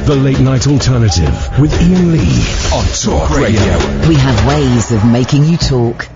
The Late Night Alternative with Iain Lee on Talk Radio. We have ways of making you talk.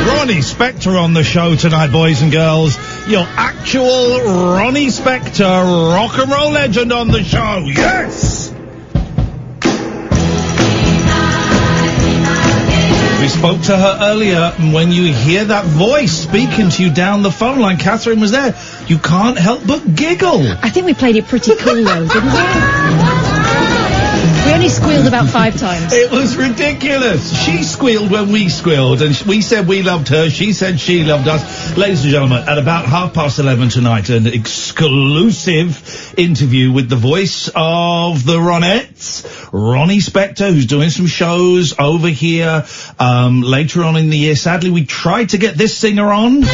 Ronnie Spector on the show tonight, boys and girls. Your actual Ronnie Spector, rock and roll legend on the show. Yes! We spoke to her earlier, and when you hear that voice speaking to you down the phone line, Katherine was there, you can't help but giggle. I think we played it pretty cool though, didn't we? We only squealed about 5 times. It was ridiculous. She squealed when we squealed, and we said we loved her. She said she loved us. Ladies and gentlemen, at about 11:30 tonight, an exclusive interview with the voice of the Ronettes, Ronnie Spector, who's doing some shows over here later on in the year. Sadly, we tried to get this singer on. Why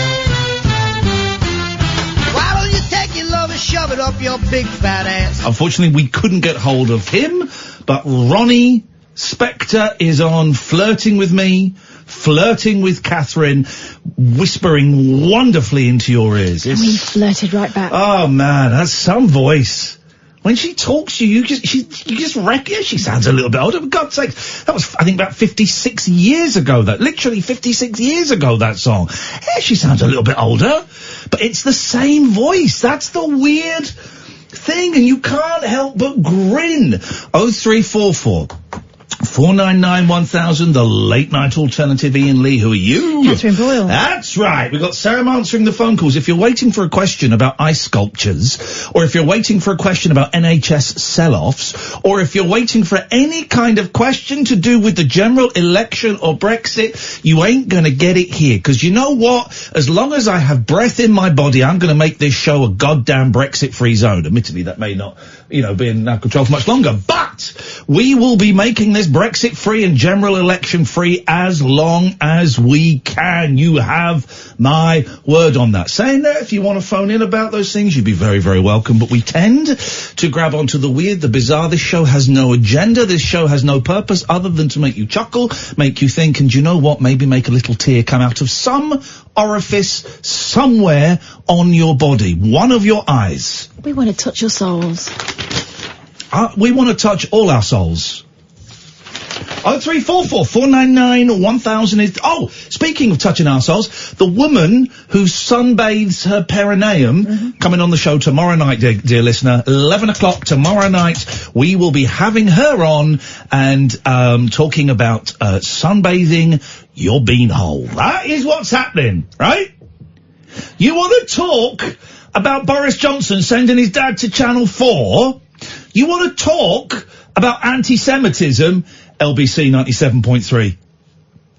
don't you take your love and shove it up your big fat ass? Unfortunately, we couldn't get hold of him. But Ronnie Spector is on Flirting With Me, flirting with Katherine, whispering wonderfully into your ears. And we flirted right back. Oh man, that's some voice. When she talks to you, you just reckon, yeah, she sounds a little bit older. For God's sake, that was, I think, about 56 years ago, literally 56 years ago, that song. Yeah, she sounds a little bit older, but it's the same voice. That's the weird thing, and you can't help but grin. 0344 499 1000, the Late Night Alternative. Iain Lee, who are you? Katherine Boyle. That's right. We've got Sarah answering the phone calls. If you're waiting for a question about ice sculptures, or if you're waiting for a question about NHS sell-offs, or if you're waiting for any kind of question to do with the general election or Brexit, you ain't gonna get it here. Because you know what? As long as I have breath in my body, I'm gonna make this show a goddamn Brexit-free zone. Admittedly, that may not, be in our control for much longer, but we will be making this Brexit-free and general election-free as long as we can. You have my word on that. Saying that, if you want to phone in about those things, you'd be very, very welcome. But we tend to grab onto the weird, the bizarre. This show has no agenda. This show has no purpose other than to make you chuckle, make you think, and you know what? Maybe make a little tear come out of some orifice somewhere on your body. One of your eyes. We want to touch your souls. We want to touch all our souls. 0344 499 1000 is... Oh, speaking of touching our souls, the woman who sunbathes her perineum, coming on the show tomorrow night, dear listener, 11 o'clock tomorrow night, we will be having her on and talking about sunbathing your beanhole. That is what's happening, right? You want to talk about Boris Johnson sending his dad to Channel 4? You want to talk about anti-Semitism, LBC 97.3.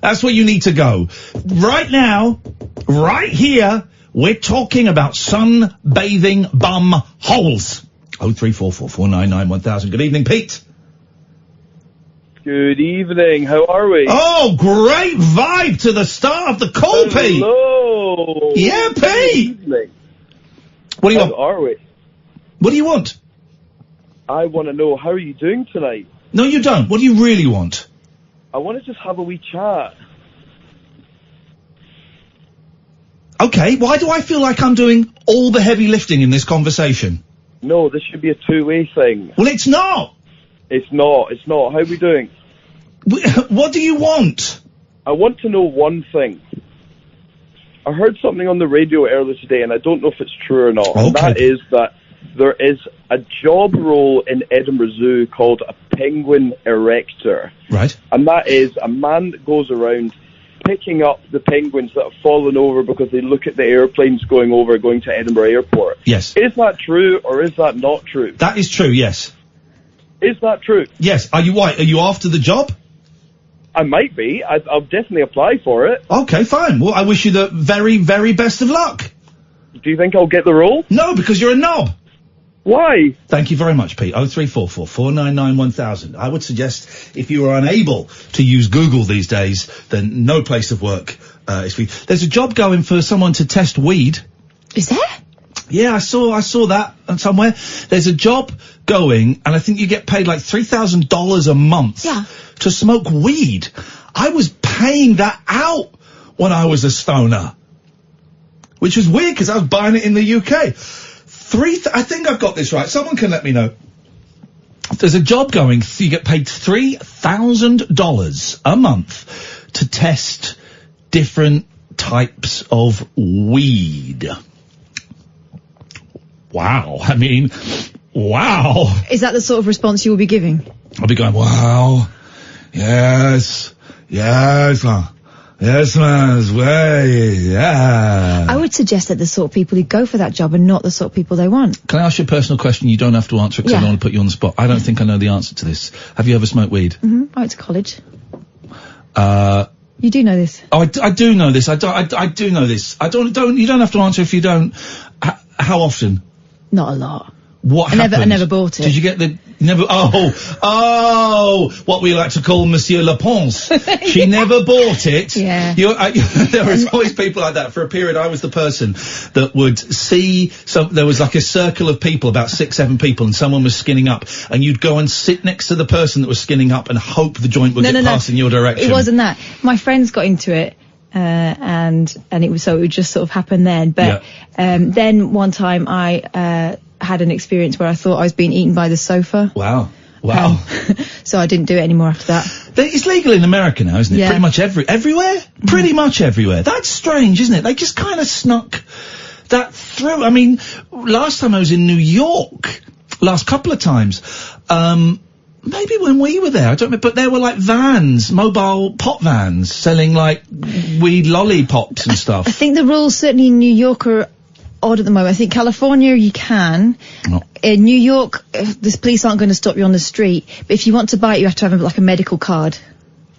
That's where you need to go. Right now, right here, we're talking about sunbathing bum holes. 0344 499 1000. Good evening, Pete. Good evening. How are we? Oh, great vibe to the start of the call, Pete. Hello. Yeah, Pete. What do you want? How are we? What do you want? I want to know, how are you doing tonight? No, you don't. What do you really want? I want to just have a wee chat. Okay, why do I feel like I'm doing all the heavy lifting in this conversation? No, this should be a two-way thing. Well, it's not. It's not. How are we doing? What do you want? I want to know one thing. I heard something on the radio earlier today, and I don't know if it's true or not. Okay. And that is that there is a job role in Edinburgh Zoo called a penguin erector. Right. And that is a man that goes around picking up the penguins that have fallen over because they look at the airplanes going to Edinburgh Airport. Yes. Is that true or is that not true? That is true, yes. Is that true? Yes. Are you white? Are you after the job? I might be. I'll definitely apply for it. Okay, fine. Well, I wish you the very, very best of luck. Do you think I'll get the role? No, because you're a knob. Why? Thank you very much, Pete. 0344 499 1000. I would suggest if you are unable to use Google these days, then no place of work is for you. There's a job going for someone to test weed. Is there? Yeah, I saw that somewhere. There's a job going, and I think you get paid like $3,000 a month to smoke weed. I was paying that out when I was a stoner, which was weird because I was buying it in the UK. I think I've got this right. Someone can let me know. There's a job going, you get paid $3,000 a month to test different types of weed. Wow. I mean, wow. Is that the sort of response you will be giving? I'll be going, wow. Yes, man, yeah. I would suggest that the sort of people who go for that job are not the sort of people they want. Can I ask you a personal question? You don't have to answer it because I don't want to put you on the spot. I don't think I know the answer to this. Have you ever smoked weed? Mm-hmm. I went to college. You do know this. Oh, I do know this. I do know this. You don't have to answer if you don't. How often? Not a lot. What happened? I never bought it. Did you get the... what we like to call Monsieur Le Ponce. She never bought it. Yeah. There was always people like that. For a period, I was the person that would see... So there was like a circle of people, about 6, 7 people, and someone was skinning up, and you'd go and sit next to the person that was skinning up and hope the joint would get passed in your direction. It wasn't that. My friends got into it. And it would just sort of happen then. But then one time I had an experience where I thought I was being eaten by the sofa. Wow. So I didn't do it anymore after that. It's legal in America now, isn't it? Yeah. Pretty much everywhere? Pretty much everywhere. That's strange, isn't it? They just kind of snuck that through. I mean, last time I was in New York, last couple of times, maybe when we were there, I don't know, but there were like vans, mobile pot vans, selling like weed lollipops and stuff. I think the rules certainly in New York are odd at the moment. I think California you can. No. In New York, the police aren't going to stop you on the street. But if you want to buy it, you have to have like a medical card.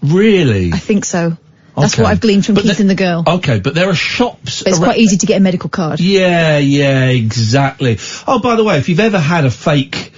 Really? I think so. That's what I've gleaned from Keith and the Girl. Okay, but there are shops... But it's quite easy to get a medical card. Yeah, exactly. Oh, by the way, if you've ever had a fake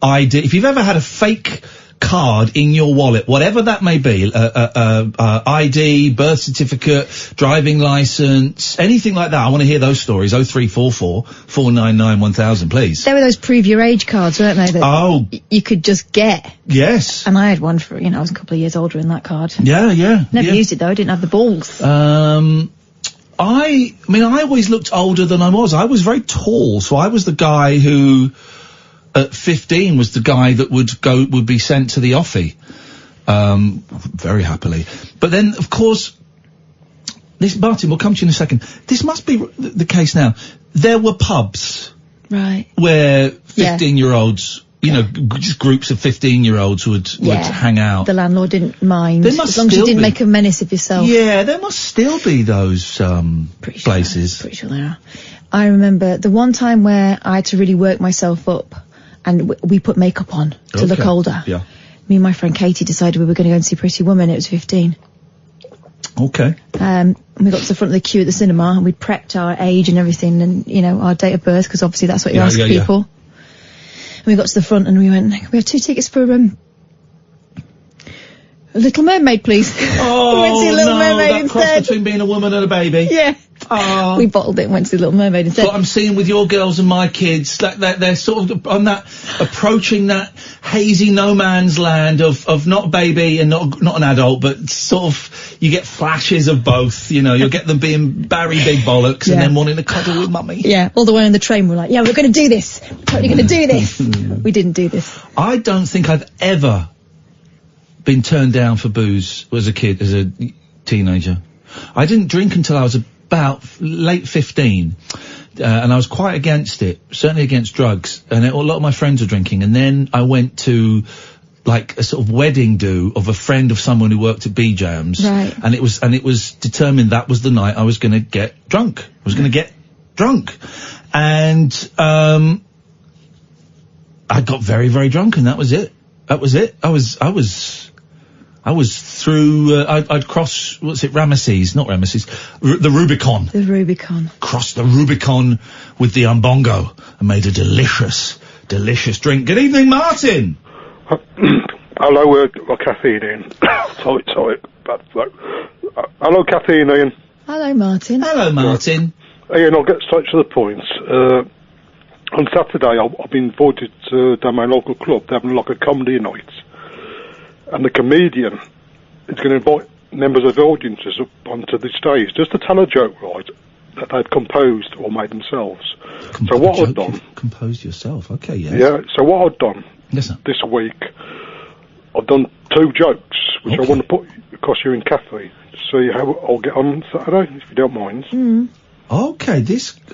ID, if you've ever had a fake card in your wallet, whatever that may be, ID, birth certificate, driving licence, anything like that, I want to hear those stories. 0344 499 1000, please. There were those prove your age cards, weren't they? That you could just get. Yes. And I had one for, I was a couple of years older than that card. Yeah. Never used it though, I didn't have the balls. I always looked older than I was. I was very tall, so I was the guy who... At 15 was the guy that would be sent to the offie, very happily. But then, of course, Martin, we'll come to you in a second. This must be the case now. There were pubs. Right. Where 15-year-olds, just groups of 15-year-olds would hang out. The landlord didn't mind. As long as you didn't make a menace of yourself. Yeah, there must still be those, places. Pretty sure there are. I remember the one time where I had to really work myself up. and we put makeup on to look older. Yeah. Me and my friend Katie decided we were going to go and see Pretty Woman. It was 15. Okay. And we got to the front of the queue at the cinema, and we'd prepped our age and everything, and our date of birth, because obviously that's what you ask people. And we got to the front, and we went, "We have 2 tickets for Little Mermaid, please." Oh, we went to see Little Mermaid that instead. cross between being a woman and a baby. Yeah. Oh. We bottled it and went to see Little Mermaid instead. What I'm seeing with your girls and my kids, they're sort of on that, approaching that hazy no man's land of not a baby and not an adult, but sort of, you get flashes of both, you'll get them being Barry Big Bollocks and then wanting to cuddle with mummy. Yeah, all the way on the train we're like, yeah, we're going to do this. We're totally going to do this. We didn't do this. I don't think I've ever been turned down for booze as a kid, as a teenager. I didn't drink until I was about late 15, and I was quite against it, certainly against drugs, and a lot of my friends were drinking, and then I went to like a sort of wedding do of a friend of someone who worked at B-Jams, right. and it was determined that was the night I was going to get drunk. And I got very, very drunk, and that was it. I was through, I'd cross, Ramesses, not Ramesses, the Rubicon. The Rubicon. Crossed the Rubicon with the Umbongo and made a delicious, delicious drink. Good evening, Martin. Hello, Katherine, Ian. Sorry, bad throat. Hello, Katherine, Ian. Hello, Martin. Hello, Martin. Ian, I'll get straight to the point. On Saturday, I've been invited down my local club. They're having like a comedy night. And the comedian is going to invite members of the audiences up onto the stage just to tell a joke, right, that they've composed or made themselves. So what I've done... Composed yourself, okay, yes. Yeah, so what I've done this week, I've done 2 jokes, which I want to put across you and Kathy to see how I'll get on Saturday, if you don't mind. Mm. Okay,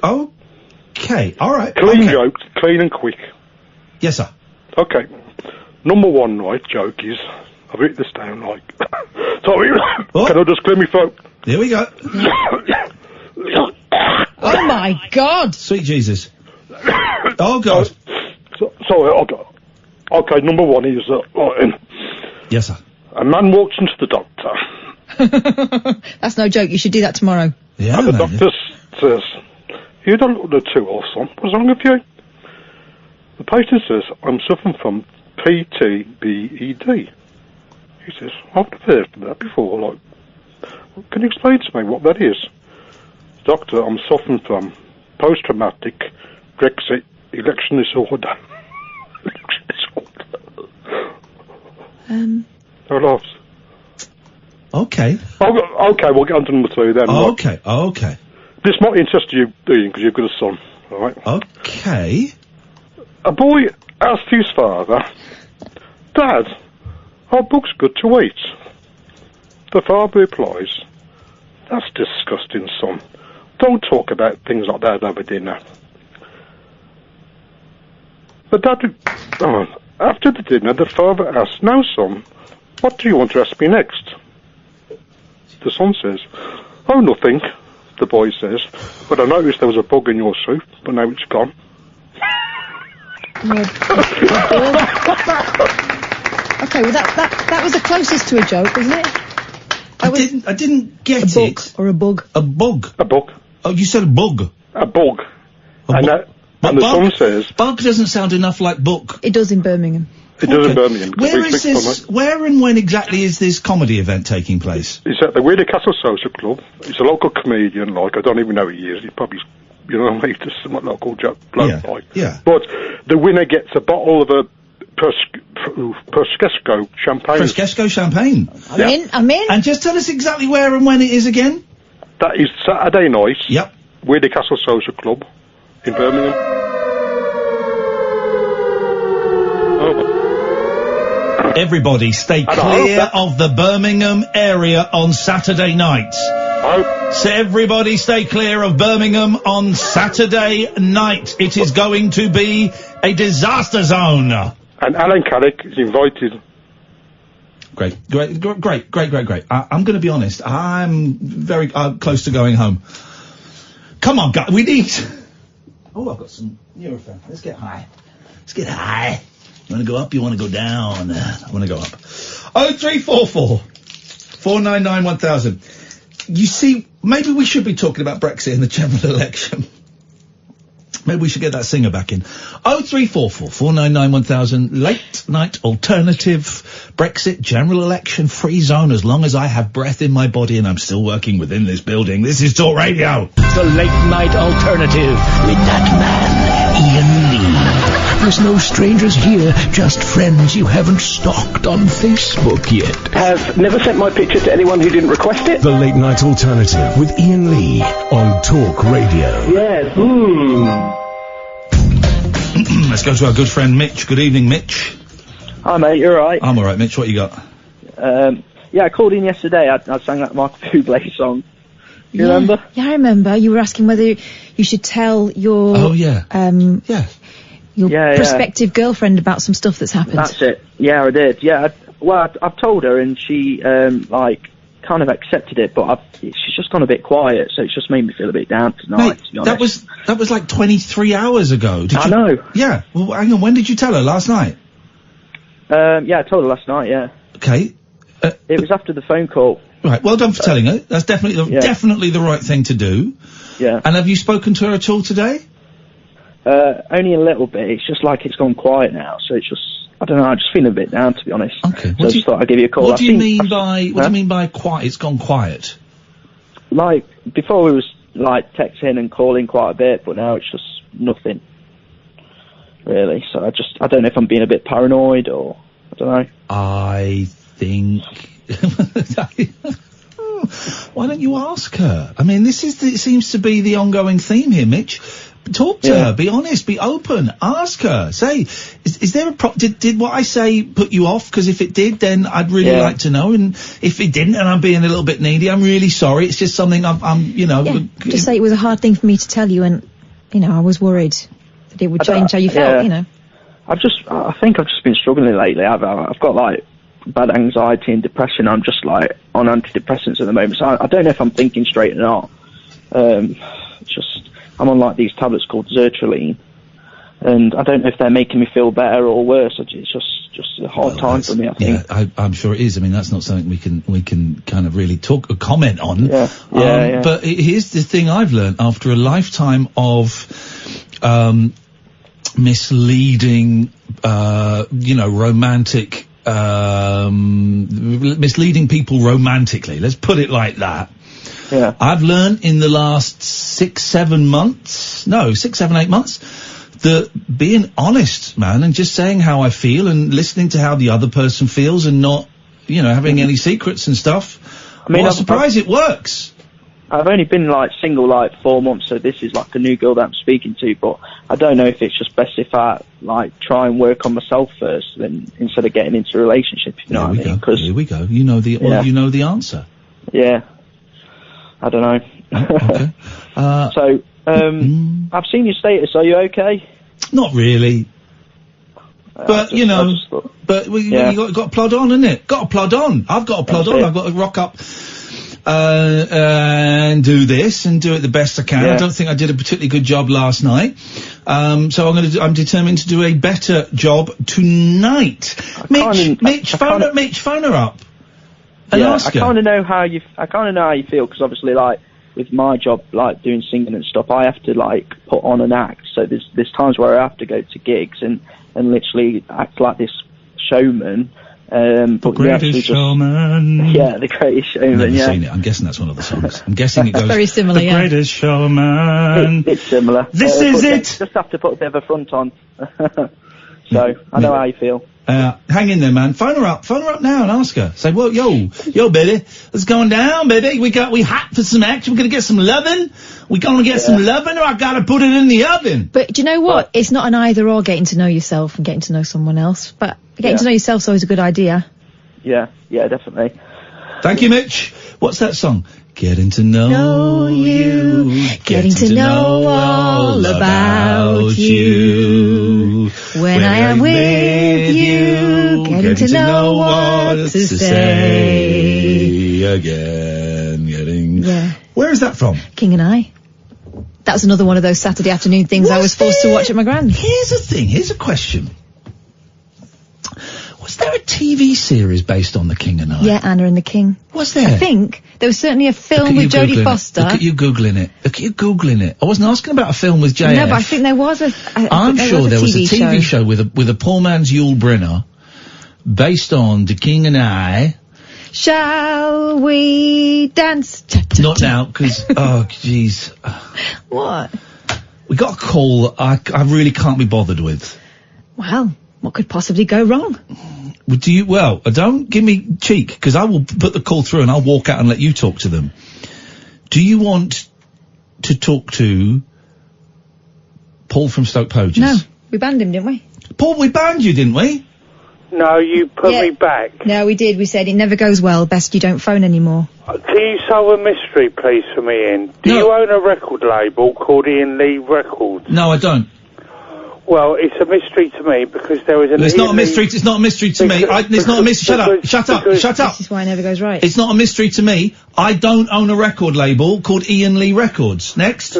okay, alright. Clean jokes, clean and quick. Yes, sir. Okay. Number 1, right, joke is... I've written this down, like... Sorry, can I just clear my throat? Here we go. Oh, my God! Sweet Jesus. Oh, God. Sorry, okay, number 1 is... yes, sir. A man walks into the doctor. That's no joke, you should do that tomorrow. Yeah, and the doctor says, "You don't look too awesome. What's wrong with you?" The patient says, "I'm suffering from PTBED. He says, "I've never heard of that before. Like, can you explain to me what that is?" "Doctor, I'm suffering from post-traumatic Brexit election disorder." No laughs. Okay. Okay, we'll get on to number 2 then. Okay, okay. This might interest you, Ian, because you've got a son, alright? Okay. A boy asked his father, "Dad, are books good to eat?" The father replies, "That's disgusting, son. Don't talk about things like that over dinner." But after the dinner, the father asked, "Now, son, what do you want to ask me next?" The son says, "Oh, nothing," the boy says, "but I noticed there was a bug in your soup, but now it's gone." Okay, well that was the closest to a joke, wasn't it? I didn't get it. A book or a bug? A bug. A bug. Oh, you said a bug. A bug. And the son says... Bug doesn't sound enough like book. It does in Birmingham. It does in Birmingham. Where and when exactly is this comedy event taking place? It's at the Weirder Castle Social Club. It's a local comedian, like, I don't even know who he is. He probably, just some local joke bloke, like. Yeah. But the winner gets a bottle of a Prosecco champagne. Prosecco champagne. I'm in. And just tell us exactly where and when it is again. That is Saturday night. Yep. Weirder Castle Social Club in Birmingham. Everybody stay clear of the Birmingham area on Saturday night. So everybody stay clear of Birmingham on Saturday night. It is going to be a disaster zone. And Alan Caddick is invited. Great. I'm going to be honest. I'm very close to going home. Come on, guys. We need... Oh, I've got some Nurofen. Let's get high. Let's get high. You want to go up? You want to go down? I want to go up. 0344 499 1000. You see, maybe we should be talking about Brexit in the general election. Maybe we should get that singer back in. 0344 499 1000. Late night alternative. Brexit general election free zone as long as I have breath in my body and I'm still working within this building. This is Talk Radio. The late night alternative with that man, Iain Lee. There's no strangers here, just friends you haven't stalked on Facebook yet. Have never sent my picture to anyone who didn't request it. The late night alternative with Iain Lee on Talk Radio. Yes. Let's go to our good friend Mitch. Good evening, Mitch. Hi, mate. You all right? I'm all right, Mitch. What you got? Yeah, I called in yesterday. I sang that Mark Bublé song. You remember? Yeah, I remember. You were asking whether you should tell your... Oh, yeah. Your prospective girlfriend about some stuff that's happened. That's it. Yeah, I did. Yeah, I've told her, and she, kind of accepted it, but she's just gone a bit quiet, so it's just made me feel a bit down tonight, Mate, to be honest. That was like 23 hours ago. I know. Yeah. Well, hang on. When did you tell her? Last night? Yeah, I told her last night, yeah. Okay. It was after the phone call. Right. Well done for telling her. That's definitely the right thing to do. Yeah. And have you spoken to her at all today? Only a little bit. It's just like it's gone quiet now, so it's just, I don't know, I'm just feeling a bit down, to be honest. Okay. So I just thought I'd give you a call. What do you mean by quiet? It's gone quiet? Like, before we was, like, texting and calling quite a bit, but now it's just nothing, really. So I don't know if I'm being a bit paranoid or, I don't know. I think... Why don't you ask her? I mean, it seems to be the ongoing theme here, Mitch. Talk to her, be honest, be open, ask her, say, is there a did what I say put you off? Because if it did, then I'd really like to know, and if it didn't, and I'm being a little bit needy, I'm really sorry, it's just something just say it was a hard thing for me to tell you, and, I was worried that it would change how you felt, I think I've just been struggling lately. I've got, like, bad anxiety and depression. I'm just, like, on antidepressants at the moment, so I don't know if I'm thinking straight or not. I'm on, like, these tablets called sertraline, and I don't know if they're making me feel better or worse. It's just a hard time for me, I think. Yeah, I'm sure it is. I mean, that's not something we can kind of really comment on. But here's the thing I've learned after a lifetime of misleading, romantic, misleading people romantically. Let's put it like that. Yeah. I've learned in the last 6, 7 months, that being honest, man, and just saying how I feel and listening to how the other person feels and not, having any secrets and stuff. I mean, what a surprise, it works. I've only been, like, single, 4 months, so this is, like, a new girl that I'm speaking to, but I don't know if it's just best if I, like, try and work on myself first instead of getting into a relationship, you know what I mean? Here we go. You know the answer. Yeah. I don't know. Okay. I've seen your status. Are you okay? Not really. But, you got to plod on, innit? Got to plod on. I've got to plod on. I've got to rock up, and do this and do it the best I can. I don't think I did a particularly good job last night. So I'm determined to do a better job tonight. Mitch, phone her up. And ask her. I kind of know how you feel, because obviously, like, with my job, like, doing singing and stuff, I have to, like, put on an act. So there's times where I have to go to gigs and literally act like this showman. The Greatest Showman. Yeah, The Greatest Showman. Never seen it. I'm guessing that's one of the songs. I'm guessing it goes very similar. The Greatest Showman. It's similar. This is it. Just have to put a bit of a front on. So I know how you feel. Hang in there, man. Phone her up now and ask her. Say, well, yo, baby, what's going down, baby? We hot for some action. We're gonna get some lovin'. We gonna get some lovin', or I gotta put it in the oven. But do you know what? It's not an either or, getting to know yourself and getting to know someone else. But getting to know yourself is always a good idea. Yeah, definitely. Thank you, Mitch. What's that song? Getting to know you, getting to know all about you. When I am with you, getting to know what to say. Again, Where is that from? King and I. That was another one of those Saturday afternoon things I was forced to watch at my grand's. Here's the thing. Here's a question. Was there a TV series based on The King and I? Yeah, Anna and the King. Was there? I think. There was certainly a film with Jodie Foster. Look at you Googling it. Look at you Googling it. I wasn't asking about a film with JF. No, but I think there was a... I'm sure there was a TV show with a poor man's Yul Brynner based on The King and I. Shall we dance? Not now, because, oh, jeez. What? We got a call I really can't be bothered with. Well, what could possibly go wrong? Don't give me cheek, because I will put the call through and I'll walk out and let you talk to them. Do you want to talk to Paul from Stoke Poges? No, we banned him, didn't we? Paul, we banned you, didn't we? No, you put me back. No, we did. We said it never goes well. Best you don't phone anymore. Can you solve a mystery, please, for me, Ian? Do you own a record label called Ian Lee Records? No, I don't. Well, it's a mystery to me because there was an. It's not a mystery. It's not a mystery to me. It's not a mystery. Shut up. Shut up. This is why it never goes right. It's not a mystery to me. I don't own a record label called Ian Lee Records. Next.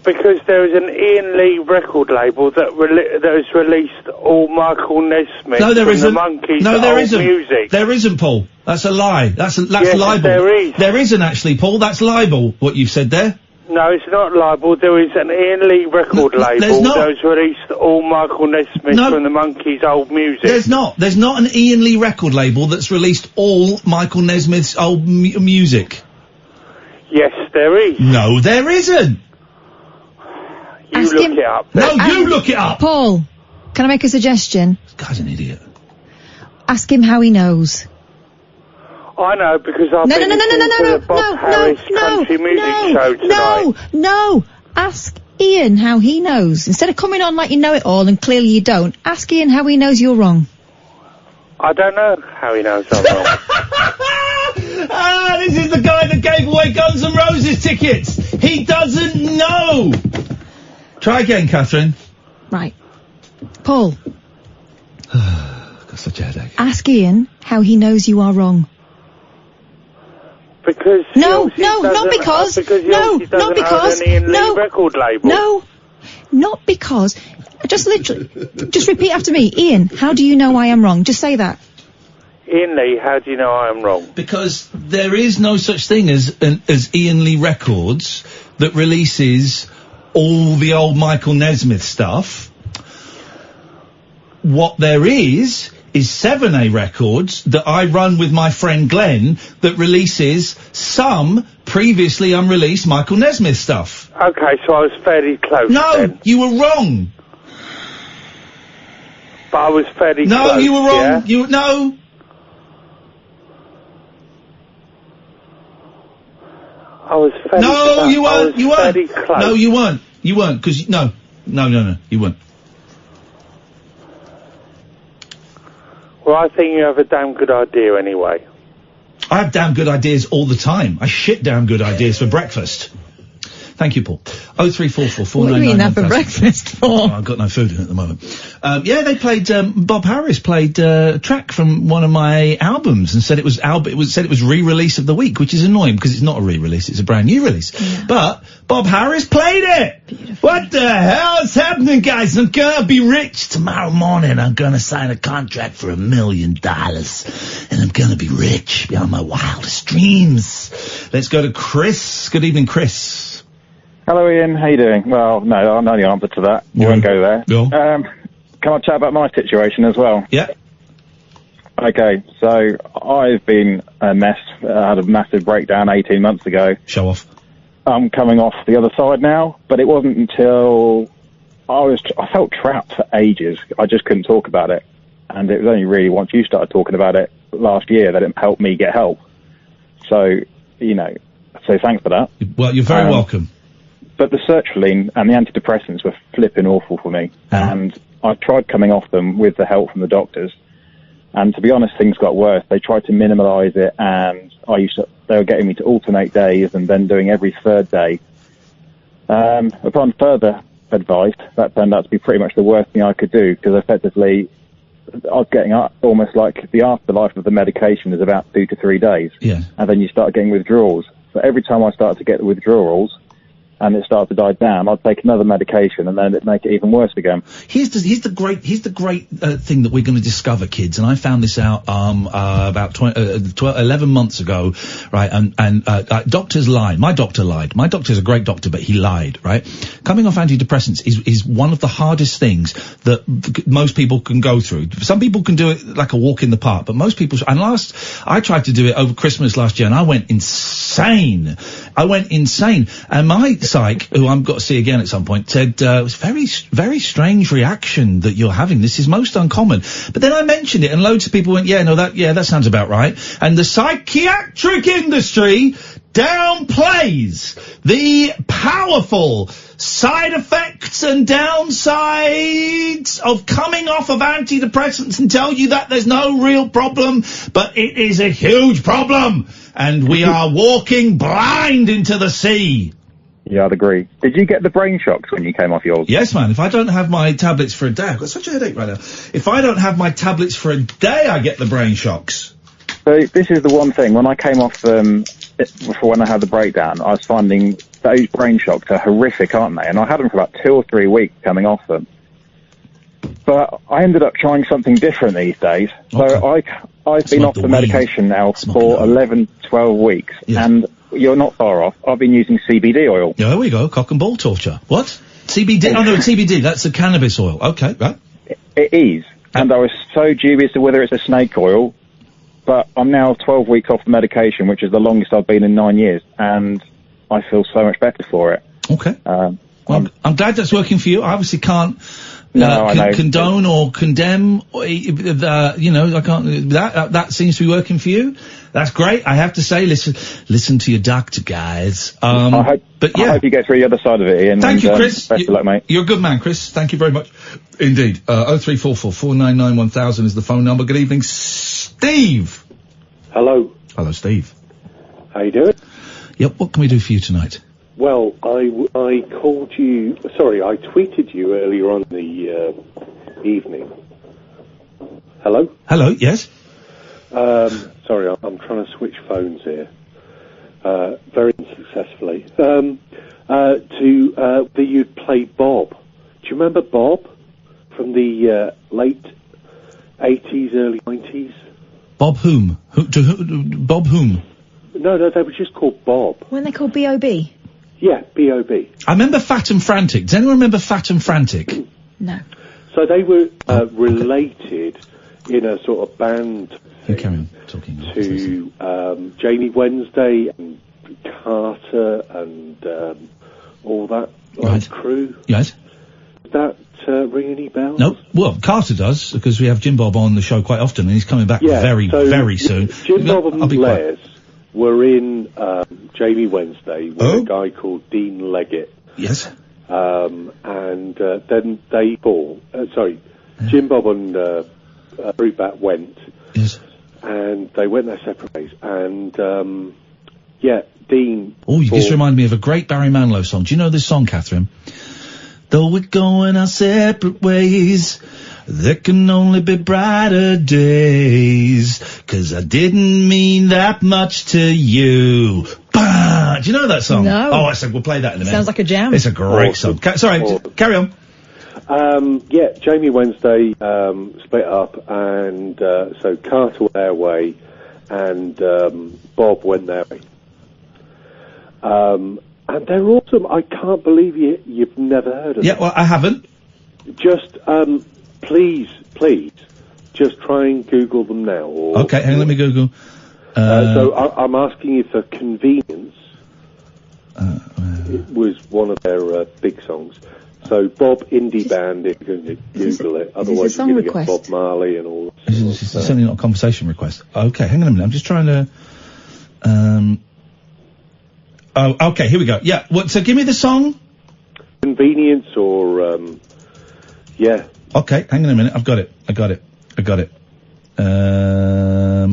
Because there is an Ian Lee record label that has released all Michael Nesmith from the Monkees' old music. There isn't, Paul. That's a lie. That's libel. There is. There isn't actually, Paul. That's libel. What you've said there. No, it's not libel. There is an Ian Lee record label that has released all Michael Nesmith from the Monkees' old music. There's not. There's not an Ian Lee record label that's released all Michael Nesmith's old music. Yes, there is. No, there isn't. You look it up. No, you look it up. Paul, can I make a suggestion? This guy's an idiot. Ask him how he knows. I know because I've been listening to the Bob Harris country music show tonight. No. Ask Ian how he knows. Instead of coming on like you know it all and clearly you don't, ask Ian how he knows you're wrong. I don't know how he knows I'm wrong. This is the guy that gave away Guns N' Roses tickets. He doesn't know. Try again, Katherine. Right. Paul. Got such a headache. Ask Ian how he knows you are wrong. Because not because just repeat after me. Ian, how do you know I am wrong? Just say that. Ian Lee, how do you know I am wrong? Because there is no such thing as Ian Lee Records that releases all the old Michael Nesmith stuff. What there is 7A Records that I run with my friend Glenn that releases some previously unreleased Michael Nesmith stuff. Okay, so I was fairly close. No, then. you were wrong. But I was fairly close. No, you were wrong. Yeah? No. I was fairly close. You weren't. You weren't. Fairly close. No, you weren't. You weren't, because no, you weren't. Well, I think you have a damn good idea anyway. I have damn good ideas all the time. I shit damn good ideas for breakfast. Thank you, Paul. 0344 499 What do you mean that for breakfast for? Oh, I've got no food in at the moment. Yeah, they played, Bob Harris played a track from one of my albums and said it was re-release of the week, which is annoying because it's not a re-release, it's a brand new release. Yeah. But Bob Harris played it! Beautiful. What the hell is happening, guys? I'm gonna be rich tomorrow morning. I'm gonna sign a contract for $1 million. And I'm gonna be rich beyond my wildest dreams. Let's go to Chris. Good evening, Chris. Hello, Ian. How you doing? Well, no, I know the answer to that. We won't go there. No. Can I chat about my situation as well? Yeah. Okay, so I've been a mess. I had a massive breakdown 18 months ago. Show off. I'm coming off the other side now, but it wasn't until I felt trapped for ages. I just couldn't talk about it. And it was only really once you started talking about it last year that it helped me get help. So, so thanks for that. Well, you're very welcome. But the sertraline and the antidepressants were flipping awful for me. And I tried coming off them with the help from the doctors. And to be honest, things got worse. They tried to minimalise it, and they were getting me to alternate days and then doing every third day. Upon further advice, that turned out to be pretty much the worst thing I could do, because effectively I was getting almost like the afterlife of the medication is about 2 to 3 days. Yeah. And then you start getting withdrawals. So every time I started to get the withdrawals, and it started to die down, I'd take another medication and then it'd make it even worse again. Here's the great thing that we're going to discover, kids, and I found this out about 11 months ago, right? And doctors lied. My doctor lied. My doctor's a great doctor, but he lied, right? Coming off antidepressants is one of the hardest things that most people can go through. Some people can do it like a walk in the park, but most people. And I tried to do it over Christmas last year, and I went insane. And my psych, who I've got to see again at some point, said it was very, very strange reaction that you're having. This is most uncommon. But then I mentioned it, and loads of people went, that sounds about right. And the psychiatric industry downplays the powerful side effects and downsides of coming off of antidepressants and tell you that there's no real problem, but it is a huge problem, and we are walking blind into the sea. Yeah, I'd agree. Did you get the brain shocks when you came off yours? Yes, man. If I don't have my tablets for a day, I've got such a headache right now. If I don't have my tablets for a day, I get the brain shocks. So this is the one thing. When I came off before when I had the breakdown, I was finding those brain shocks are horrific, aren't they? And I had them for about 2 or 3 weeks coming off them. But I ended up trying something different these days. Okay. So I've been off the medication now for 11, 12 weeks. Yeah. And you're not far off. I've been using CBD oil. Yeah, there we go. Cock and ball torture. What? CBD? Oh, no, CBD. That's the cannabis oil. Okay, right. It is. And I was so dubious of whether it's a snake oil. But I'm now 12 weeks off the medication, which is the longest I've been in 9 years. And I feel so much better for it. Okay. Well, I'm glad that's working for you. I obviously can't I condone or condemn, I can't, that seems to be working for you. That's great. I have to say, listen to your doctor, guys. I hope you get through the other side of it, Ian. Thank you, Chris. Best of luck, mate. You're a good man, Chris. Thank you very much. Indeed. 0344 499 1000 is the phone number. Good evening, Steve. Hello. Hello, Steve. How you doing? Yep, what can we do for you tonight? Well, I called you, I tweeted you earlier on in the evening. Hello? Hello, yes? Sorry, I'm trying to switch phones here. Very unsuccessfully. That you'd play Bob. Do you remember Bob? From the late 80s, early 90s? Bob whom? Bob whom? No, they were just called Bob. Weren't they called B.O.B.? Yeah, B.O.B. I remember Fat and Frantic. Does anyone remember Fat and Frantic? No. So they were related in a sort of band carry on talking to Jamie Wednesday and Carter and all that crew. Yes. Does that ring any bells? No. Well, Carter does, because we have Jim Bob on the show quite often, and he's coming back very soon. Jim Bob and Les were in Jamie Wednesday with a guy called Dean Leggett. Yes. And then they Jim Bob and Brubat went. Yes. And they went their separate ways. And, Dean... Oh, you just reminded me of a great Barry Manilow song. Do you know this song, Katherine? Though we're going our separate ways, there can only be brighter days, 'cause I didn't mean that much to you. Bah! Do you know that song? No. Oh, I said we'll play that in a minute. Sounds like a jam. It's a great song. Sorry, carry on. Jamie Wednesday split up, and so Carter went their way, and Bob went their way. And they're awesome. I can't believe you've never heard of them. Yeah, well, I haven't. Just, please, just try and Google them now. Okay, hang on, let me Google. So I'm asking you for convenience. It was one of their big songs. So Bob Indie Band, if you're going to Google it. Otherwise you're going to get Bob Marley and all that. It's certainly not a conversation request. Okay, hang on a minute. I'm just trying to... Oh, okay, here we go. Yeah, so give me the song. Convenience or, Okay, hang on a minute. I got it.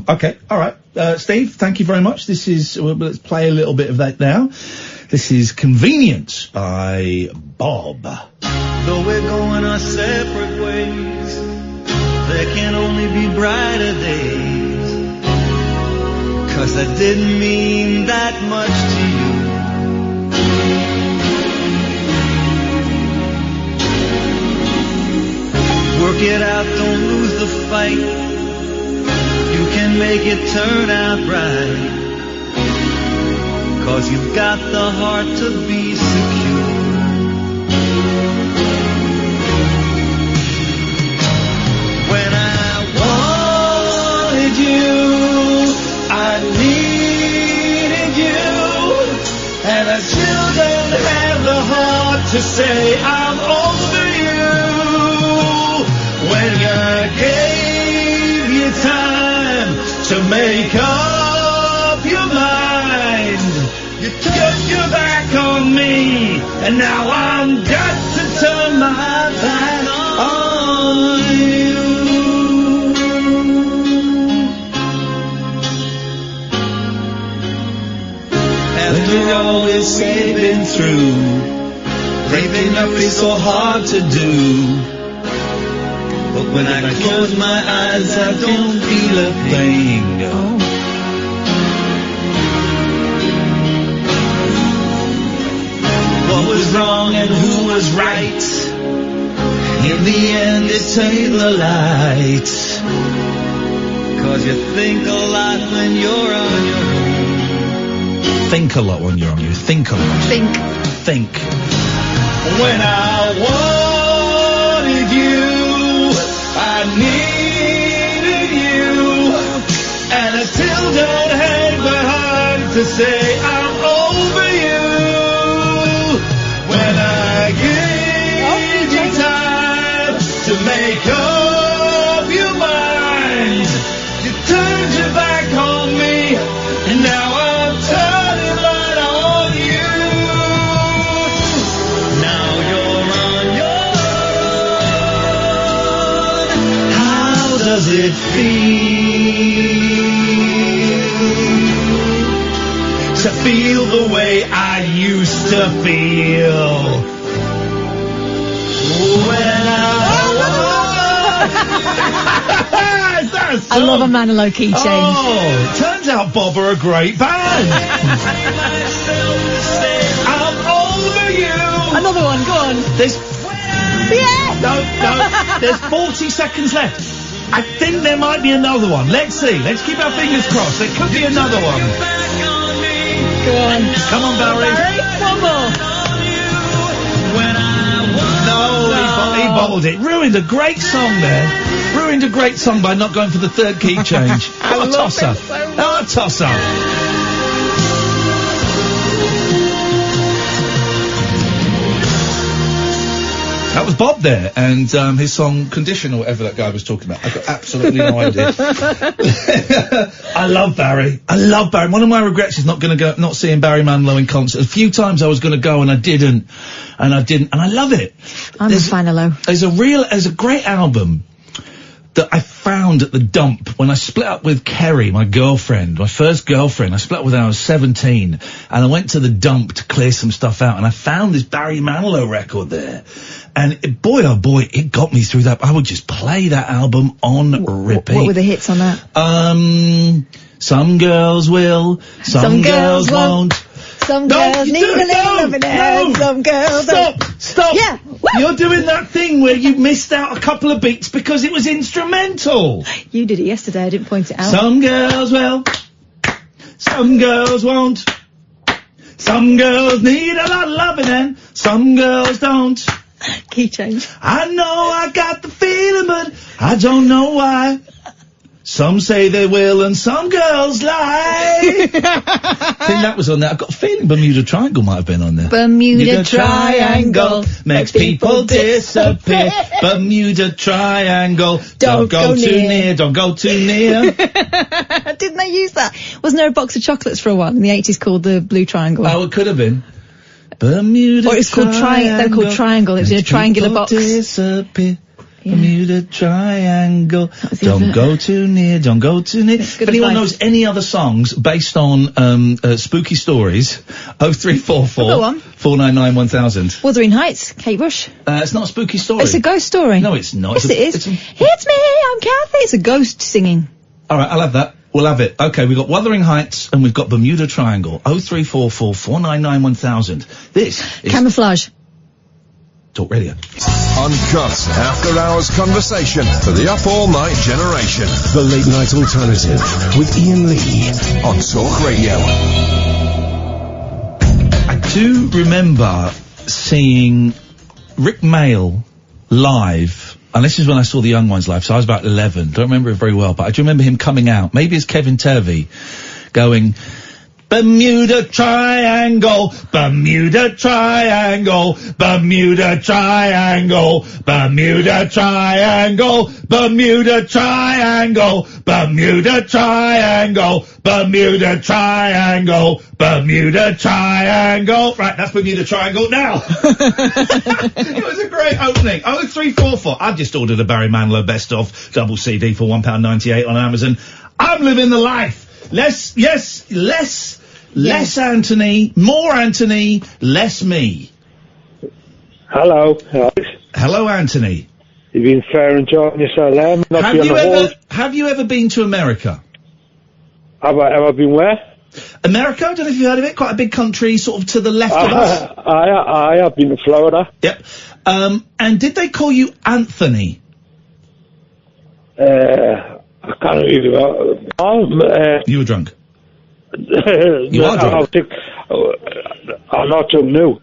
Okay, alright. Steve, thank you very much. Let's play a little bit of that now. This is Convenience by Bob. Though we're going our separate ways, there can only be brighter days, 'cause I didn't mean that much to you. fight. You can make it turn out right. 'Cause you've got the heart to be secure. When I wanted you, I needed you, and I still don't have the heart to say I'm over you. When I gave you time to make up your mind, you turned your back on me, and now I'm got to turn my back on you. After all this we've been through, breaking up is so hard to do. But when I close my eyes, I don't feel a thing. What was wrong and who was right? In the end, it's ain't the light. 'Cause you think a lot when you're on your own. Think a lot when you're on your own. Think a lot. Think. When I wanted you, I needed you, and I still don't have the heart to say I'm over you. When I gave you time to make up your mind, you turned your back on me, and now I'm turning right on you. Now you're on your own. How does it feel to feel the way I used to feel? When I love a Manilow key change. Oh, turns out Bob are a great band. I'm over you. Another one, go on. There's Yeah. no. There's 40 seconds left. I think there might be another one. Let's see. Let's keep our fingers crossed. There could be another one. Go on. Come on, Barry. One more. No, he bottled it. Ruined a great song there. Ruined a great song by not going for the third key change. What a tosser. What a tosser. That was Bob there, and his song Condition, or whatever that guy was talking about. I've got absolutely no idea. I love Barry. One of my regrets is not seeing Barry Manilow in concert. A few times I was going to go and I didn't, and I love it. I'm a fan of Low. There's a great album that I found at the dump when I split up with Kerry, my girlfriend, my first girlfriend. I split up with her when I was 17, and I went to the dump to clear some stuff out, and I found this Barry Manilow record there. And boy, oh boy, it got me through that. I would just play that album on repeat. What were the hits on that? Some girls will, some girls won't. Some girls need a little loving hand, some girls don't. Stop! Yeah. You're doing that thing where you missed out a couple of beats because it was instrumental. You did it yesterday, I didn't point it out. Some girls will, some girls won't. Some girls need a lot of loving and some girls don't. Key change. I know I got the feeling, but I don't know why. Some say they will and some girls lie. I think that was on there. I've got a feeling Bermuda Triangle might have been on there. Bermuda Triangle makes people disappear. Bermuda Triangle. Don't go too near. Don't go too near. Didn't they use that? Wasn't there a box of chocolates for a while in the 80s called the Blue Triangle? Oh, it could have been. Bermuda Or it's called Triangle. They're called Triangle. It was in a triangular box. Disappear. Yeah. Bermuda Triangle. Don't go too near. Don't go too near. If anyone knows any other songs based on spooky stories, 0344 Go on. 499 1000. Wuthering Heights, Kate Bush. It's not a spooky story. It's a ghost story. No, it's not. Yes, it is. It's me, I'm Kathy. It's a ghost singing. All right, I'll have that. We'll have it. Okay, we've got Wuthering Heights and we've got Bermuda Triangle. 0344 499 1000. This is... Camouflage. Talk Radio. Uncut after-hours conversation for the up-all-night generation. The Late Night Alternative with Iain Lee on Talk Radio. I do remember seeing Rick Mail live, and this is when I saw the Young Ones live, so I was about 11. Don't remember it very well, but I do remember him coming out, maybe as Kevin Turvey, going, Bermuda Triangle, Bermuda Triangle, Bermuda Triangle, Bermuda Triangle, Bermuda Triangle, Bermuda Triangle, Bermuda Triangle, Bermuda Triangle. Right, that's Bermuda Triangle now. It was a great opening. 0344. I've just ordered a Barry Manilow Best Of double CD for £1.98 on Amazon. I'm living the life. Less Anthony, more Anthony, less me. Hello. Hello, Anthony. You've been fair enjoying yourself there. Have you ever been to America? Have I been where? America? I don't know if you've heard of it. Quite a big country, sort of to the left of us. I have been to Florida. Yep. And did they call you Anthony? I can't really. You were drunk. You are drunk. I'm not drunk now.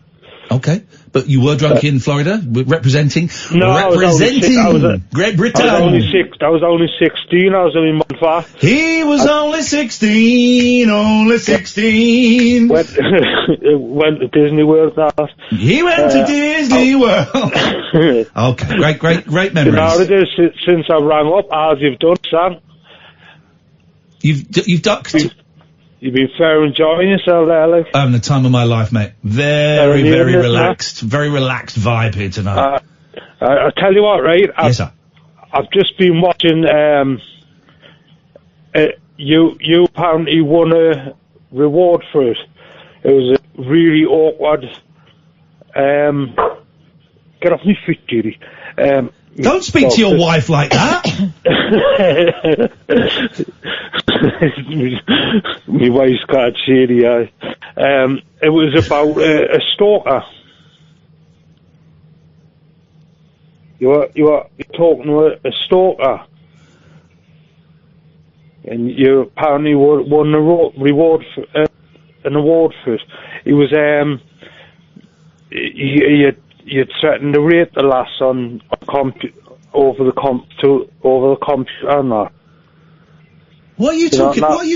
Okay, but you were drunk in Florida, representing Great Britain. I was only 16. I was only Montfort. He was only 16. Went to Disney World last. He went to Disney World. Okay, great memories. Now it is since I rang up, as you've done, Sam. You've ducked. You've been fair enjoying yourself there, Luke. I'm the time of my life, mate. Very relaxed. Very relaxed vibe here tonight. I'll tell you what, right? Yes, sir. I've just been watching, you apparently won a reward for it. It was a really awkward, get off me feet, Judy. Don't speak to your wife like that. My wife's quite shady. It was about a stalker. You were talking to a stalker, and you apparently won a reward for an award for it. It was you threatened to rape the lass on over the computer and that. What are you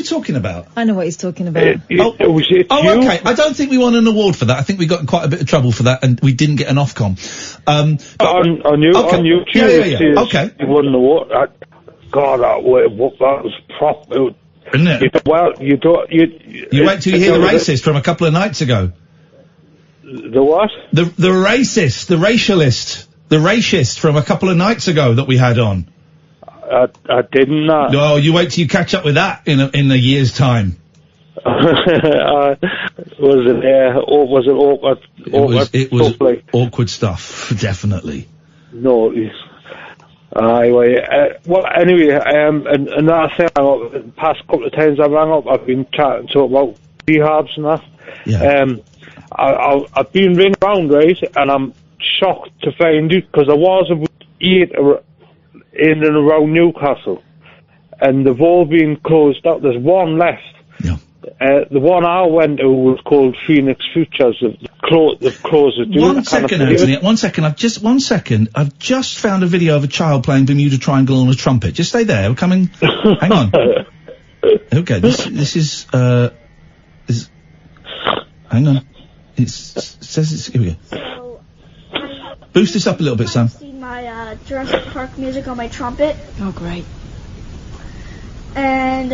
talking about? I know what he's talking about. Okay. I don't think we won an award for that. I think we got in quite a bit of trouble for that, and we didn't get an Ofcom. On YouTube, yeah. Okay. You won an award. God, that was proper. Isn't it? You wait till you hear the racist from a couple of nights ago. The what? The racist, the racialist, the racist from a couple of nights ago that we had on. I didn't know. No, you wait till you catch up with that in a year's time. Was it awkward? It was awkward stuff, definitely. No. Anyway, and another thing, the past couple of times I rang up, I've been chatting to about rehabs and that. Yeah. I've been ringing around, right, and I'm shocked to find it, because there was about 8 in and around Newcastle, and they've all been closed up. There's one left. Yeah. The one I went to was called Phoenix Futures. They've closed it. One second, Anthony. 1 second. I've just found a video of a child playing Bermuda Triangle on a trumpet. Just stay there. We're coming. Hang on. Okay. This is. Hang on. It says it's. Here we go. So, boost this up a little bit, Sam. My Jurassic Park music on my trumpet. Oh, great. And,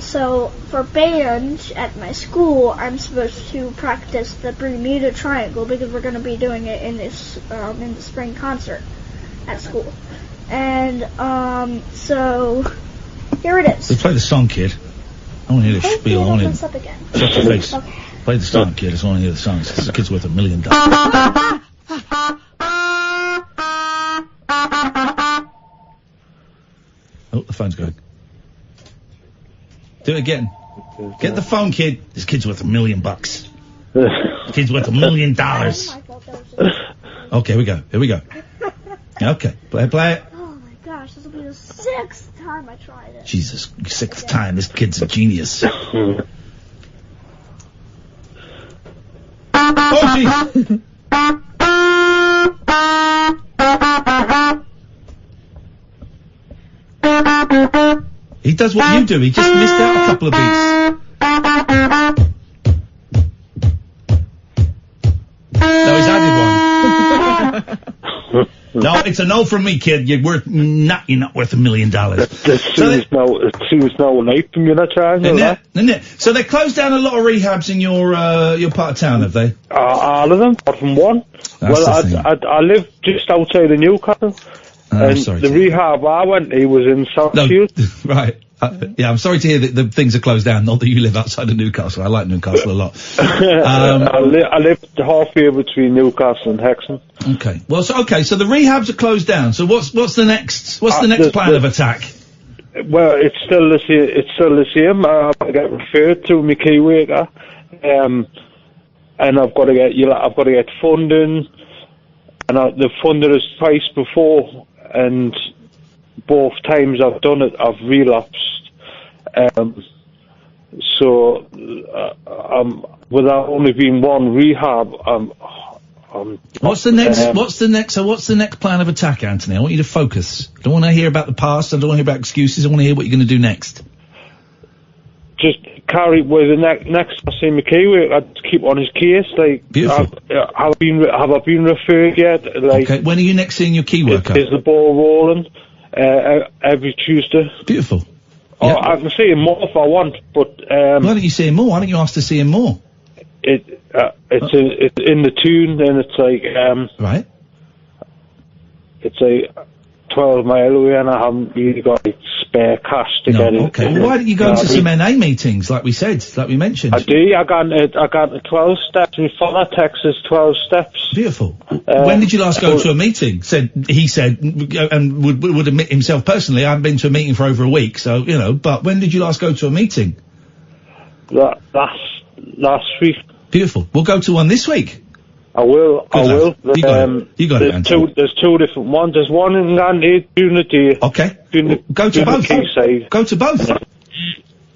so for band at my school, I'm supposed to practice the Bermuda Triangle because we're going to be doing it in this, in the spring concert at school. And, so, here it is. So play the song, kid. I want to hear the spiel. I want to hear. Up again. Shut your face. Okay. Play the song, kid. I just want to hear the song. The kid's worth $1 million. Oh, the phone's going. Do it again. Get the phone, kid. This kid's worth $1 million. The kid's worth $1 million. Okay, here we go. Okay, play it. Oh my gosh, this will be the 6th time I tried it. Jesus, 6th time. This kid's a genius. Oh, jeez. He does what you do. He just missed out a couple of beats. No, he's added one. No, it's a no from me, kid. You're not worth $1 million. Sue's no late from you, that time. Isn't it? So they closed down a lot of rehabs in your part of town, have they? All of them, apart from one. I live just outside of Newcastle. And the rehab I went to was in Southfield. No, right. Yeah, I'm sorry to hear that the things are closed down. Not that you live outside of Newcastle. I like Newcastle a lot. I live halfway between Newcastle and Hexham. Okay. Well, so the rehabs are closed down. So what's the next plan of attack? Well, it's still the same. I get referred to my key worker, and I've got to get funding, and the funded us twice before, and both times I've done it, I've relapsed. So without only being one rehab, What's the next plan of attack, Anthony? I want you to focus. I don't want to hear about the past. I don't want to hear about excuses. I want to hear what you're going to do next. Just carry with the next. I see my key work. I'd keep on his case. Like, beautiful. Have I been referred yet? Like, okay. When are you next seeing your key worker? Is the ball rolling? Every Tuesday. Beautiful. Oh, yep. I can see him more if I want, but why don't you see him more? Why don't you ask to see him more? It's in the tune, and it's like right. It's a 12 mile away, and I haven't really got spare cash to get it. Okay. Well, why don't you go to some NA meetings, like we mentioned? I do. I got the 12 steps. My father texts 12 steps. Beautiful. When did you last go to a meeting? He said, and would admit himself personally, I haven't been to a meeting for over a week. So but when did you last go to a meeting? Last week. Beautiful. We'll go to one this week. I will. You got it, Anthony. There's two different ones. There's one in Gandhi during the day. Okay. Go to both. Go to both.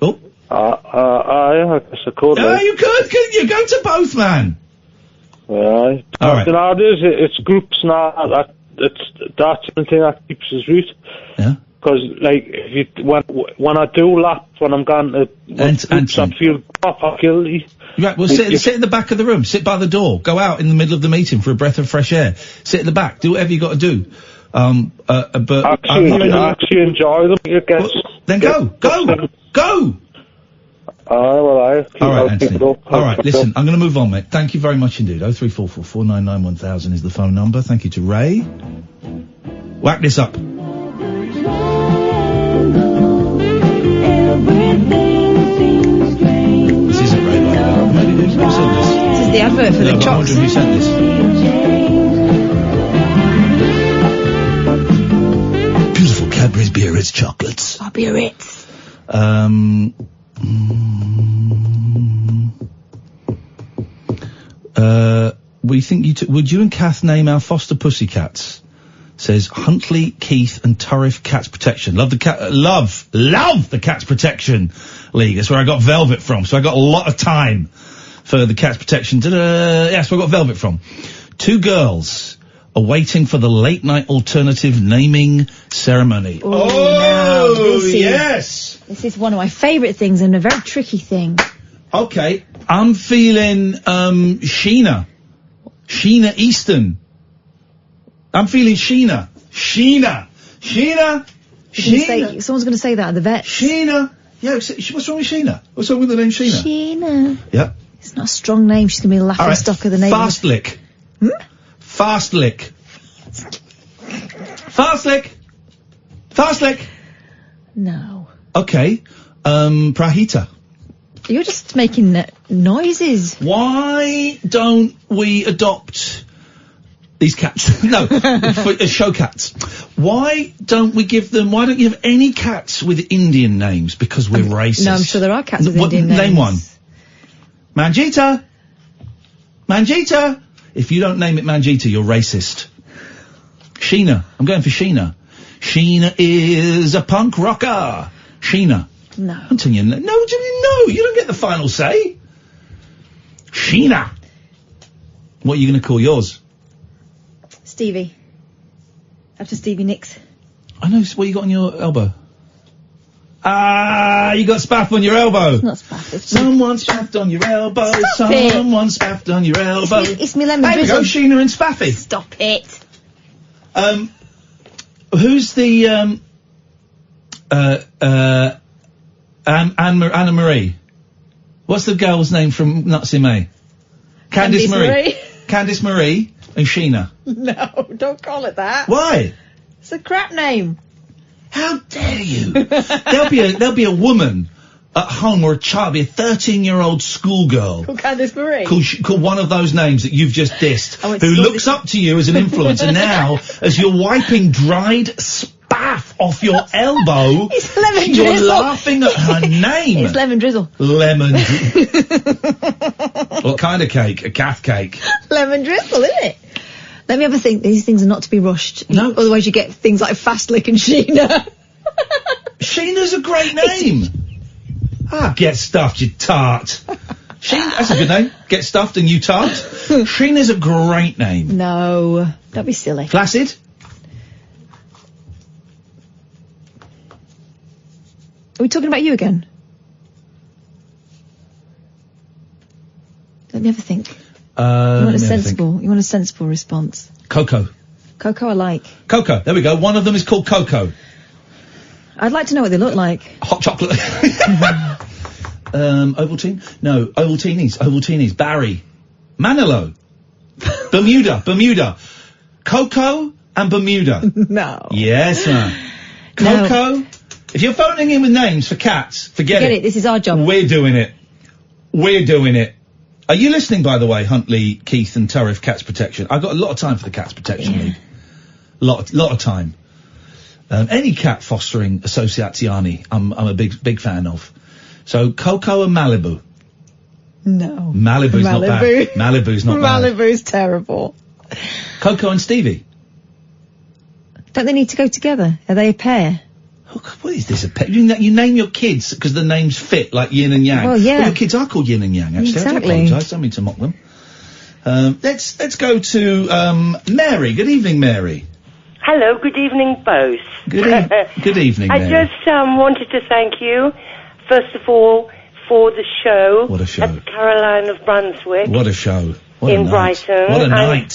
Oh. I guess I could. Yeah, you could. You go to both, man. Right. All right. It's groups now. That's the thing that keeps us root. Yeah. Because when I do laps, when I'm going to groups, I feel proper guilty. Right, well, sit in the back of the room. Sit by the door. Go out in the middle of the meeting for a breath of fresh air. Sit in the back. Do whatever you got to do. But I actually enjoy them. Then go. All right, Anthony. All right, listen, I'm going to move on, mate. Thank you very much indeed. 0344 499 1000 is the phone number. Thank you to Ray. Whack this up. This isn't Ray, by the way. Maybe who sent this? This is the advert for the chocs. I wonder who sent this. Beautiful Cadbury's Biarritz chocolates. Oh, Biarritz. We think would you and Kath name our foster pussycats? Says Huntley, Keith and Turriff Cats Protection. Love the Cats Protection League. That's where I got Velvet from. So I got a lot of time for the Cats Protection. That's where I got Velvet from. 2 girls are waiting for the late night alternative naming ceremony. Yes! This is one of my favourite things and a very tricky thing. Okay, I'm feeling, Sheena Easton. I'm feeling Sheena. Someone's going to say that at the vet. Sheena. Yeah, what's wrong with Sheena? What's wrong with the name Sheena? Sheena. Yeah. It's not a strong name. She's going to be a laughing stock of the name. Fast lick. Fast lick. No. Okay. Prahita. You're just making noises. Why don't we adopt these cats? No, show cats. Why don't you have any cats with Indian names? Because we're racist. No, I'm sure there are cats with Indian names. Name one. Manjita. If you don't name it Mangita, you're racist. Sheena. I'm going for Sheena. Sheena is a punk rocker. Sheena. No. I'm telling you, no, you don't get the final say. Sheena. What are you going to call yours? Stevie. After Stevie Nicks. I know, what you got on your elbow? You got spaff on your elbow. It's not spaff, it's Someone spaffed on your elbow. Someone spaffed on your elbow. It's me lemon There we drizzle. go, Sheena and Spaffy. Stop it. Who's the, Anna Marie? What's the girl's name from Nutsy May? Candice Marie. Candice Marie and Sheena. No, don't call it that. Why? It's a crap name. How dare you? There'll be a woman at home, or a child, be a 13-year-old schoolgirl. Called Candice Marie. Called one of those names that you've just dissed, I went who to school looks up to you as an influencer now, as you're wiping dried spaff off your elbow, It's lemon you're drizzle. laughing at her name. It's lemon drizzle. Lemon. What kind of cake? A calf cake. Lemon drizzle, isn't it? Let me have a think. These things are not to be rushed. No. Otherwise you get things like Fast Lick and Sheena. Sheena's a great name. Get stuffed, you tart. That's a good name. Get stuffed and you tart. Sheena's a great name. No, don't be silly. Flaccid? Are we talking about you again? Let me have a think. You want a sensible response. Coco. Coco I like. Coco. There we go. One of them is called Coco. I'd like to know what they look like. Hot chocolate. Ovaltine? No, Ovaltinis. Barry. Manilow. Bermuda. Coco and Bermuda. No. Yes, man. Coco. No. If you're phoning in with names for cats, forget it. This is our job. We're doing it. Are you listening, by the way, Huntley, Keith and Turriff Cats Protection? I've got a lot of time for the Cats Protection League. Lot of time. Any cat fostering associazione, I'm a big fan of. So, Coco and Malibu. No. Malibu's not bad. Malibu's not bad. Malibu's terrible. Coco and Stevie. Don't they need to go together? Are they a pair? What is this, a pet? You name your kids because the names fit, like yin and yang. Well, yeah. Well, your kids are called yin and yang, actually. Exactly. I do apologise, don't mean to mock them. Let's go to, Mary. Good evening, Mary. Hello, good evening, both. Good evening, Mary. I just wanted to thank you, first of all, for the show. What a show. At Caroline of Brunswick. What a show. What in a night. Brighton. What a night. I'm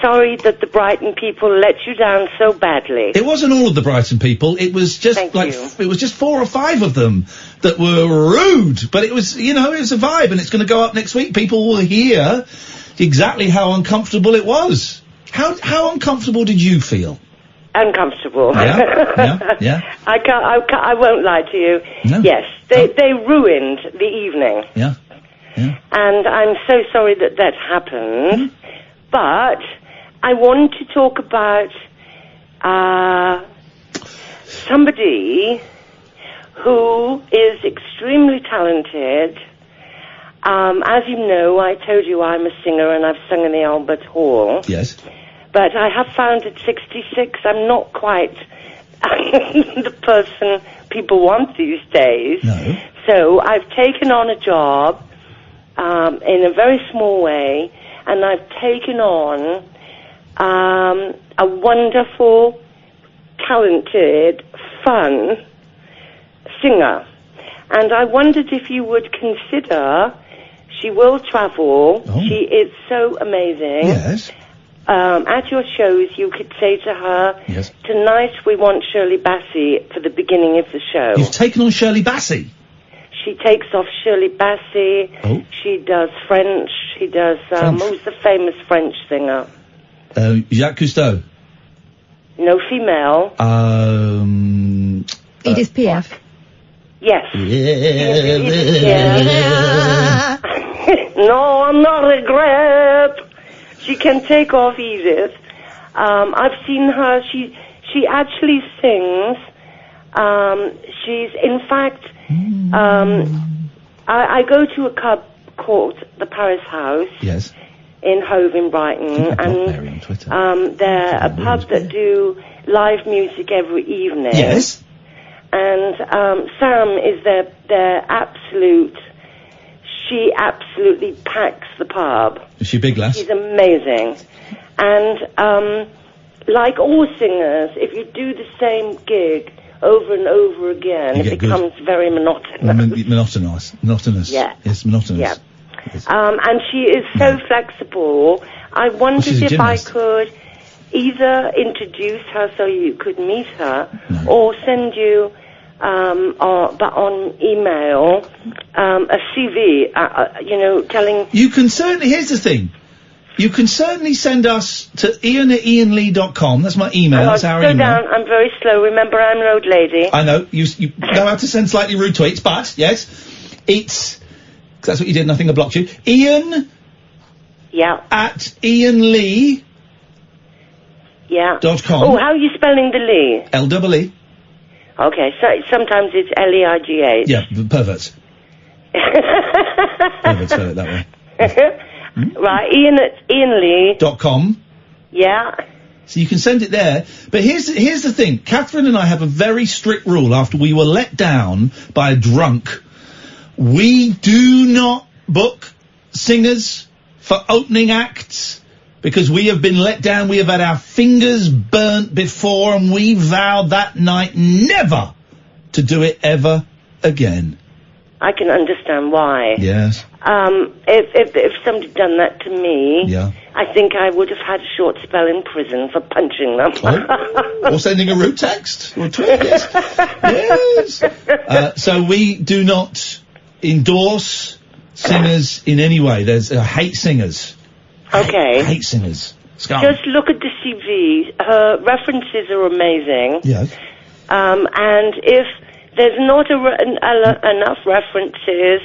sorry that the Brighton people let you down so badly. It wasn't all of the Brighton people. It was just it was just 4 or 5 of them that were rude. But it was, it was a vibe, and it's going to go up next week. People will hear exactly how uncomfortable it was. How uncomfortable did you feel? Uncomfortable. Yeah. I won't lie to you. No. Yes, they ruined the evening. Yeah. And I'm so sorry that happened. But I want to talk about somebody who is extremely talented. As you know, I told you I'm a singer and I've sung in the Albert Hall. Yes. But I have found at 66 I'm not quite the person people want these days. No. So I've taken on a job in a very small way, and I've taken on a wonderful, talented, fun singer. And I wondered if you would consider, she will travel, she is so amazing. Yes. At your shows, you could say to her, yes. Tonight we want Shirley Bassey for the beginning of the show. You've taken on Shirley Bassey? She takes off Shirley Bassey. Oh. She does French. She does, who's the famous French singer? Jacques Cousteau. No, female. Edith Piaf. Yes. Yeah. No, I'm not regret. She can take off Edith. I've seen her. She actually sings. She's, in fact, I go to a club called the Paris House. Yes. in Hove in Brighton, and they're a pub that do live music every evening. Yes. And Sam is their absolute. She absolutely packs the pub. Is she a big lass? She's amazing. And like all singers, if you do the same gig over and over again, it becomes very monotonous. Monotonous. Yeah. Yes, monotonous. Yeah. And she is so flexible. I wondered if I could either introduce her so you could meet her, or send you, but on email, a CV, telling... You can certainly, here's the thing. You can certainly send us to Iain@iainlee.com. That's my email. That's our email. Down. I'm very slow. Remember, I'm road lady. I know. You know how to send slightly rude tweets, but, yes, it's... That's what you did, and I think I blocked you. Iain... Yeah. At Iainlee... Yeah. .com. Oh, how are you spelling the Lee? L-E-E. Okay, so sometimes it's L-E-I-G-H. Yeah, perverts. Perverts spell it that way. Right, Iain@iainlee.com. Yeah. So you can send it there. But here's the thing. Katherine and I have a very strict rule after we were let down by a drunk. We do not book singers for opening acts because we have been let down. We have had our fingers burnt before, and we vowed that night never to do it ever again. I can understand why. Yes. If somebody had done that to me, Yeah. I think I would have had a short spell in prison for punching them. Or sending a rude text or a tweet. Yes. Yes. So we do not endorse singers in any way. There's hate singers. Okay. Hate singers. Scum. Just look at the CV. Her references are amazing. Yes. And if there's not enough references,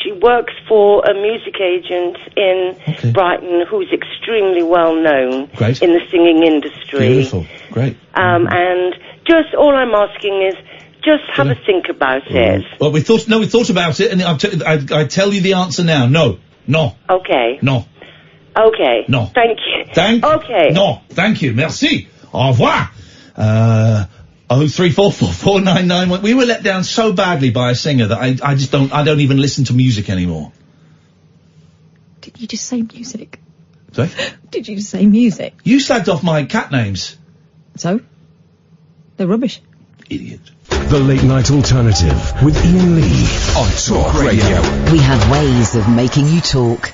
she works for a music agent in Brighton who's extremely well known in the singing industry. Beautiful. Great. And just all I'm asking is just have a think about it. Well, we thought about it, and I tell you the answer now. No. Okay. No. Okay. No. Thank you. Okay. No. Thank you. Merci. Au revoir. 0344499. We were let down so badly by a singer that I don't even listen to music anymore. Did you just say music? Sorry? Did you just say music? You slagged off my cat names. So? They're rubbish. Idiot. The Late Night Alternative with Iain Lee on Talk Radio. We have ways of making you talk.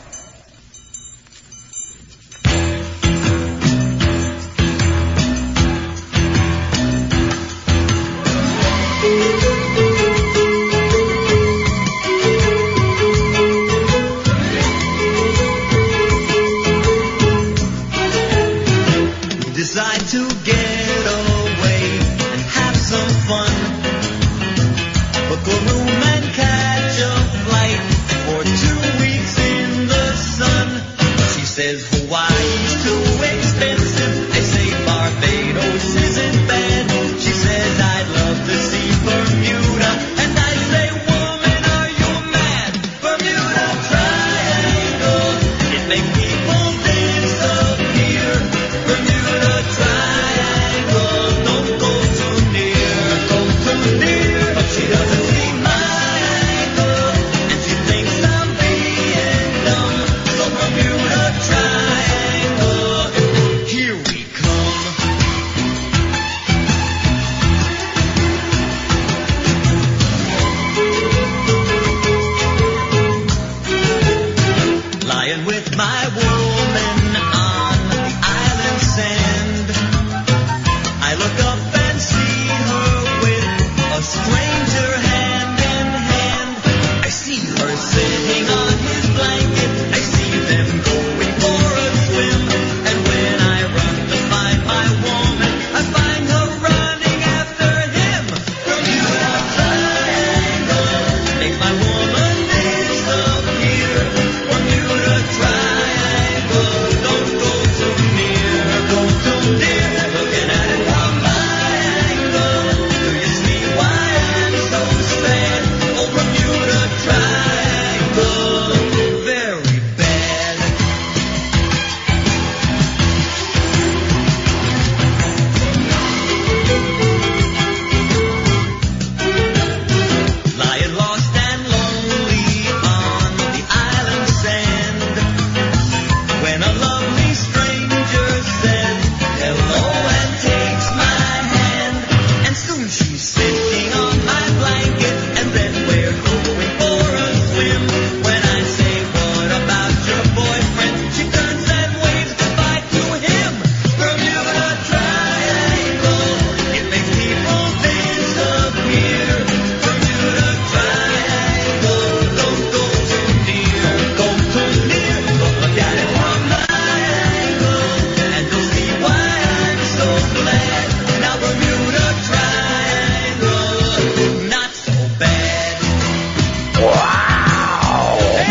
Decide to get away and have some fun. Book a room and catch a flight for 2 weeks in the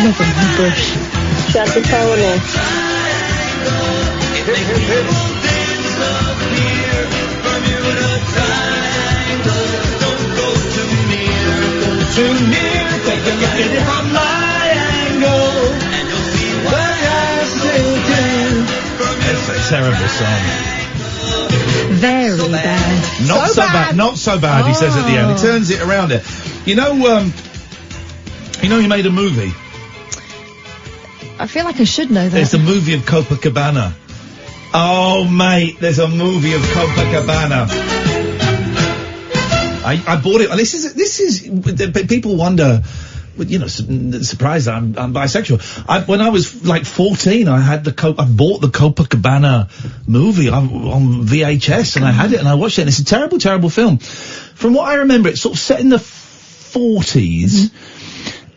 Nothing in the bush. Shut the phone off. Too near, take a look at it from my angle, and you'll see what I still do. It's a terrible song. Very bad. Not so bad. Not so bad. He says at the end. He turns it around there. You know, he made a movie. I feel like I should know that. There's a movie of Copacabana. Oh, mate, there's a movie of Copacabana. I bought it. This is. People wonder, you know, surprised that I'm bisexual. When I was like 14, I bought the Copacabana movie on VHS, and I had it, and I watched it. And it's a terrible, terrible film. From what I remember, it's sort of set in the 40s.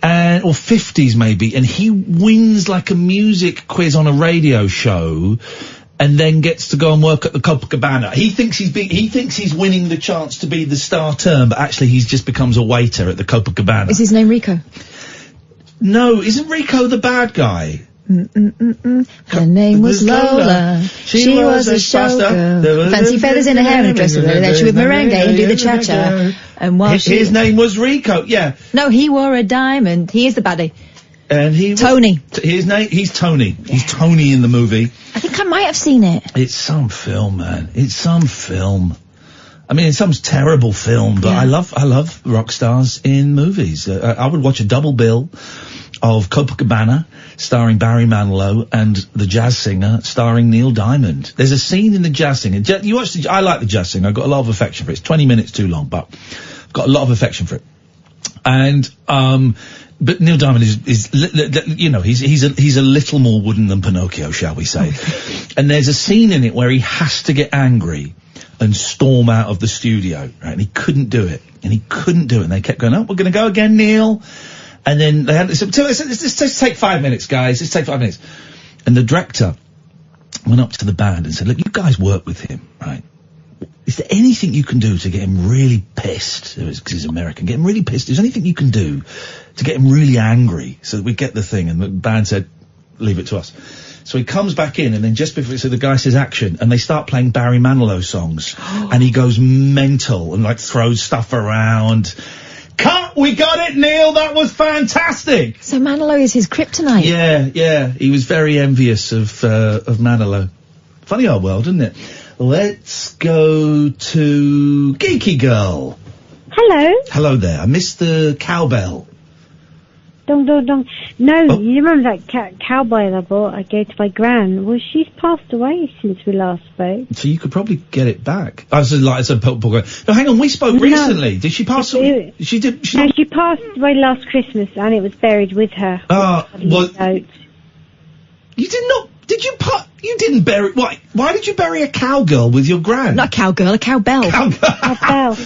Or 50s maybe, and he wins like a music quiz on a radio show, and then gets to go and work at the Copacabana. He thinks he's winning the chance to be the star turn, but actually he's just becomes a waiter at the Copacabana. Is his name Rico? No, isn't Rico the bad guy? Her name was Lola. She was a showgirl. Fancy feathers in her hair and a dress with her. Then she would merengue and do the cha-cha. And while his name was Rico, yeah. No, he wore a diamond. He is the baddie. And Tony. His name, he's Tony. Yeah. He's Tony in the movie. I think I might have seen it. It's some film, man. It's some film. I mean, it's some terrible film, but I love rock stars in movies. I would watch a double bill of Copacabana, starring Barry Manilow, and The Jazz Singer, starring Neil Diamond. There's a scene in The Jazz Singer. You watch I like The Jazz Singer. I've got a lot of affection for it. It's 20 minutes too long, but I've got a lot of affection for it. And, but Neil Diamond is you know, he's a little more wooden than Pinocchio, shall we say. And there's a scene in it where he has to get angry and storm out of the studio, right? And he couldn't do it. And they kept going, oh, we're going to go again, Neil. And then they had, let's take 5 minutes, guys. Let's take 5 minutes. And the director went up to the band and said, look, you guys work with him, right? Is there anything you can do to get him really pissed? Because he's American. Get him really pissed. Is there anything you can do to get him really angry so that we get the thing? And the band said, leave it to us. So he comes back in, and then just before, so the guy says action, and they start playing Barry Manilow songs. And he goes mental and like throws stuff around. Cut! We got it, Neil! That was fantastic! So Manilow is his kryptonite? Yeah. He was very envious of Manilow. Funny old world, isn't it? Let's go to Geeky Girl. Hello. Hello there. I missed the cowbell. Dong, dong, dong. No, you remember that cowboy I gave to my gran? Well, she's passed away since we last spoke. So you could probably get it back. I said, no, hang on, we spoke recently. Did she pass away? She passed away last Christmas, and it was buried with her. You didn't bury, why did you bury a cowgirl with your gran? Not a cowgirl, a cowbell. Cowbell.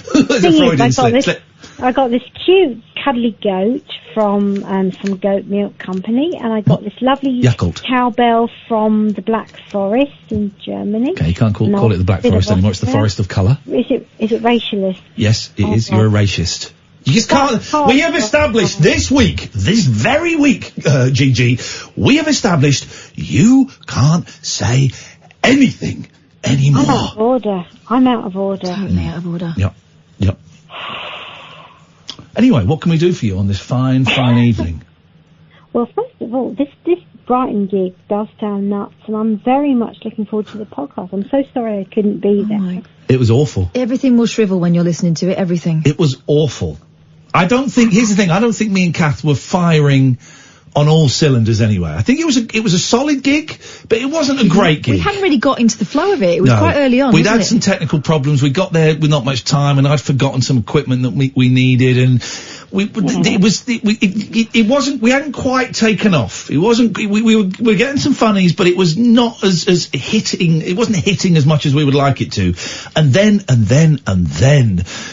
I got this cute, cuddly goat from some goat milk company, and I got this lovely cowbell from the Black Forest in Germany. Okay, you can't call it the Black Forest anymore. It's the Forest of Colour. Is it racialist? Yes, it is. You're a racist. You just can't. We have established this very week, Gigi, we have established you can't say anything anymore. I'm out of order. Totally out of order. Yep. Anyway, what can we do for you on this fine evening? Well, first of all, this Brighton gig does sound nuts, and I'm very much looking forward to the podcast. I'm so sorry I couldn't be there. It was awful. Everything will shrivel when you're listening to it, everything. It was awful. Here's the thing, I don't think me and Kath were firing on all cylinders anyway. I think it was a solid gig, but it wasn't a great gig. We hadn't really got into the flow of it. It was quite early on. We'd had some technical problems. We got there with not much time, and I'd forgotten some equipment that we needed, and it wasn't. We hadn't quite taken off. It wasn't. We were getting some funnies, but it was not as hitting. It wasn't hitting as much as we would like it to. And then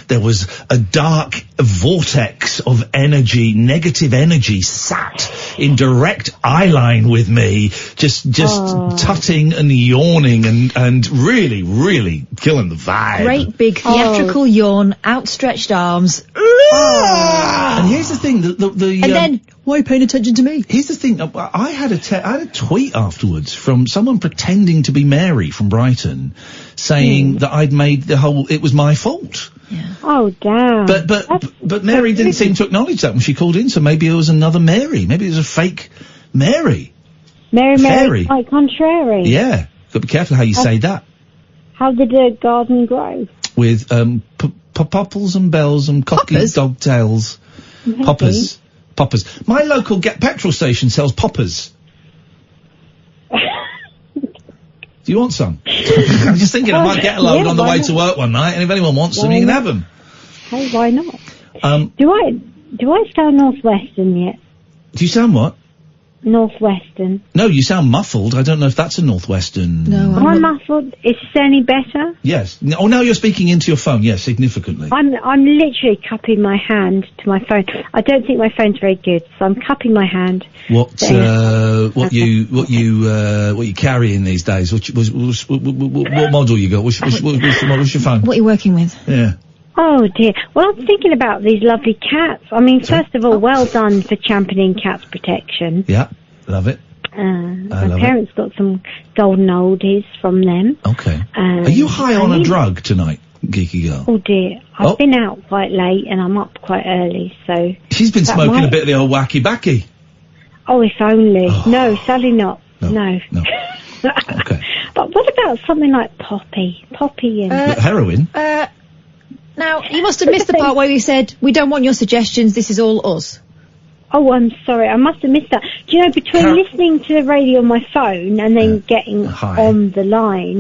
there was a dark vortex of energy, negative energy, sat in direct eye line with me, just tutting and yawning and really, really killing the vibe. Great big theatrical yawn, outstretched arms. And here's the thing, and then, why are you paying attention to me? Here's the thing, I had a tweet afterwards from someone pretending to be Mary from Brighton, saying that I'd made it was my fault. Yeah. Oh, damn. But Mary didn't seem to acknowledge that when she called in, so maybe it was another Mary. Maybe it was a fake Mary. Mary, quite contrary. Yeah. Got to be careful how you say that. How did the garden grow? With, popples and bells and cocky dogtails. Maybe. Poppers. My local petrol station sells poppers. Do you want some? I'm just thinking I might get a load on the way to work one night, and if anyone wants them, you can have them. Hey, why not? Do I sound Northwestern yet? Do you sound what? Northwestern. No, you sound muffled. I don't know if that's a Northwestern. No, I'm muffled. Is this any better? Yes. Oh, now you're speaking into your phone. Yes, significantly. I'm literally cupping my hand to my phone. I don't think my phone's very good, so I'm cupping my hand. What you carrying these days? What model you got? What's your phone? What are you working with? Yeah. Oh dear. Well, I'm thinking about these lovely cats. I mean, first of all, well done for championing cats protection. Yeah, love it. My parents got some golden oldies from them. Okay. Are you high on a drug tonight, Geeky Girl? Oh dear. I've been out quite late and I'm up quite early, so... She's been smoking a bit of the old wacky backy. Oh, if only. No, sadly not. No. Okay. But what about something like Poppy and... heroin? Now, you must have missed the part where you said, we don't want your suggestions, this is all us. Oh, I'm sorry, I must have missed that. Do you know, between listening to the radio on my phone and then getting on the line...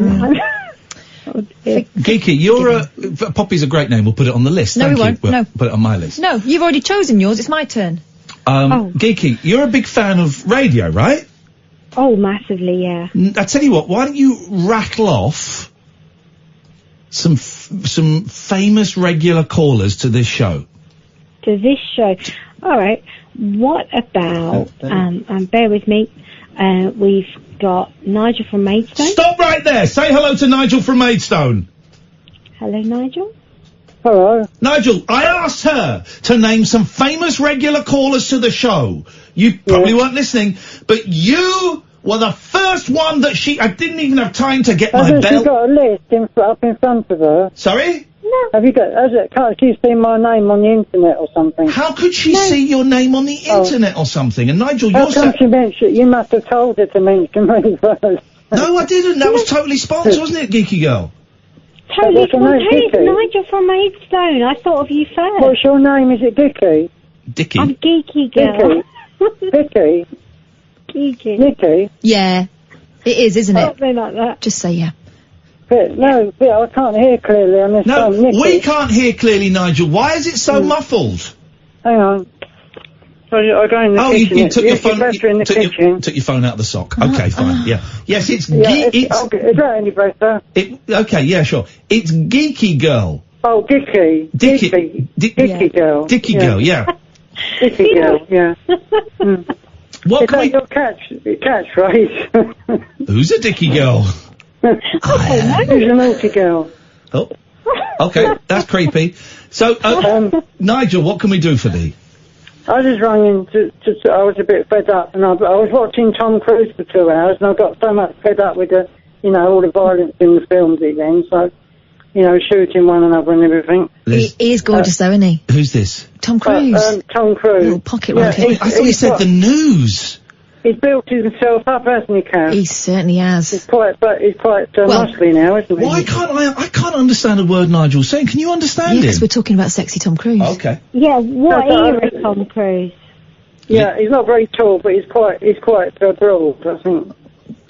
Geeky, Poppy's a great name, we'll put it on the list. No, we won't. No. Put it on my list. No, you've already chosen yours, it's my turn. Geeky, you're a big fan of radio, right? Oh, massively, yeah. I tell you what, why don't you rattle off some famous regular callers to this show? To this show? All right. What about, bear with me, we've got Nigel from Maidstone. Stop right there! Say hello to Nigel from Maidstone. Hello, Nigel. Hello. Nigel, I asked her to name some famous regular callers to the show. You probably weren't listening, but you were the first one that I didn't even have time to get my bell. Has she got a list up in front of her? Sorry? No. Can't she see my name on the internet or something? How could she see your name on the internet or something? And Nigel, you must have told her to mention me first. No, I didn't. That was totally sponsored, wasn't it, Geeky Girl? Totally spontaneous. Nigel from Maidstone. I thought of you first. What's your name? Is it Dicky? Dicky. I'm Geeky Girl. Dicky. Geeky. Nicky? Yeah. It is, isn't it? Something like that. Just say yeah. I can't hear clearly on this phone. No, we can't hear clearly, Nigel. Why is it so muffled? Hang on. So I go in the kitchen. You took your phone. Took your phone out of the sock. Okay, fine. Yeah. Yes, it's is that any better? Okay, yeah, sure. It's Geeky Girl. Oh, Dicky. Dicky Girl. Dicky Girl, yeah. Dicky Girl, yeah. What is your catchphrase? Who's a Dicky Girl? Who's a naughty girl? Oh. Okay, that's creepy. So, Nigel, what can we do for thee? I just rang in I was a bit fed up, and I was watching Tom Cruise for 2 hours, and I got so much fed up with all the violence in the films again, so, shooting one another and everything. He is gorgeous though, isn't he? Who's this? Tom Cruise. Tom Cruise. Little pocket rocket. I thought you said the news. He's built himself up, hasn't he, Karen? He certainly has. He's quite muscly now, isn't he? Why can't I can't understand a word Nigel's saying. Can you understand him? because we're talking about sexy Tom Cruise. Okay. Yeah, what era Tom Cruise? Yeah, he's not very tall, but he's quite broad, I think.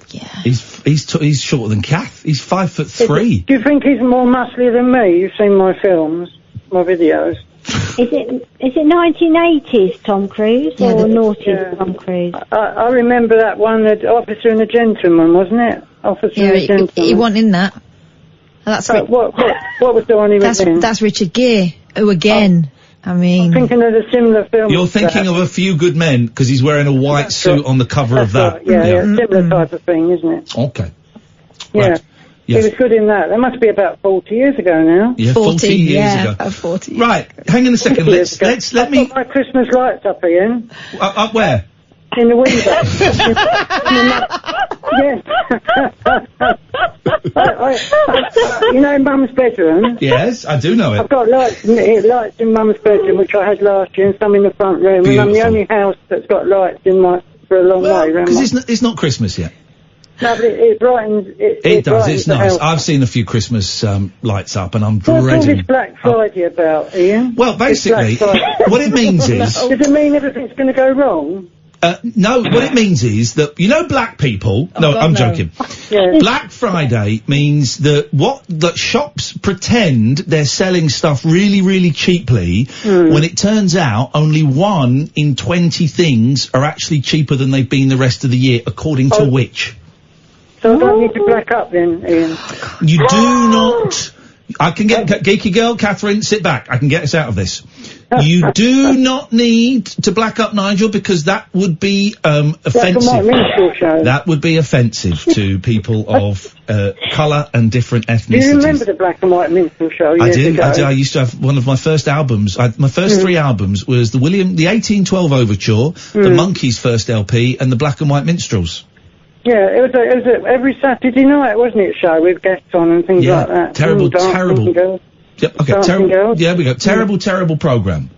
Yeah. He's shorter than Kath. He's 5'3". Do you think he's more muscly than me? You've seen my films, my videos. Is it 1980s Tom Cruise or noughties Tom Cruise? I remember that one, the Officer and the Gentleman, wasn't it? Officer and the Gentleman. He wasn't in that. That's what was the one he was in? That's Richard Gere, who again I mean... I'm thinking of a similar film. You're thinking of A Few Good Men, because he's wearing a white suit on the cover of that. Right. Yeah, similar type of thing, isn't it? Okay. Yeah. Right. Yes. He was good in that. That must be about 40 years ago now. Yeah, 40 years ago. 40. Right, hang on a second. Let me... I've got my Christmas lights up, Ian. Up where? In the window. Yes. You know Mum's bedroom? Yes, I do know it. I've got lights in Mum's bedroom, which I had last year, and some in the front room. Beautiful. And I'm the only house that's got lights in for a long way. Because it's not Christmas yet. No, but it brightens. It does. brightens It's the nice. house. I've seen a few Christmas lights up, and I'm What's all dreading. this Black Friday about, Ian? Well, basically, what it means is. Does it mean everything's going to go wrong? No, what it means is that, black people... I'm joking. Yeah. Black Friday means that shops pretend they're selling stuff really, really cheaply, when it turns out only 1 in 20 things are actually cheaper than they've been the rest of the year, according to which? So I don't need to black up then, Ian? You do not... I can get... Geeky girl, Katherine, sit back. I can get us out of this. You do not need to black up, Nigel, because that would be offensive. That would be offensive to people of colour and different ethnicities. Do you remember the Black and White Minstrel Show years ago? I do. I used to have one of my first albums. My first 3 albums was the 1812 Overture, the Monkees' first LP, and the Black and White Minstrels. Yeah, it was every Saturday night, wasn't it, show with guests on and things like that. Terrible. Yep, okay, terrible. Yeah, we go. Terrible programme.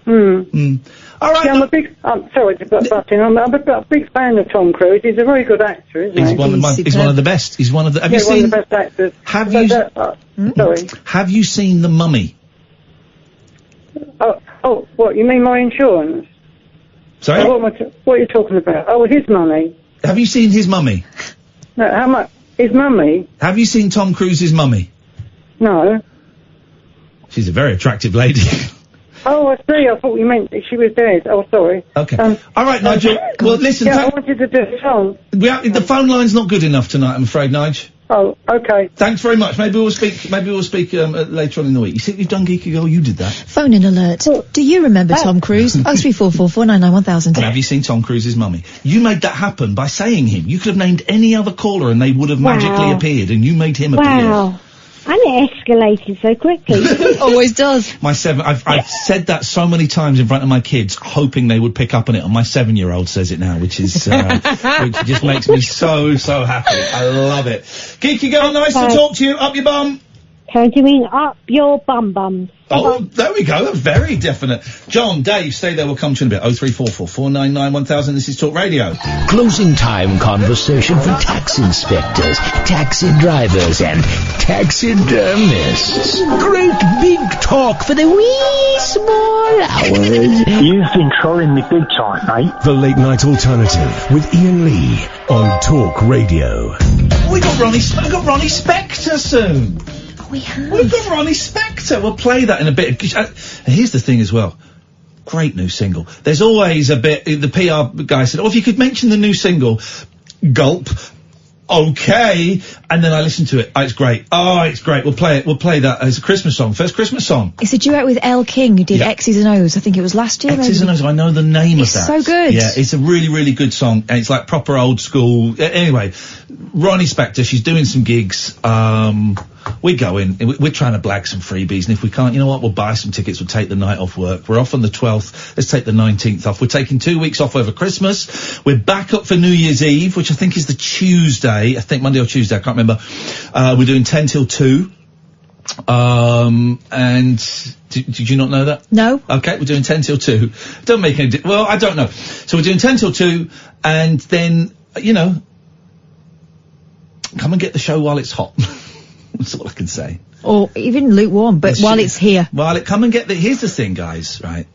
All right. Yeah, I'm sorry to butt in. I'm a big fan of Tom Cruise. He's a very good actor, isn't he? He's one of the best. He's one of the. Have you seen? One of the best actors. Sorry. Have you seen The Mummy? Oh, what? You mean my insurance? Sorry. What are you talking about? Oh, his Mummy. Have you seen his Mummy? No, how much? His Mummy? Have you seen Tom Cruise's Mummy? No. She's a very attractive lady. Oh, I see. I thought you meant she was dead. Oh, sorry. Okay. All right, Nigel. Well, listen. Yeah, I wanted to do a song. The phone line's not good enough tonight, I'm afraid, Nigel. Oh, okay. Thanks very much. Maybe we'll speak later on in the week. You see, you've done Geeky Girl. You did that. Phone-in alert. Do you remember Tom Cruise? 03444991000. And have you seen Tom Cruise's Mummy? You made that happen by saying him. You could have named any other caller and they would have magically appeared, and you made him appear. Wow. And it escalated so quickly. Always does. I've said that so many times in front of my kids, hoping they would pick up on it, and my 7-year-old says it now, which is, which just makes me so happy. I love it. Geeky Girl, nice to talk to you. Up your bum. So do you mean up your bum? Oh, there we go. Very definite. John, Dave, stay there. We'll come to you in a bit. 03444991000. This is Talk Radio. Closing time conversation for tax inspectors, taxi drivers, and taxidermists. Great big talk for the wee small hours. You've been trolling me big time, mate. The Late Night Alternative with Iain Lee on Talk Radio. We got Ronnie Spector soon. We've got Ronnie Spector. We'll play that in a bit. Here's the thing as well. Great new single. There's always a bit, the PR guy said, if you could mention the new single, gulp, okay, and then I listened to it. Oh, it's great. We'll play it. We'll play that as a Christmas song. First Christmas song. It's a duet with Elle King, who did X's and O's. I think it was last year. X's and O's. I know the name of that. It's so good. Yeah, it's a really, really good song, and it's like proper old school. Anyway, Ronnie Spector, she's doing some gigs. We go in, we're trying to blag some freebies, and if we can't, you know what, we'll buy some tickets, we'll take the night off work. We're off on the 12th, let's take the 19th off. We're taking 2 weeks off over Christmas. We're back up for New Year's Eve, which I think is the Tuesday, I think Monday or Tuesday, I can't remember. We're doing 10 till 2. And did you not know that? No. Okay, we're doing 10 till 2. Don't make any, well, I don't know. So we're doing 10 till 2, and then, come and get the show while it's hot. That's all I can say. Or even lukewarm, but while it's here. Come and get here's the thing, guys, right?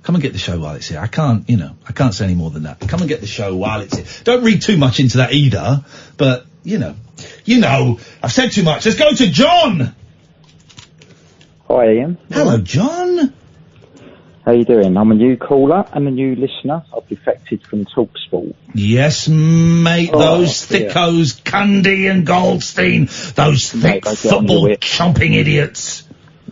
Come and get the show while it's here. I can't say any more than that. Come and get the show while it's here. Don't read too much into that either, but, I've said too much. Let's go to John! Hi, Ian. Hello, John. How you doing? I'm a new caller and a new listener. I've defected from TalkSport. Yes, mate, those thickos, Cundy and Goldstein, those thick football chomping idiots.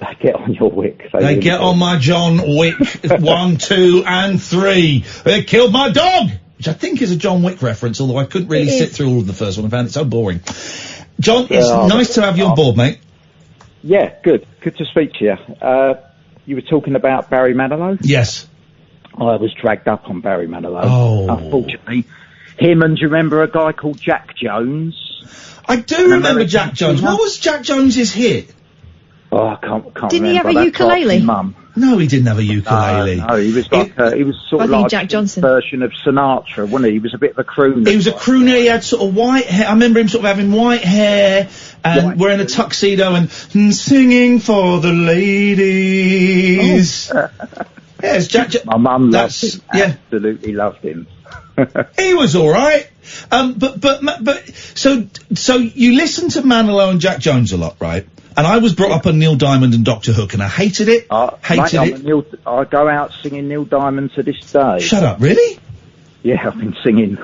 They get on your Wick. They really get do. on my John Wick 1, 2, and 3. They killed my dog! Which I think is a John Wick reference, although I couldn't really sit through all of the first one. I found it so boring. John, it's nice to have you on board, mate. Yeah, good. Good to speak to you. You were talking about Barry Manilow? Yes. I was dragged up on Barry Manilow. Oh. Unfortunately. Him and, do you remember a guy called Jack Jones? I do remember Jack Jones. What was Jack Jones's hit? Oh, I can't Didn't remember. he have a That ukulele? drives me mum. No, he didn't have a ukulele. No, he was like he was sort I of think like Jack Johnson. a version of Sinatra, wasn't he? He was a bit of a crooner. He was a crooner. He had sort of white hair. I remember him sort of having white hair and wearing a tuxedo and singing for the ladies. Yes, Jack. My mum loved him. Absolutely loved him. He was all right. But so you listen to Manilow and Jack Jones a lot, right? And I was brought up on Neil Diamond and Dr. Hook, and I hated it. Mate, I go out singing Neil Diamond to this day. Shut up, really? Yeah, I've been singing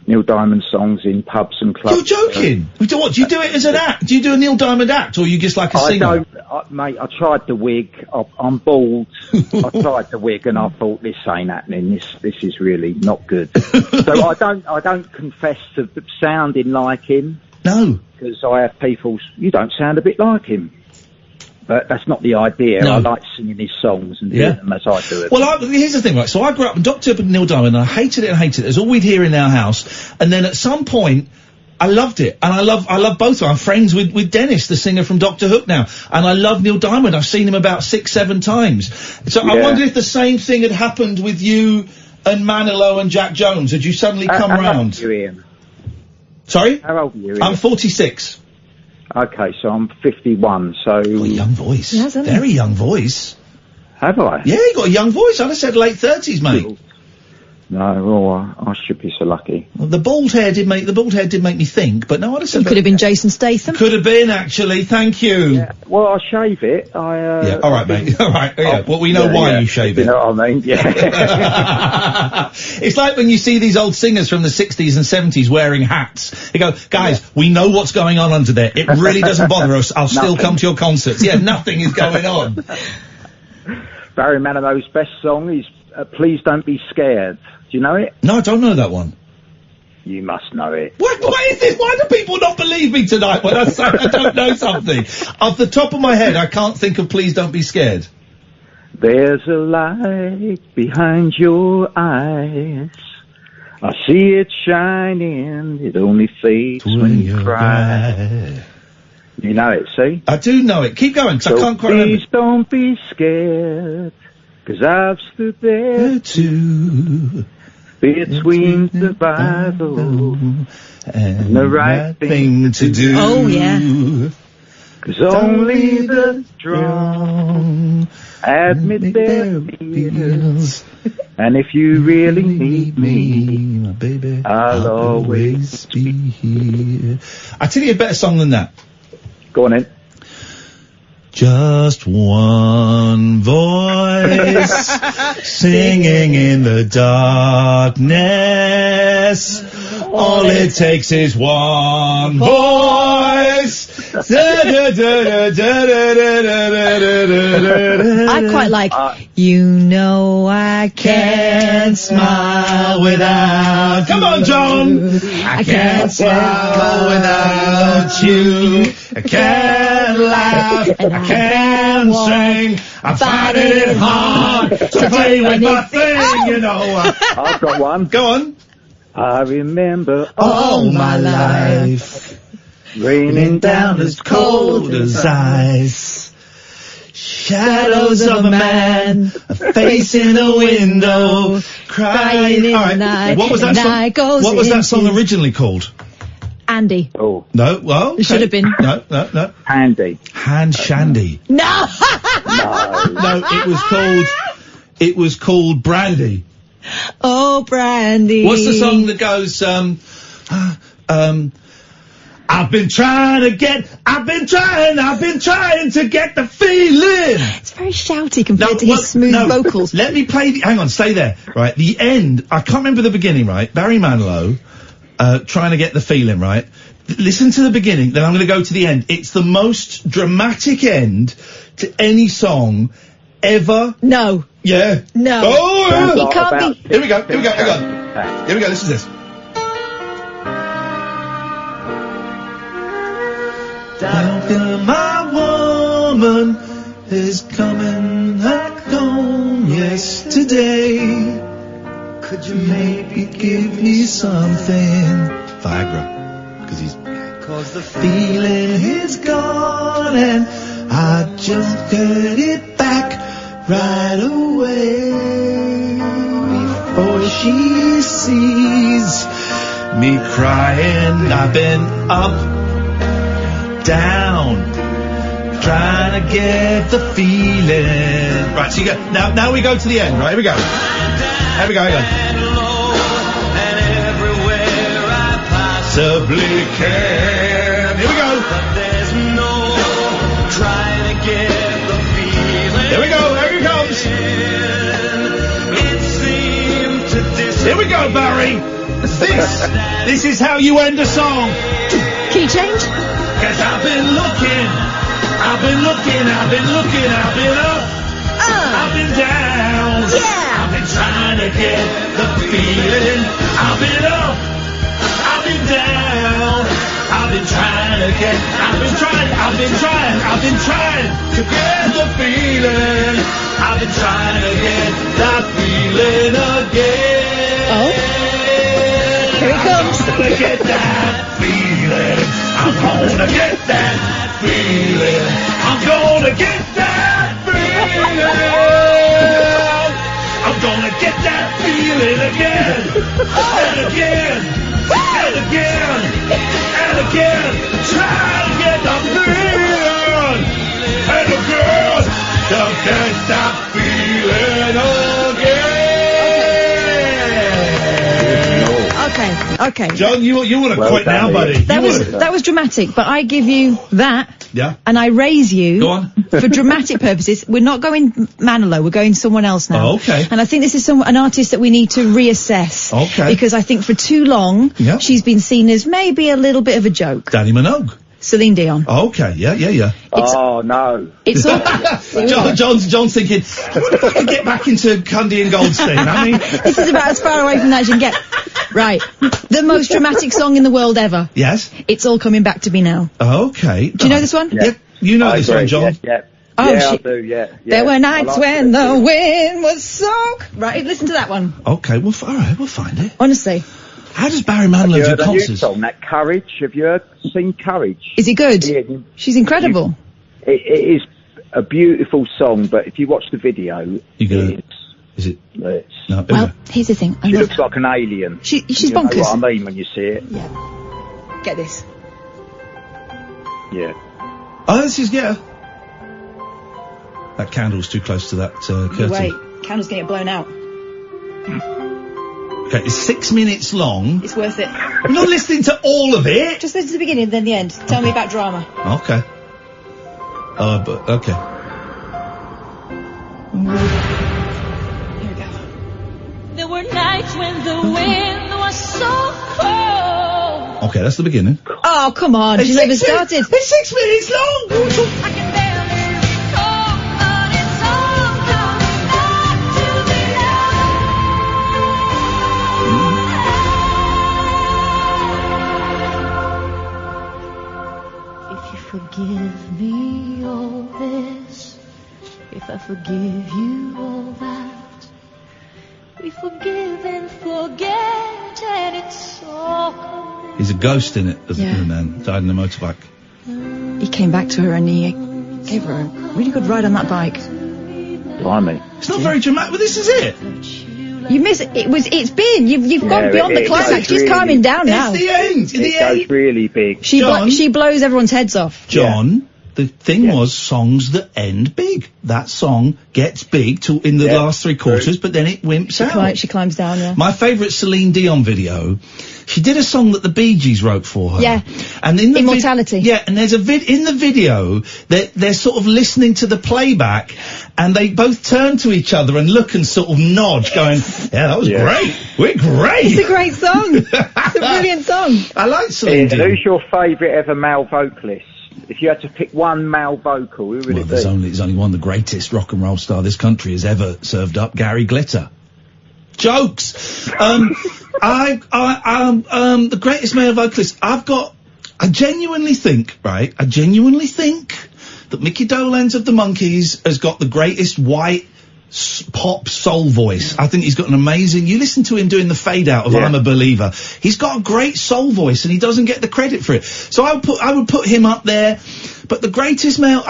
Neil Diamond songs in pubs and clubs. You're joking? Do what? Do you do it as an act? Do you do a Neil Diamond act, or are you just like a singer? Mate, I tried the wig. I'm bald. I tried the wig, and I thought, this ain't happening. This is really not good. So I don't confess to sounding like him. No. Because I have people, you don't sound a bit like him. But that's not the idea. No. I like singing his songs and doing them as I do it. Well, here's the thing, right? So I grew up in Dr. Hook and Neil Diamond, and I hated it. It was all we'd hear in our house. And then at some point, I loved it. And I love both of them. I'm friends with Dennis, the singer from Dr. Hook now. And I love Neil Diamond. I've seen him about 6-7 times. So I wondered if the same thing had happened with you and Manilow and Jack Jones. Had you suddenly come round? How old are you, Ian? Sorry? How old are you, Ian? I'm 46. Okay, so I'm 51, so... Got a young voice. Very young voice. Have I? Yeah, you got a young voice. I'd have said late 30s, mate. No, well, I should be so lucky. Well, the bald hair did make me think, but no, I'd have said... You could have been Jason Statham. Could have been, actually. Thank you. Yeah, well, I shave it. Yeah, all right, mate. All right, yeah. Well, we know why you shave it. You know what I mean? Yeah. It's like when you see these old singers from the 60s and 70s wearing hats. They go, guys, we know what's going on under there. It really doesn't bother us. I'll still come to your concerts. Yeah, nothing is going on. Barry Manilow's best song is Please Don't Be Scared. Do you know it? No, I don't know that one. You must know it. What is this? Why do people not believe me tonight when I say I don't know something? Off the top of my head, I can't think of Please Don't Be Scared. There's a light behind your eyes. I see it shining. It only fades when you cry. You know it, see? I do know it. Keep going, because I can't quite remember. Please don't be scared, because I've stood there too. Between survival and the right thing to do. Oh, yeah. Because only the strong admit their fears. And if you really need me, baby, I'll always be here. I tell you a better song than that. Go on in. Just one voice singing in the darkness. All it takes is one voice. I quite like, you know I can't smile without Come on, John. I can't smile without you. I can't laugh. I can't sing. I'm finding it hard to play with my thing, you know. I've got one. Go on. I remember all my life raining down as cold as ice. Shadows of a man, a face in a window, crying in the night. What was that song? What was that song originally called? Andy. Oh. No, well, It should have been. No. Handy. Hand Shandy. No! No, it was called Brandy. Oh, Brandy. What's the song that goes, I've been trying to get the feeling. It's very shouty compared to his smooth vocals. Let me play hang on, stay there. Right, the end, I can't remember the beginning, right? Barry Manilow, trying to get the feeling, right? Listen to the beginning, then I'm going to go to the end. It's the most dramatic end to any song ever? No. Yeah. No. Oh, yeah. It can't be. Here we go. Hang on. Here we go. Listen to this. Down here, my woman is coming and gone yesterday. Could you maybe give me something? Viagra. Cause the feeling is gone and I just get it back right away. Before she sees me crying, I've been up, down, trying to get the feeling. Right, so you go, now we go to the end, right? Here we go. Here we go. Possibly can. Here we go. But there's no trying to get the feeling. Here we go. Here it comes. It seemed to Here we go, Barry. This is how you end a song. Key change? Cause I've been looking up, I've been down. Yeah. I've been trying to get the feeling. I've been up, I've been down. I've been trying to get, I've been trying to get the feeling. I've been trying to get that feeling again. Oh. Here it comes. I'm gonna get that feeling. I'm gonna get that feeling. I'm gonna get that feeling. I'm gonna get that feeling again. And again. And again. And again. Try to get the feeling. And again. To get that feeling again. Okay. John, you want to quit now, buddy. That was dramatic, but I give you that. Yeah. And I raise you. Go on. For dramatic purposes. We're not going Manilow, we're going someone else now. Oh, okay. And I think this is an artist that we need to reassess. Okay. Because I think for too long, she's been seen as maybe a little bit of a joke. Danny Minogue. Celine Dion. Okay, yeah. Oh, no. It's all... John's thinking, I wonder if I can get back into Cundy and Goldstein. I mean... This is about as far away from that as you can get. Right. The most dramatic song in the world ever. Yes? It's All Coming Back to Me Now. Okay. Do you know this one? Yeah. Yep. You know this one, John. Yeah. Oh, I do, yeah. There were nights when the wind was so... Right, listen to that one. Okay, well, all right, we'll find it. Honestly. How does Barry Manilow do New concerts? song, that Courage. Have you seen Courage? Is it good? Yeah. She's incredible. It is a beautiful song, but if you watch the video, Is it? No. Well, here's the thing. She looks like an alien. She's you bonkers. Know what I mean when you see it? Yeah. Get this. Yeah. Oh, this is, yeah. That candle's too close to that curtain. Wait, candle's gonna get blown out. Okay, it's 6 minutes long. It's worth it. I'm not listening to all of it. Just listen to the beginning, then the end. Tell me about drama. Okay. Okay. Here we go. There were nights when the wind was so cold. Okay, that's the beginning. Oh, come on. She's never started. It's 6 minutes long. I can barely recall, but it's all coming back to me now. If you forgive me all this, if I forgive you all that, we forgive and forget, and it's all coming. He's a ghost in it, doesn't he, man? Died in a motorbike. He came back to her and he gave her a really good ride on that bike. Blimey. It's not very dramatic, but this is it. You miss it. It's been. You've gone beyond the climax. She's calming down now. It's the end. It goes really big. She blows everyone's heads off. John, the thing was songs that end big. That song gets big in the last three quarters, but then it wimps out. She climbs down, yeah. My favourite Celine Dion video, she did a song that the Bee Gees wrote for her. Yeah. And in the Immortality. and there's in the video, they're sort of listening to the playback, and they both turn to each other and look and sort of nod, going, yeah, that was great. We're great. It's a great song. It's a brilliant song. I like Celine Dion. Who's your favourite ever male vocalist? If you had to pick one male vocal, who would it be? There's only one, the greatest rock and roll star this country has ever served up, Gary Glitter. Jokes! The greatest male vocalist, I genuinely think that Mickey Dolenz of the Monkees has got the greatest white pop soul voice. I think he's got an amazing, you listen to him doing the fade out of I'm a Believer. He's got a great soul voice and he doesn't get the credit for it. So I would put him up there. But the greatest male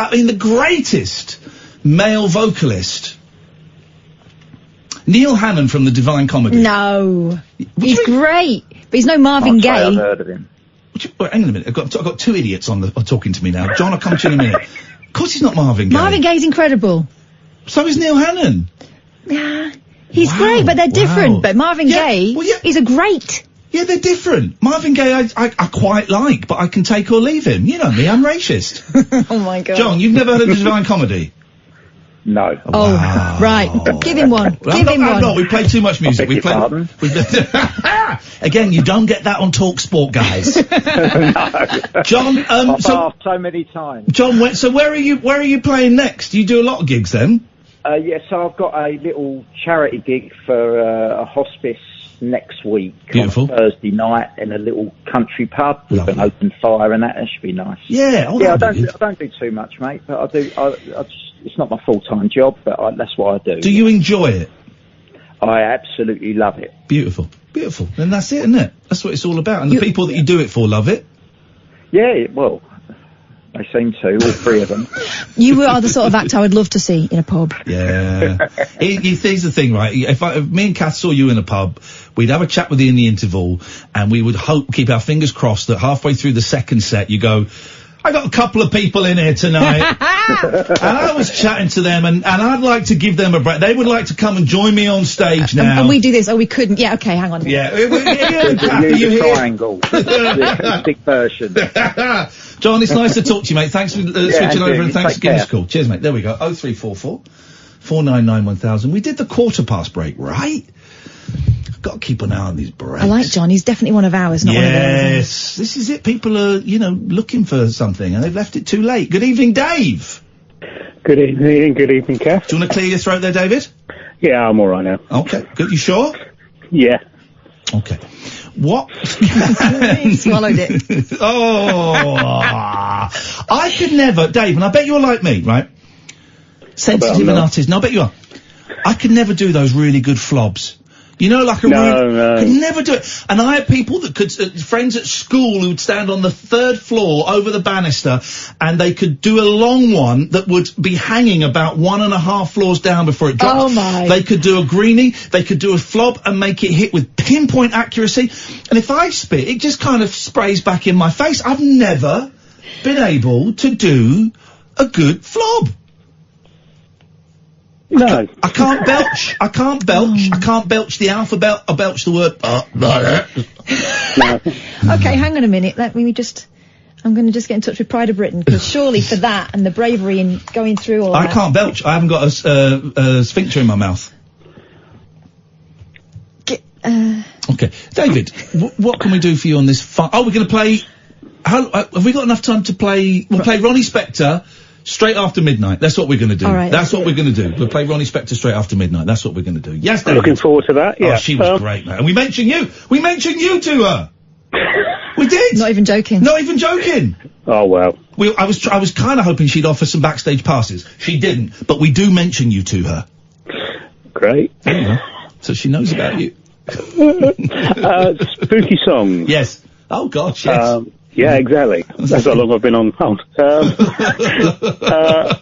vocalist, Neil Hannon from the Divine Comedy. No. He's great. But he's no Marvin Gaye. I've heard of him. Wait, hang on a minute. I've got two idiots talking to me now. John, I'll come to you in a minute. Of course he's not Marvin Gaye. Marvin Gaye's incredible. So is Neil Hannon. Yeah. He's great, but they're different. But Marvin Gaye, he's a great. Yeah, they're different. Marvin Gaye I quite like, but I can take or leave him. You know me, I'm racist. Oh my God. John, you've never heard of the Divine Comedy? No. Oh, right. Give him one. Give him one. No, we play too much music. Again, you don't get that on Talk Sport, guys. No. John, I've laughed so many times. John, so where are you playing next? Do you do a lot of gigs then? Yeah, so I've got a little charity gig for a hospice next week. Beautiful. On Thursday night in a little country pub with an open fire and that should be nice. Yeah, I don't do too much, mate, but I do. I just, it's not my full-time job, but that's what I do. Do you enjoy it? I absolutely love it. Beautiful. Then that's it, isn't it? That's what it's all about. And the people that you do it for love it. Yeah, well, they seem to, all three of them. You are the sort of act I would love to see in a pub. Yeah. Here's the thing, right? If me and Kath saw you in a pub, we'd have a chat with you in the interval, and we would keep our fingers crossed that halfway through the second set, you go, I got a couple of people in here tonight. And I was chatting to them, and I'd like to give them a break. They would like to come and join me on stage now. And we do this. Oh, we couldn't. Yeah, okay, hang on a minute. Yeah. Use a triangle. The big version. John, it's nice to talk to you, mate. Thanks for switching over, and thanks for giving us a call. Cheers, mate. There we go. 0344 499 1000. We did the quarter past break, right? Got to keep an eye on these breaks. I like John. He's definitely one of ours, not one of theirs. Yes, this is it. People are, looking for something, and they've left it too late. Good evening, Dave. Good evening. Good evening, Kath. Do you want to clear your throat there, David? Yeah, I'm all right now. Okay, good. You sure? Yeah. Okay. What? He swallowed it. Oh, I could never, Dave, and I bet you're like me, right? Sensitive and artistic. No, I bet you are. I could never do those really good flobs. You know, like could never do it. And I had people that could, friends at school who would stand on the third floor over the banister, and they could do a long one that would be hanging about 1.5 floors down before it dropped. Oh my. They could do a greenie, they could do a flob and make it hit with pinpoint accuracy. And if I spit, it just kind of sprays back in my face. I've never been able to do a good flob. No. I can't belch. I can't belch the alphabet. I belch the word. No. Okay, hang on a minute. I'm going to just get in touch with Pride of Britain, because surely for that and the bravery in going through all that. I can't belch. I haven't got a sphincter in my mouth. Okay, David, what can we do for you on this we're going to play. Have we got enough time to play? We'll play Ronnie Spector straight after midnight. That's what we're going to do. All right, that's what we're going to do. We'll play Ronnie Spector straight after midnight. That's what we're going to do. Yes, David. Looking forward to that. Yeah. Oh, she was great, man. And we mentioned you. We mentioned you to her. We did. Not even joking. Not even joking. Oh well. I was kind of hoping she'd offer some backstage passes. She didn't, but we do mention you to her. Great. So she knows about you. Spooky song. Yes. Oh gosh, yes. Yeah, exactly. That's how long I've been on hold.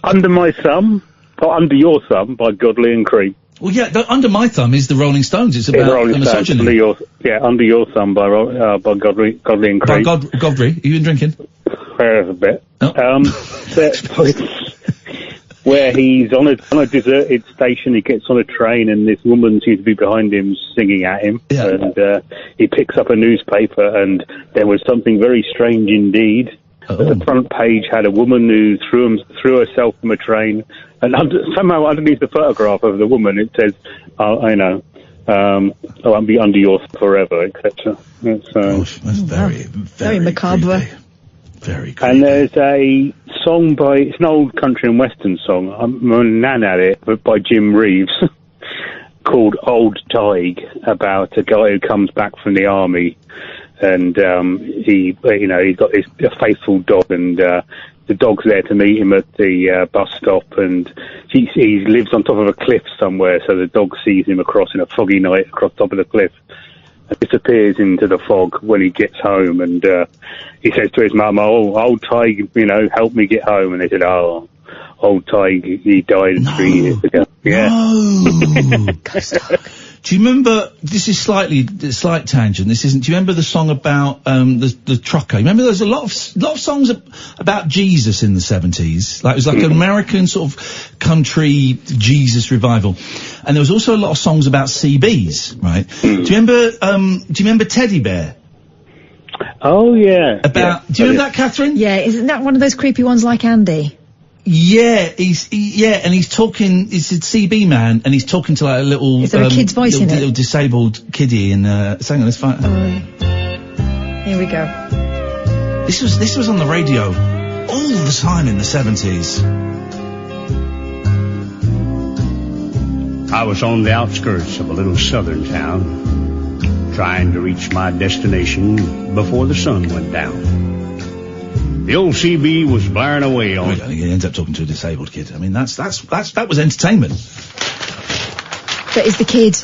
Under My Thumb, or Under Your Thumb by Godley and Cree. Well, yeah, Under My Thumb is the Rolling Stones. It's about misogyny. Under Your Thumb by Godley and Cree. By Godfrey, have you been drinking? A bit. Oh. Where he's on a deserted station, he gets on a train, and this woman seems to be behind him singing at him. Yeah. And he picks up a newspaper, and there was something very strange indeed. The front page had a woman who threw herself from a train, and somehow underneath the photograph of the woman it says, I'll be under yours forever, etc. That's very, very macabre. Very creepy. And there's a song it's an old country and western song, my nan had it, but by Jim Reeves, called Old Tig, about a guy who comes back from the army, and he's got a faithful dog, and the dog's there to meet him at the bus stop, and he lives on top of a cliff somewhere, so the dog sees him across in a foggy night across top of the cliff, and disappears into the fog when he gets home, and he says to his mum, Old Tig, help me get home, and they said, Old Tig, he died 3 years ago. Yeah. No. Do you remember, this is slight tangent, this isn't, do you remember the song about, the trucker? Remember there's a lot of songs about Jesus in the 70s? Like, it was like an American sort of country Jesus revival. And there was also a lot of songs about CBs, right? Do you remember Teddy Bear? Oh, yeah. Do you remember that, Katherine? Yeah, isn't that one of those creepy ones like Andy? Yeah, and he's talking, he's a CB man, and he's talking to like a little... Is there a kid's voice in it? Little disabled kiddie, and, hang on, let's find... Here we go. This was on the radio all the time in the 70s. I was on the outskirts of a little southern town, trying to reach my destination before the sun went down. The old CB was blaring away on... He ends up talking to a disabled kid. I mean, that was entertainment. But is the kid...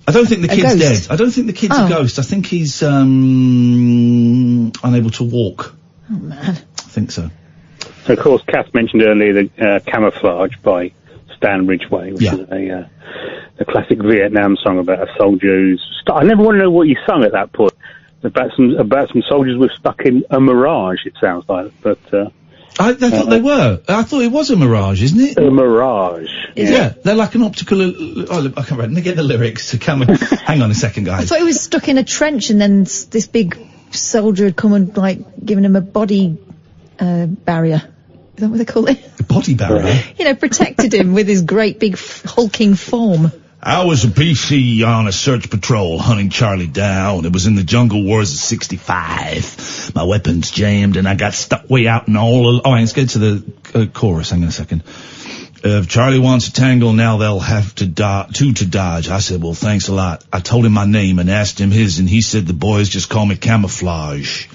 I don't think the kid's ghost? dead. I don't think the kid's a ghost. I think he's, unable to walk. Oh, man. I think so. So, of course, Kath mentioned earlier the Camouflage by Stan Ridgway, which is a classic Vietnam song about a soldier who's... I never want to know what you sung at that point. About some soldiers were stuck in a mirage, it sounds like, but... I thought they were. I thought it was a mirage, isn't it? A mirage. Yeah, they're like an optical... I can't remember. Let me get the lyrics to come... Hang on a second, guys. I thought he was stuck in a trench and then this big soldier had come and, like, given him a body barrier. Is that what they call it? A body barrier? Protected him with his great big hulking form. I was a PC on a search patrol hunting Charlie down. It was in the jungle wars of 65. My weapons jammed and I got stuck way out in all... let's get to the chorus. Hang on a second. If Charlie wants a tangle, now they'll have to dodge. I said, well, thanks a lot. I told him my name and asked him his, and he said the boys just call me Camouflage.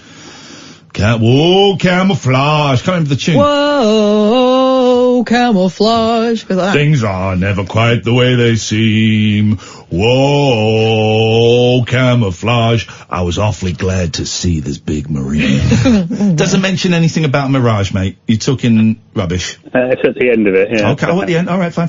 Whoa, Camouflage. Come into the tune. Whoa, Camouflage. Things are never quite the way they seem. Whoa, Camouflage. I was awfully glad to see this big marine. Doesn't mention anything about Mirage, mate. You're talking rubbish. It's at the end of it, yeah. Okay, at the end. All right, fine.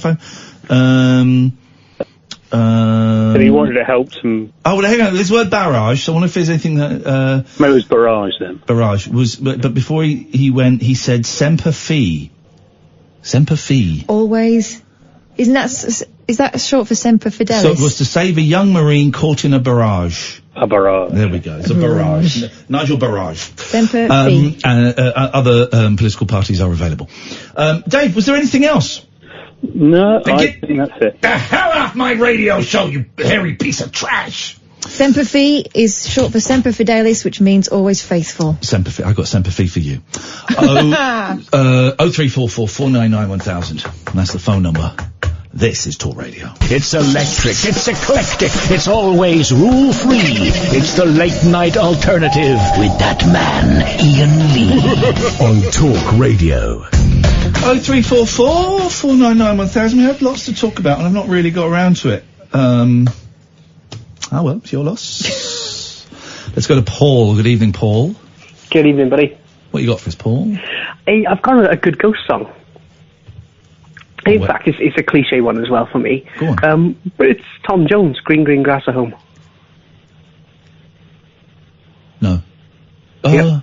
And he wanted to help some... Oh, well, hang on. There's the word barrage, so I wonder if there's anything that... Maybe it was barrage, then. Barrage. But before he went, he said Semper Fi. Semper Fi. Always. Is that short for Semper Fidelis? So it was to save a young marine caught in a barrage. A barrage. There we go. It's a barrage. Nigel Barrage. Semper Fi. And other political parties are available. Dave, was there anything else? No, I think that's it. The hell off my radio show, you hairy piece of trash! Semper Fi is short for Semper Fidelis, which means always faithful. Semper Fi. I got Semper Fi for you. 0344 499 1000. That's the phone number. This is Talk Radio. It's electric, it's eclectic, it's always rule-free. It's the late-night alternative with that man, Iain Lee. On Talk Radio. 0344 499 1000. We have lots to talk about, and I've not really got around to it. Well, it's your loss. Let's go to Paul. Good evening, Paul. Good evening, buddy. What you got for us, Paul? Hey, I've got a good ghost song. In fact, it's a cliche one as well for me. Go on. But it's Tom Jones, Green Green Grass at Home. No. No.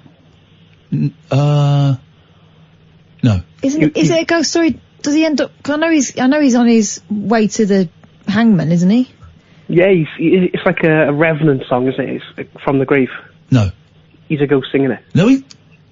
Is it a ghost story? Does he end up? I know he's on his way to the hangman, isn't he? Yeah, it's like a revenant song, isn't it? It's from the grave. No. He's a ghost singing it. No,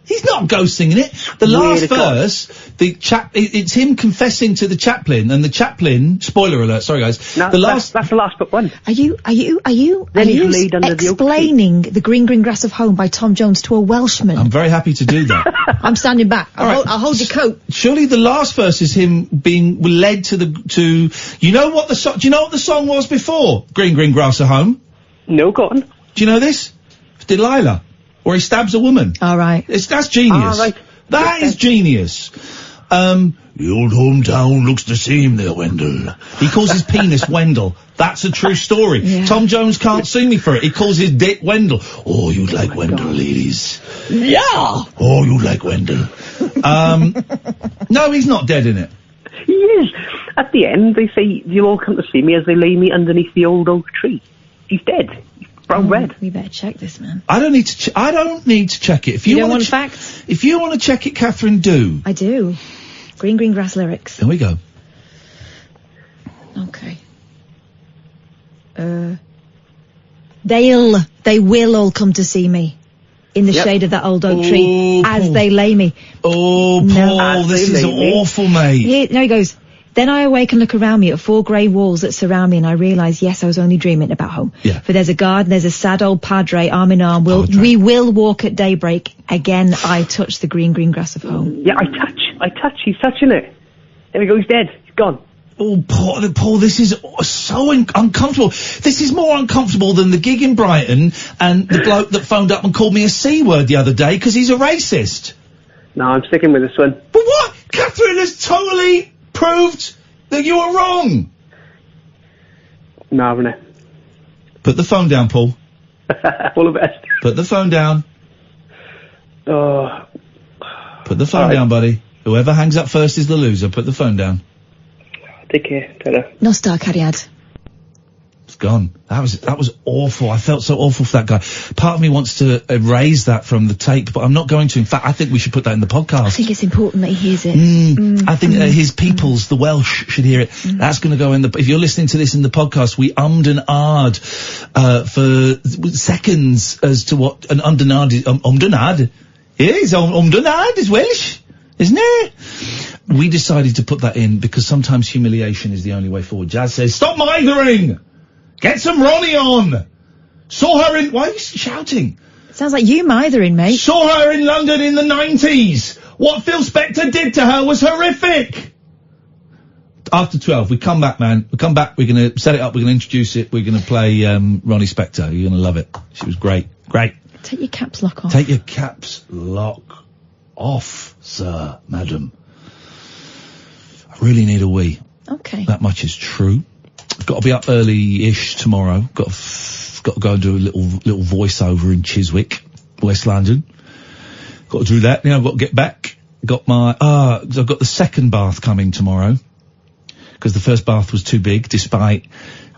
He's not ghost singing it. The last verse, it's him confessing to the chaplain, and the chaplain, spoiler alert, sorry guys, that's the last but one. Are you Then he's laid under the oak tree. explaining The Green Green Grass of Home by Tom Jones to a Welshman? I'm very happy to do that. I'm standing back. I'll hold your coat. Surely the last verse is him being led to you know what the song was before Green Green Grass of Home? No, go on. Do you know this? It's Delilah. Or he stabs a woman. All right. That's genius. Right. That is genius. The old hometown looks the same there, Wendell. He calls his penis Wendell. That's a true story. Yeah. Tom Jones can't sue me for it. He calls his dick Wendell. Oh, you like Wendell, ladies. Yeah. Oh, you like Wendell. No, he's not dead in it. He is. At the end, they say, you'll all come to see me as they lay me underneath the old oak tree. He's dead. Brown red. We better check this, man. I don't need to check it. If you don't want to facts? If you want to check it, Katherine, do. I do. Green Green Grass lyrics. There we go. Okay. They will all come to see me in the shade of that old oak tree as they lay me. Oh, Paul, this is awful, mate. No, he goes. Then I awake and look around me at 4 grey walls that surround me, and I realise, yes, I was only dreaming about home. Yeah. For there's a garden, there's a sad old padre, arm in arm. We will walk at daybreak. Again, I touch the green, green grass of home. Yeah, I touch. He's touching it. There we go. He's dead. He's gone. Oh, Paul, this is so uncomfortable. This is more uncomfortable than the gig in Brighton and the bloke that phoned up and called me a C-word the other day because he's a racist. No, I'm sticking with this one. But what? Katherine has totally proved that you were wrong. No, haven't I? Put the phone down, Paul. All the best. Put the phone down. Oh. Put the phone down, buddy. Whoever hangs up first is the loser. Put the phone down. Take care. Ta-da. No star cariad. It's gone. That was awful. I felt so awful for that guy. Part of me wants to erase that from the tape, but I'm not going to. In fact, I think we should put that in the podcast. I think it's important that he hears it. I think his peoples, the Welsh, should hear it. That's going to go in the... If you're listening to this in the podcast, we ummed and ahed for seconds as to what an ummed and ahed is. Ummed and ahed? Yeah, ummed and ahed is Welsh, isn't it? We decided to put that in because sometimes humiliation is the only way forward. Jazz says, stop mithering! Get some Ronnie on! Saw her in... Why are you shouting? Sounds like you mithering, mate. Saw her in London in the 90s! What Phil Spector did to her was horrific! After 12, we come back, man. We come back, we're gonna set it up, we're gonna introduce it, we're gonna play, Ronnie Spector. You're gonna love it. She was great. Great. Take your caps lock off. Take your caps lock off, sir, madam. I really need a wee. Okay. That much is true. I've got to be up early-ish tomorrow. Got to go and do a little voiceover in Chiswick, West London. Got to do that. I've got to get back. Got my I've got the second bath coming tomorrow because the first bath was too big, despite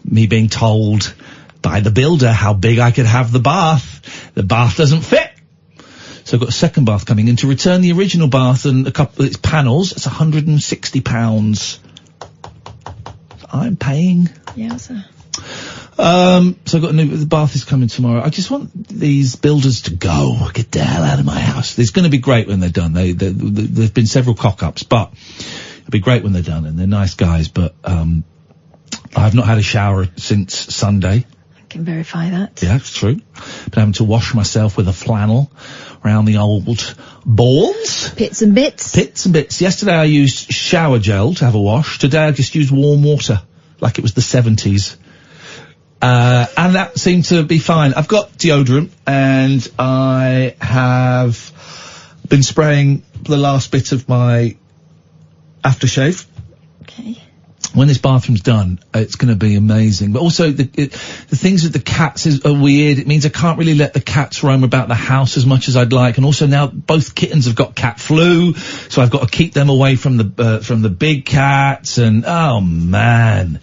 me being told by the builder how big I could have the bath. The bath doesn't fit. So I've got a second bath coming in to return the original bath and a couple of its panels. It's £160. I'm paying. Yeah, sir. So I've got the bath is coming tomorrow. I just want these builders to go. Get the hell out of my house. It's going to be great when they're done. There've been several cock-ups, but it'll be great when they're done, and they're nice guys, but, I've not had a shower since Sunday. I can verify that. Yeah, it's true. Been having to wash myself with a flannel around the old balls. Pits and bits. Pits and bits. Yesterday I used shower gel to have a wash. Today I just used warm water, like it was the 70s. And that seemed to be fine. I've got deodorant, and I have been spraying the last bit of my aftershave. Okay. When this bathroom's done, it's going to be amazing. But also, the things with the cats are weird. It means I can't really let the cats roam about the house as much as I'd like. And also now, both kittens have got cat flu, so I've got to keep them away from the big cats. And, oh man,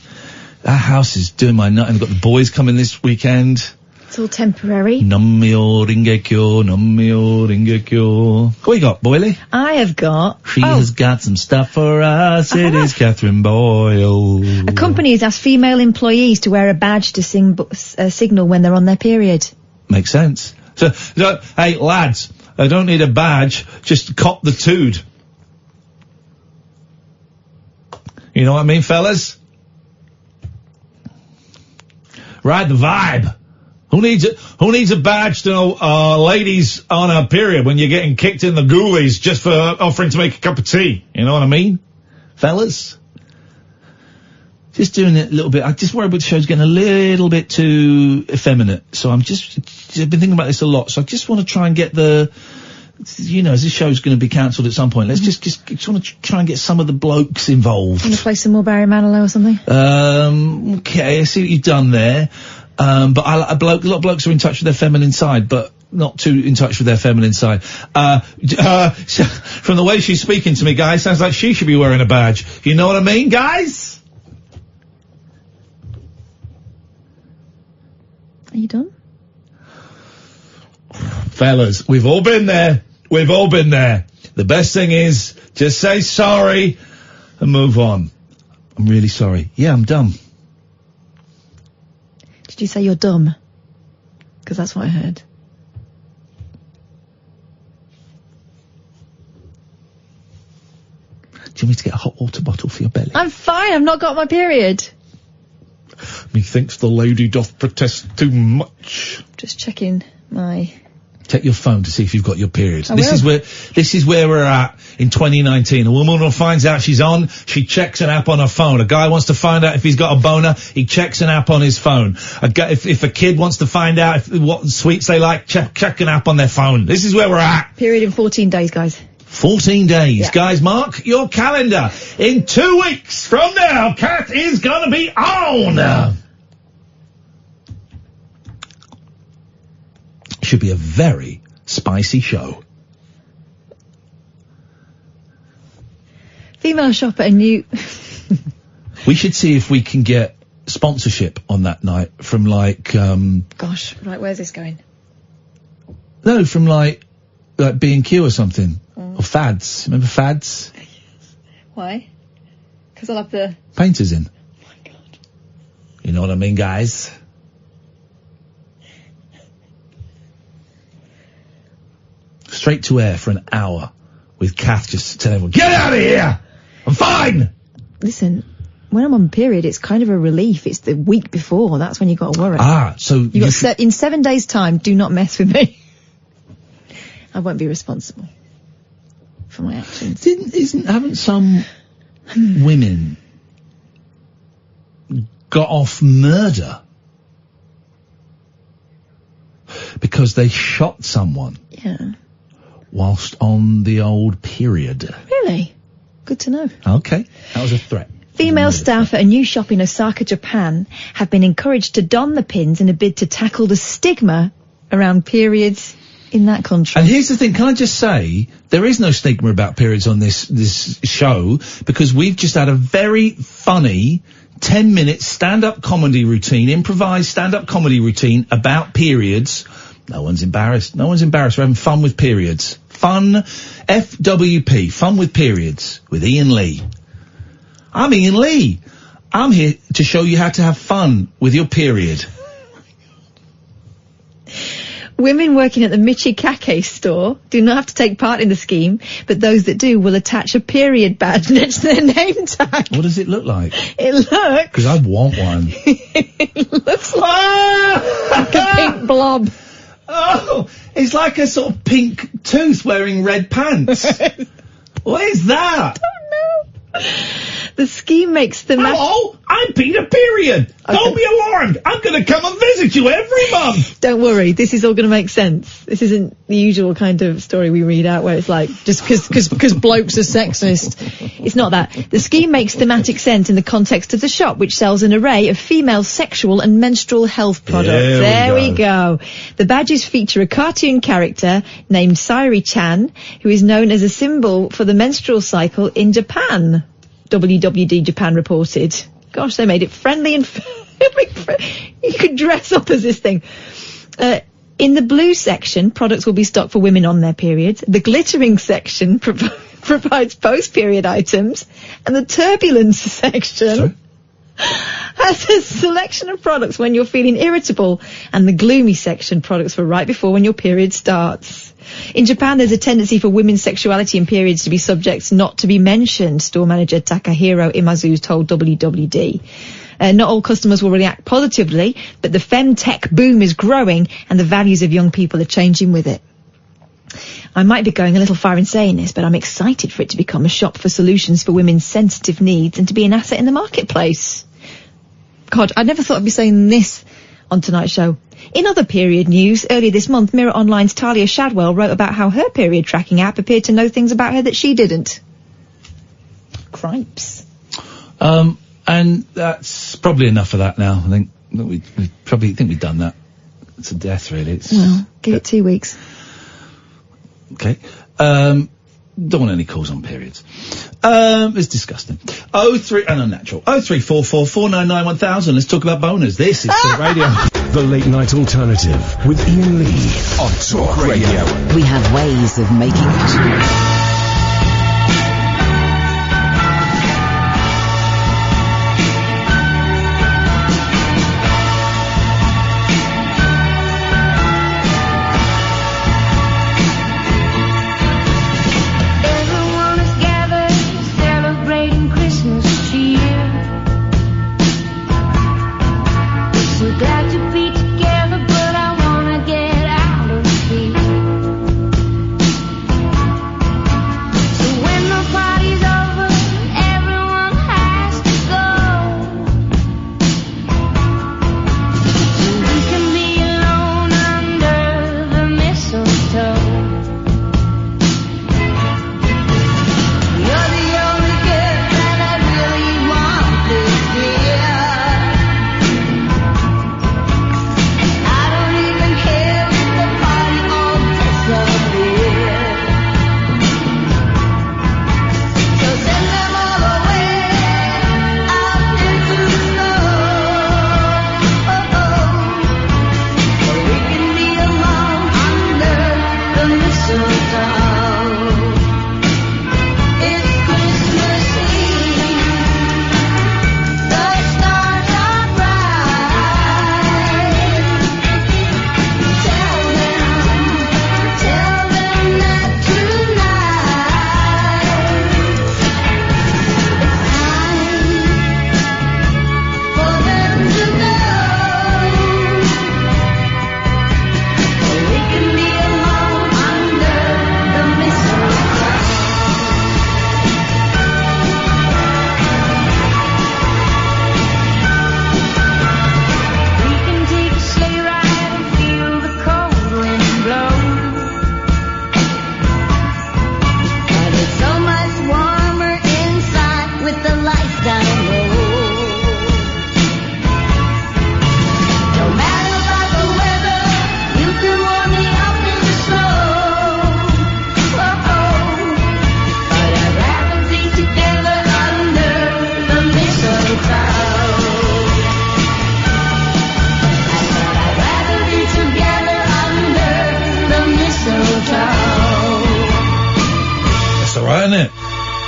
that house is doing my nut. And I've got the boys coming this weekend. It's all temporary. Nammyo Ringekyo, Nammyo Ringekyo. What you got, Boyley? I have got... She has got some stuff for us. It is Katherine Boyle. A company has asked female employees to wear a badge to signal when they're on their period. Makes sense. So, hey, lads, I don't need a badge. Just cop the tood. You know what I mean, fellas? Ride the vibe. Who needs a badge to know ladies on a period when you're getting kicked in the ghoulies just for offering to make a cup of tea? You know what I mean? Fellas? Just doing it a little bit. I just worry about the show's getting a little bit too effeminate. So I've been thinking about this a lot. So I just want to try and get as this show's going to be cancelled at some point, let's just want to try and get some of the blokes involved. Want to play some more Barry Manilow or something? Okay, I see what you've done there. But a lot of blokes are in touch with their feminine side, but not too in touch with their feminine side. From the way she's speaking to me, guys, sounds like she should be wearing a badge. You know what I mean, guys? Are you done? Fellas, we've all been there. We've all been there. The best thing is just say sorry and move on. I'm really sorry. Yeah, I'm dumb. Did you say you're dumb? Because that's what I heard. Do you want me to get a hot water bottle for your belly? I'm fine. I've not got my period. Methinks the lady doth protest too much. Just checking my... Check your phone to see if you've got your period. This is where we're at in 2019. A woman who finds out she's on, she checks an app on her phone. A guy wants to find out if he's got a boner, he checks an app on his phone. If a kid wants to find out what sweets they like, check an app on their phone. This is where we're at. Period in 14 days, guys. 14 days. Yeah. Guys, mark your calendar. In 2 weeks from now, Kat is gonna be on. Should be a very spicy show. Female shopper and you... We should see if we can get sponsorship on that night from Gosh, right, where's this going? No, from like B&Q or something. Or Fads. Remember Fads? Why? Because I'll have the... painters in. Oh my God. You know what I mean, guys? Straight to air for an hour with Kath just telling everyone, get out of here! I'm fine! Listen, when I'm on period, it's kind of a relief. It's the week before. That's when you got to worry. So in 7 days' time, do not mess with me. I won't be responsible for my actions. Haven't some women got off murder because they shot someone? Yeah. Whilst on the old period. Really? Good to know. Okay. That was a threat. Female staff at a new shop in Osaka, Japan have been encouraged to don the pins in a bid to tackle the stigma around periods in that country. And here's the thing, can I just say, there is no stigma about periods on this show, because we've just had a very funny 10-minute stand-up comedy routine, improvised stand-up comedy routine about periods. No one's embarrassed. No one's embarrassed. We're having fun with periods. Fun, FWP, fun with periods, with Iain Lee. I'm Iain Lee. I'm here to show you how to have fun with your period. Women working at the Michikake store do not have to take part in the scheme, but those that do will attach a period badge next to their name tag. What does it look like? It looks... Because I want one. It looks like a pink blob. Oh, it's like a sort of pink tooth wearing red pants. What is that? I don't know. The scheme makes the... Hello, I'm Peter Period. Okay. Don't be alarmed. I'm going to come and visit you every month. Don't worry. This is all going to make sense. This isn't the usual kind of story we read out where it's like, just because blokes are sexist. It's not that. The scheme makes thematic sense in the context of the shop, which sells an array of female sexual and menstrual health products. There we go. The badges feature a cartoon character named Sairi-chan, who is known as a symbol for the menstrual cycle in Japan. WWD Japan reported. Gosh, they made it friendly and you could dress up as this thing. In the blue section, products will be stocked for women on their periods. The glittering section provides post-period items, and the turbulence section has a selection of products when you're feeling irritable, and the gloomy section, products for right before when your period starts. In Japan, there's a tendency for women's sexuality and periods to be subjects not to be mentioned, store manager Takahiro Imazu told WWD. Not all customers will react positively, but the femtech boom is growing and the values of young people are changing with it. I might be going a little far in saying this, but I'm excited for it to become a shop for solutions for women's sensitive needs and to be an asset in the marketplace. God, I never thought I'd be saying this on tonight's show. In other period news, earlier this month, Mirror Online's Talia Shadwell wrote about how her period tracking app appeared to know things about her that she didn't. Cripes. And that's probably enough of that now. I think that we probably think we've done that to death, really. Well, give it 2 weeks. Okay. Don't want any calls on periods. It's disgusting. And unnatural. 0344 499 1000. Let's talk about boners. This is Talk Radio. The Late Night Alternative with Iain Lee on Talk Radio. We have ways of making you talk.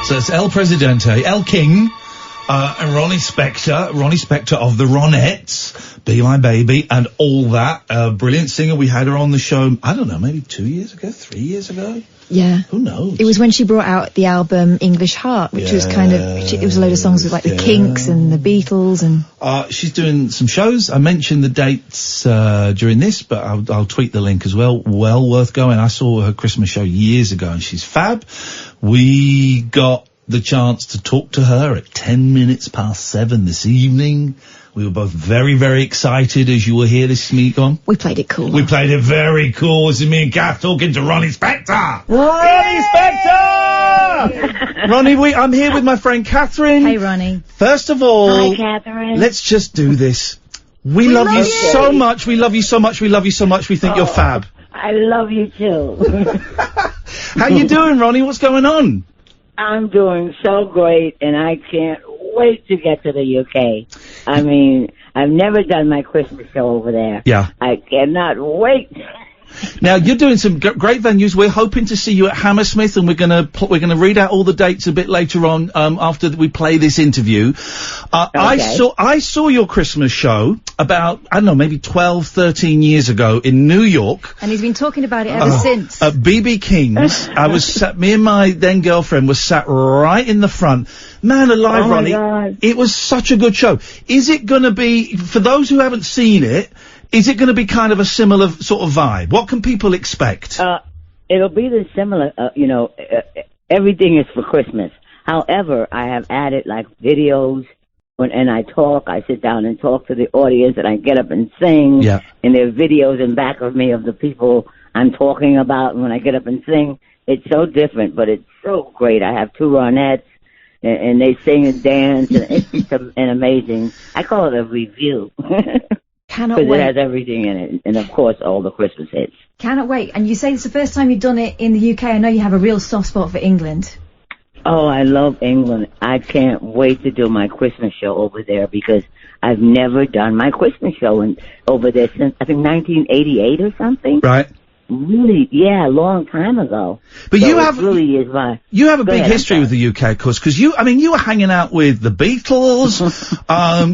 So it's El Presidente, El King, and Ronnie Spector of the Ronettes, Be My Baby, and all that. Brilliant singer. We had her on the show, I don't know, maybe 2 years ago, 3 years ago? Yeah. Who knows? It was when she brought out the album English Heart, which was kind of, it was a load of songs with like the Kinks and the Beatles and... she's doing some shows. I mentioned the dates during this, but I'll tweet the link as well. Well worth going. I saw her Christmas show years ago and she's fab. We got the chance to talk to her at 7:10 this evening. We were both very, very excited, as you will hear this week on. We played it cool. We played it very cool. This is me and Kath talking to Ronnie Spector. Ronnie Spector! Ronnie, I'm here with my friend Katherine. Hey, Ronnie. First of all, hi, Katherine. Let's just do this. We love you so much. We love you so much. We love you so much. We think you're fab. I love you too. How you doing, Ronnie? What's going on? I'm doing so great, and I can't wait to get to the UK. I mean, I've never done my Christmas show over there. Yeah. I cannot wait Now you're doing some great venues. We're hoping to see you at Hammersmith, and we're gonna read out all the dates a bit later on after we play this interview. Okay. I saw your Christmas show about, I don't know, maybe 12, 13 years ago in New York. And he's been talking about it ever since. At BB King's. Me and my then girlfriend was sat right in the front. Man alive, Oh my Ronnie. God. It was such a good show. Is it gonna be, for those who haven't seen it, is it gonna be kind of a similar sort of vibe? What can people expect? It'll be the similar, everything is for Christmas. However, I have added like videos and I talk, I sit down and talk to the audience and I get up and sing. Yeah. And there are videos in back of me of the people I'm talking about. And when I get up and sing, it's so different, but it's so great. I have 2 Ronettes and they sing and dance and it's just an amazing, I call it a review. Cannot Because wait. it has everything in it. And of course, all the Christmas hits. Cannot wait. And you say it's the first time you've done it in the UK. I know you have a real soft spot for England. Oh, I love England. I can't wait to do my Christmas show over there because I've never done my Christmas show over there since, I think, 1988 or something. Right. Really, yeah, a long time ago. But So you it have really is my. You have a Go big ahead, I'm history with the UK, of course, because you were hanging out with the Beatles,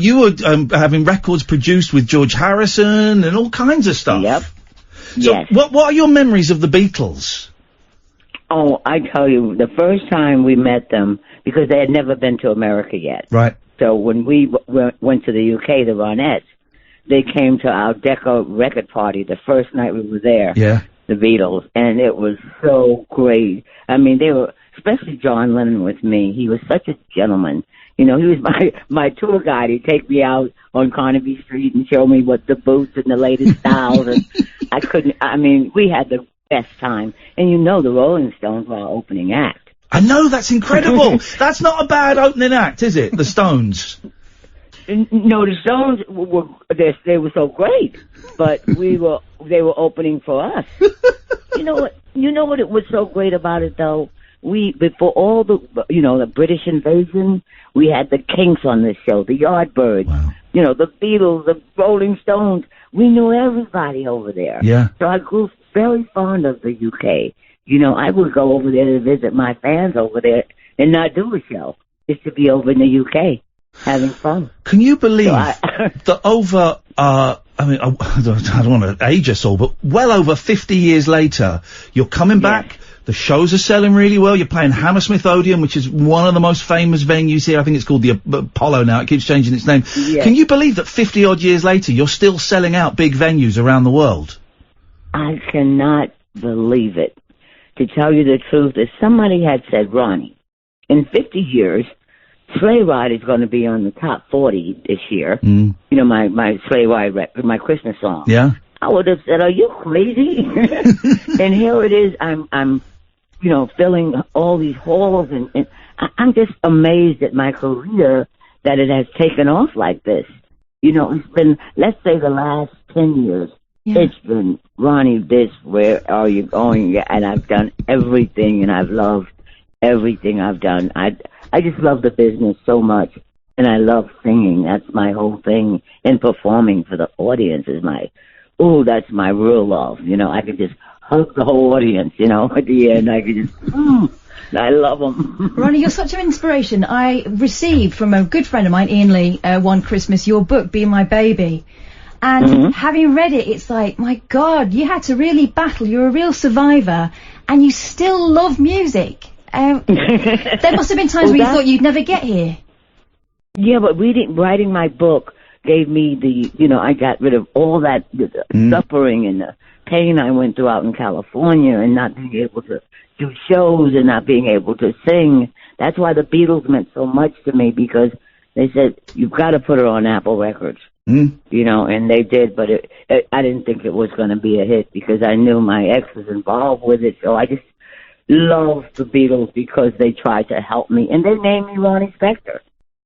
you were having records produced with George Harrison and all kinds of stuff. Yep. So Yes. what are your memories of the Beatles? Oh, I tell you, the first time we met them, because they had never been to America yet. Right. So when we went to the UK, the Ronettes, they came to our Deco record party the first night we were there. Yeah. The Beatles, and it was so great. I mean, they were, especially John Lennon with me. He was such a gentleman. You know, he was my tour guide. He'd take me out on Carnaby Street and show me what the boots and the latest styles. And we had the best time. And you know, the Rolling Stones were our opening act. I know, that's incredible. That's not a bad opening act, is it? The Stones. No, the Stones they were so great, but they were opening for us. You know what it was so great about it though? Before all the British invasion, we had the Kinks on this show, the Yardbirds, the Beatles, the Rolling Stones. We knew everybody over there. Yeah. So I grew very fond of the UK. You know, I would go over there to visit my fans over there and not do a show, just to be over in the UK. Having fun. Can you believe that over, I don't want to age us all, but well over 50 years later, you're coming back, the shows are selling really well, you're playing Hammersmith Odeon, which is one of the most famous venues here. I think it's called the Apollo now, it keeps changing its name. Yes. Can you believe that 50 odd years later, you're still selling out big venues around the world? I cannot believe it. To tell you the truth, if somebody had said, Ronnie, in 50 years, Sleigh Ride is going to be on the top 40 this year. You know, my Sleigh Ride, my Christmas song. Yeah. I would have said, are you crazy? And here it is. I'm filling all these halls and I'm just amazed at my career that it has taken off like this. You know, it's been, let's say the last 10 years. Yeah. It's been, Ronnie, where are you going? And I've done everything and I've loved everything I've done. I just love the business so much, and I love singing. That's my whole thing. And performing for the audience is that's my real love. You know, I could just hug the whole audience, you know, at the end. I could just, I love them. Ronnie, you're such an inspiration. I received from a good friend of mine, Iain Lee, one Christmas, your book, Be My Baby. And having read it, it's like, my God, you had to really battle. You're a real survivor, and you still love music. There must have been times when you thought you'd never get here. Yeah, but writing my book gave me I got rid of all that suffering and the pain I went through out in California and not being able to do shows and not being able to sing. That's why the Beatles meant so much to me, because they said, you've got to put her on Apple Records. You know, and they did, but I didn't think it was going to be a hit because I knew my ex was involved with it, so I just love the Beatles because they tried to help me, and they named me Ronnie Spector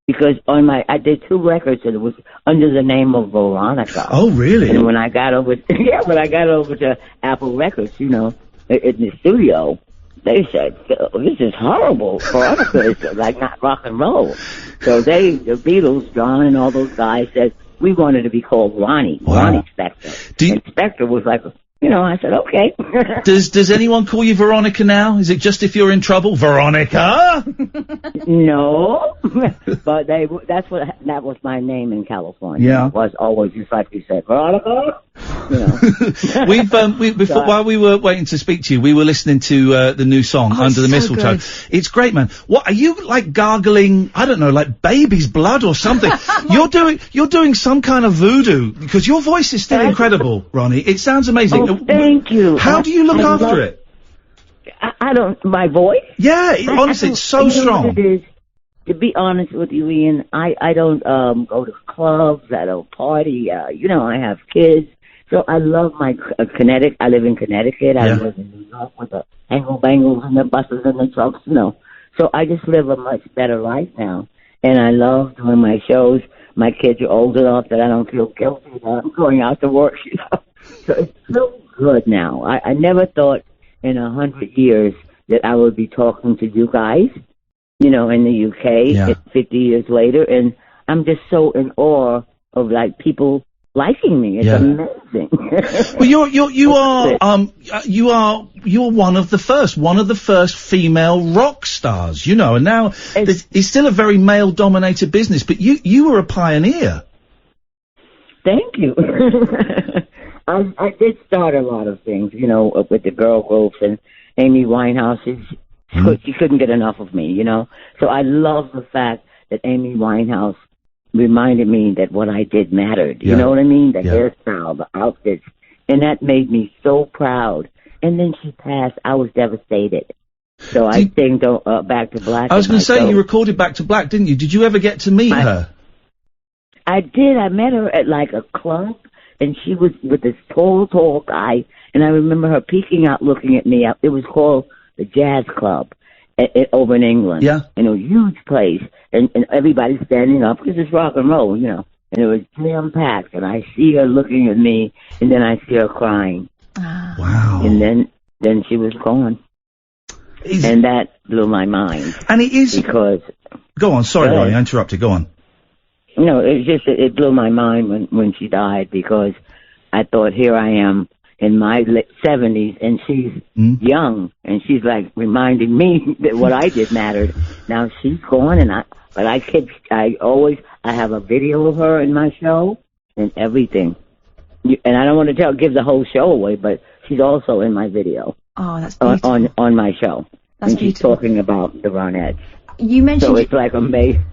because I did 2 records and it was under the name of Veronica. Oh, really? And when I got over to Apple Records, you know, in the studio, they said, "This is horrible. Veronica is like not rock and roll." So the Beatles, John and all those guys said we wanted to be called Ronnie, Ronnie Spector. And Spector was like you know, I said, okay. Does anyone call you Veronica now? Is it just if you're in trouble? Veronica? No. But that was my name in California. Yeah. It was always just like you said, Veronica. You know. While we were waiting to speak to you, we were listening to the new song, Under the so Mistletoe. good. It's great, man. What, are you, like, gargling, I don't know, like baby's blood or something? You're doing some kind of voodoo, because your voice is still incredible, Ronnie. It sounds amazing. Oh, thank you. How do you look after it? I don't, my voice? Yeah, honestly, it's so strong. What it is, to be honest with you, Ian, I don't go to clubs, I don't party, you know, I have kids, so I love my Connecticut. I live in Connecticut, I live in New York with the angle-bangles and the buses and the trucks, you know, so I just live a much better life now, and I love doing my shows. My kids are old enough that I don't feel guilty that I'm going out to work, you know, so it's so good now. I never thought in 100 years that I would be talking to you guys, you know, in the UK 50 years later, and I'm just so in awe of, like, people liking me. It's amazing. Well, you're one of the first female rock stars, you know, and now it's still a very male-dominated business, but you were a pioneer. Thank you. I did start a lot of things, you know, with the girl groups and Amy Winehouse. She couldn't get enough of me, you know. So I love the fact that Amy Winehouse reminded me that what I did mattered. You know what I mean? The hairstyle, the outfits. And that made me so proud. And then she passed. I was devastated. So I sang Back to Black. I was going to say, you recorded Back to Black, didn't you? Did you ever get to meet her? I did. I met her at, like, a club. And she was with this tall guy, and I remember her peeking out, looking at me. It was called the Jazz Club over in England. Yeah. And a huge place, and everybody's standing up because it's rock and roll, you know. And it was jam-packed, and I see her looking at me, and then I see her crying. Wow. And then she was gone. And that blew my mind. And it is... Because... Go on, sorry, Ronnie, I interrupted, go on. No, it blew my mind when she died, because I thought, here I am in my 70s and she's young, and she's like reminding me that what I did mattered. Now she's gone, and I have a video of her in my show and everything. And I don't want to give the whole show away, but she's also in my video. Oh, that's beautiful. On my show. That's and she's talking about the Ronettes. You mentioned... So it's like amazing.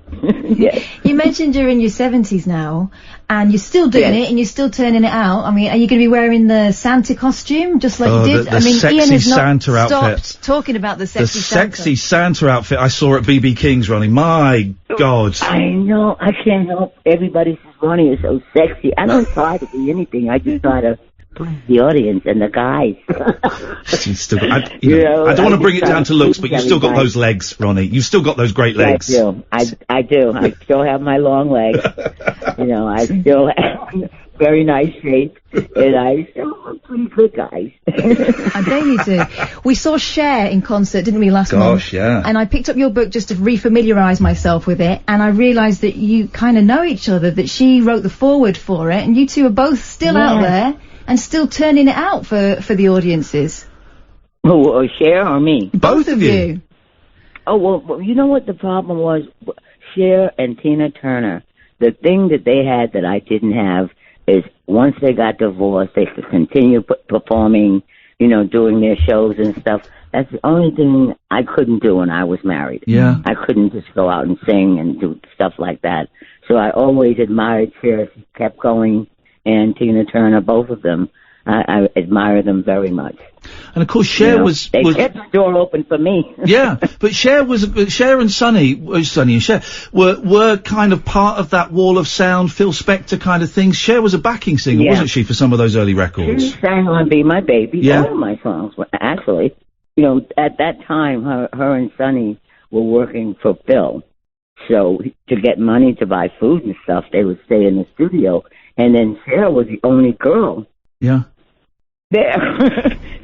Yes. You mentioned you're in your 70s now, and you're still doing it, and you're still turning it out. I mean, are you going to be wearing the Santa costume, just like you did? The sexy Ian has not Santa stopped outfit. Talking about the sexy Santa. The sexy Santa outfit I saw at BB King's, Ronnie. My God. I know. I can't help. Everybody says Ronnie is so sexy. I don't try to be anything. I just try to please the audience and the guys. I don't want to bring it down to looks, but you've still got those legs, Ronnie. You've still got those great legs. I do. I still have my long legs. You know, I still have very nice shape, and I still look pretty good, guys. I bet you do. We saw Cher in concert, didn't we, last month? Gosh, yeah. And I picked up your book just to refamiliarise myself with it, and I realised that you kind of know each other, that she wrote the foreword for it, and you two are both still out there and still turning it out for the audiences. Who, Cher or me? Both of you. Oh, well, you know what the problem was? Cher and Tina Turner, the thing that they had that I didn't have is once they got divorced, they could continue performing, you know, doing their shows and stuff. That's the only thing I couldn't do when I was married. Yeah. I couldn't just go out and sing and do stuff like that. So I always admired Cher. She kept going, and Tina Turner, both of them. I admire them very much. And of course, Cher they kept the door open for me. Yeah, but Cher and Sonny and Cher were kind of part of that wall of sound, Phil Spector kind of thing. Cher was a backing singer, wasn't she, for some of those early records? She sang on Be My Baby, all of my songs. Actually, you know, at that time, her and Sonny were working for Phil. So to get money to buy food and stuff, they would stay in the studio. And then Cher was the only girl. Yeah. There.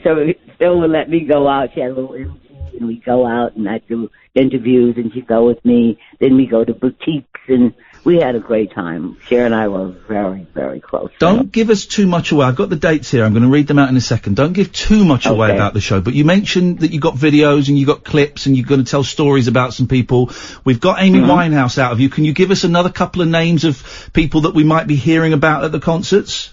So Phil would let me go out. She had a little and we go out, and I do interviews, and she'd go with me. Then we go to boutiques, and we had a great time. Cher and I were very, very close. Don't give us too much away. I've got the dates here. I'm going to read them out in a second. Don't give too much away about the show. But you mentioned that you got videos and you got clips and you're going to tell stories about some people. We've got Amy Winehouse out of you. Can you give us another couple of names of people that we might be hearing about at the concerts?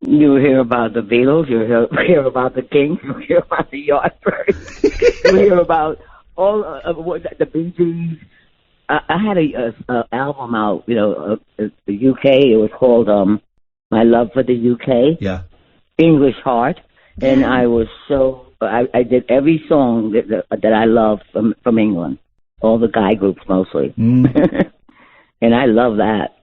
You hear about the Beatles. You hear about the Kings. You hear about the Yardbirds. You hear about all the Bee Gees. I had a album out, the UK. It was called My Love for the UK. Yeah. English Heart, and I was I did every song that I love from England, all the guy groups mostly, and I love that.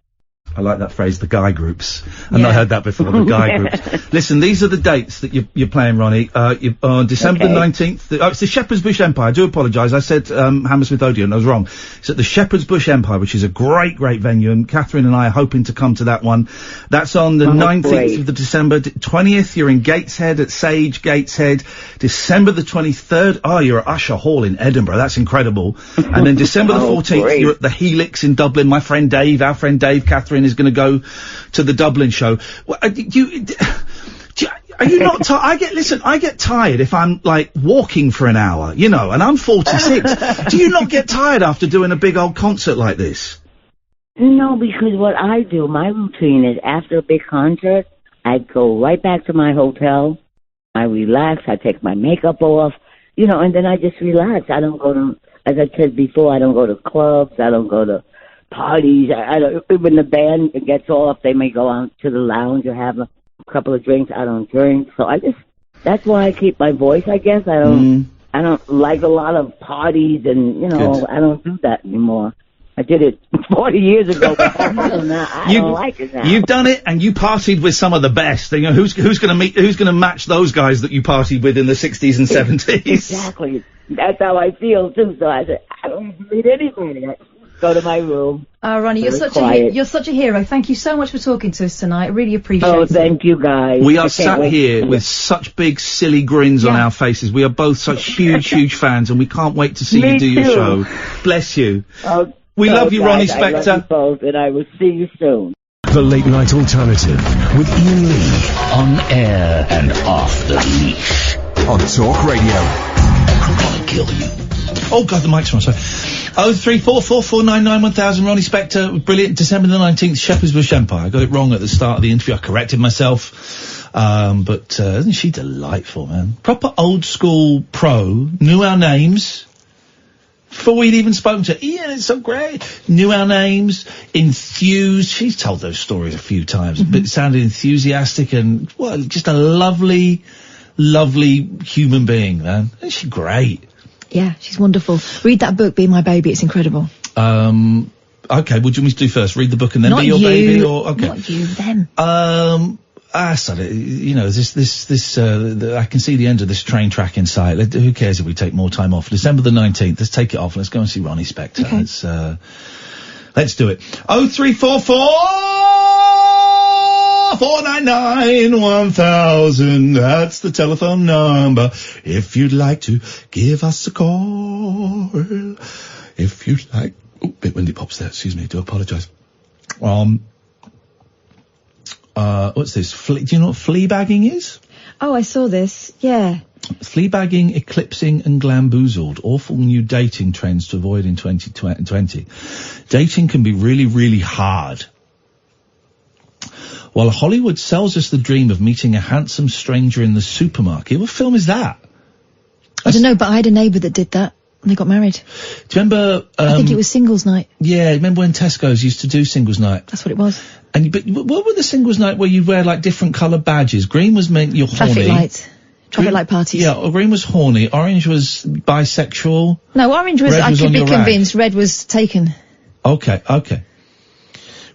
I like that phrase, the guy groups. I've not heard that before, the guy groups. Listen, these are the dates that you're playing, Ronnie. On December the 19th, it's the Shepherd's Bush Empire. I do apologise. I said Hammersmith Odeon. I was wrong. It's at the Shepherd's Bush Empire, which is a great, great venue, and Katherine and I are hoping to come to that one. That's on the 19th of the December. 20th, you're in Gateshead at Sage, Gateshead. December the 23rd, you're at Usher Hall in Edinburgh. That's incredible. And then December the 14th, you're at the Helix in Dublin. My friend Dave, our friend Dave, Katherine, is going to go to the Dublin show. Are you not tired? I get tired if I'm like walking for an hour, and I'm 46. Do you not get tired after doing a big old concert like this? No, because what I do, my routine is after a big concert, I go right back to my hotel, I relax, I take my makeup off, and then I just relax. I don't go to, as I said before, I don't go to clubs, I don't go to parties. I don't, when the band gets off, they may go out to the lounge or have a couple of drinks. I don't drink, so that's why I keep my voice, I guess. I don't like a lot of parties, and I don't do that anymore. I did it 40 years ago, but I don't like it now. You've done it, and you partied with some of the best. Who's going to match those guys that you partied with in the 60s and 70s? Exactly. That's how I feel too. So I said, I don't need anybody. Go to my room. Ronnie, you're such a hero. Thank you so much for talking to us tonight. I really appreciate it. Oh, thank you, guys. We are sat here with such big, silly grins on our faces. We are both such huge, huge fans, and we can't wait to see you do your show. Bless you. We love you, Ronnie Spector. I love you both, and I will see you soon. The Late Night Alternative with Iain Lee. On air and off the leash. On Talk Radio. I'm gonna kill you. Oh, God, the mic's on, sorry. 03444991000, Ronnie Spector, brilliant. December the 19th, Shepherd's Bush Empire. I got it wrong at the start of the interview. I corrected myself. But isn't she delightful, man? Proper old school pro. Knew our names before we'd even spoken to her. Iain, it's so great. Knew our names. Enthused. She's told those stories a few times, but it sounded enthusiastic and, well, just a lovely, lovely human being, man. Isn't she great? Yeah, she's wonderful. Read that book, Be My Baby. It's incredible. Okay, what do you want me to do first? Read the book and then Not be your you. baby, or okay? Not you, them. Sorry, I can see the end of this train track in sight. Who cares if we take more time off? December the 19th. Let's take it off. Let's go and see Ronnie Spector. Okay. Let's do it. 03444991000. That's the telephone number. If you'd like to give us a call. If you'd like. Oh, bit windy pops there. Excuse me. Do apologise. What's this? Do you know what fleabagging is? Oh, I saw this. Yeah. Fleabagging, eclipsing and glamboozled. Awful new dating trends to avoid in 2020. Dating can be really, really hard. While Hollywood sells us the dream of meeting a handsome stranger in the supermarket. What film is that? I don't know, but I had a neighbour that did that. And they got married. Do you remember... I think it was singles night. Yeah, remember when Tesco's used to do singles night? That's what it was. But what were the singles night where you wear, like, different colour badges? Green was meant you're horny. Traffic lights. Traffic light parties. Yeah, green was horny. Orange was bisexual. No, orange was, I could be convinced. Red was taken. Okay.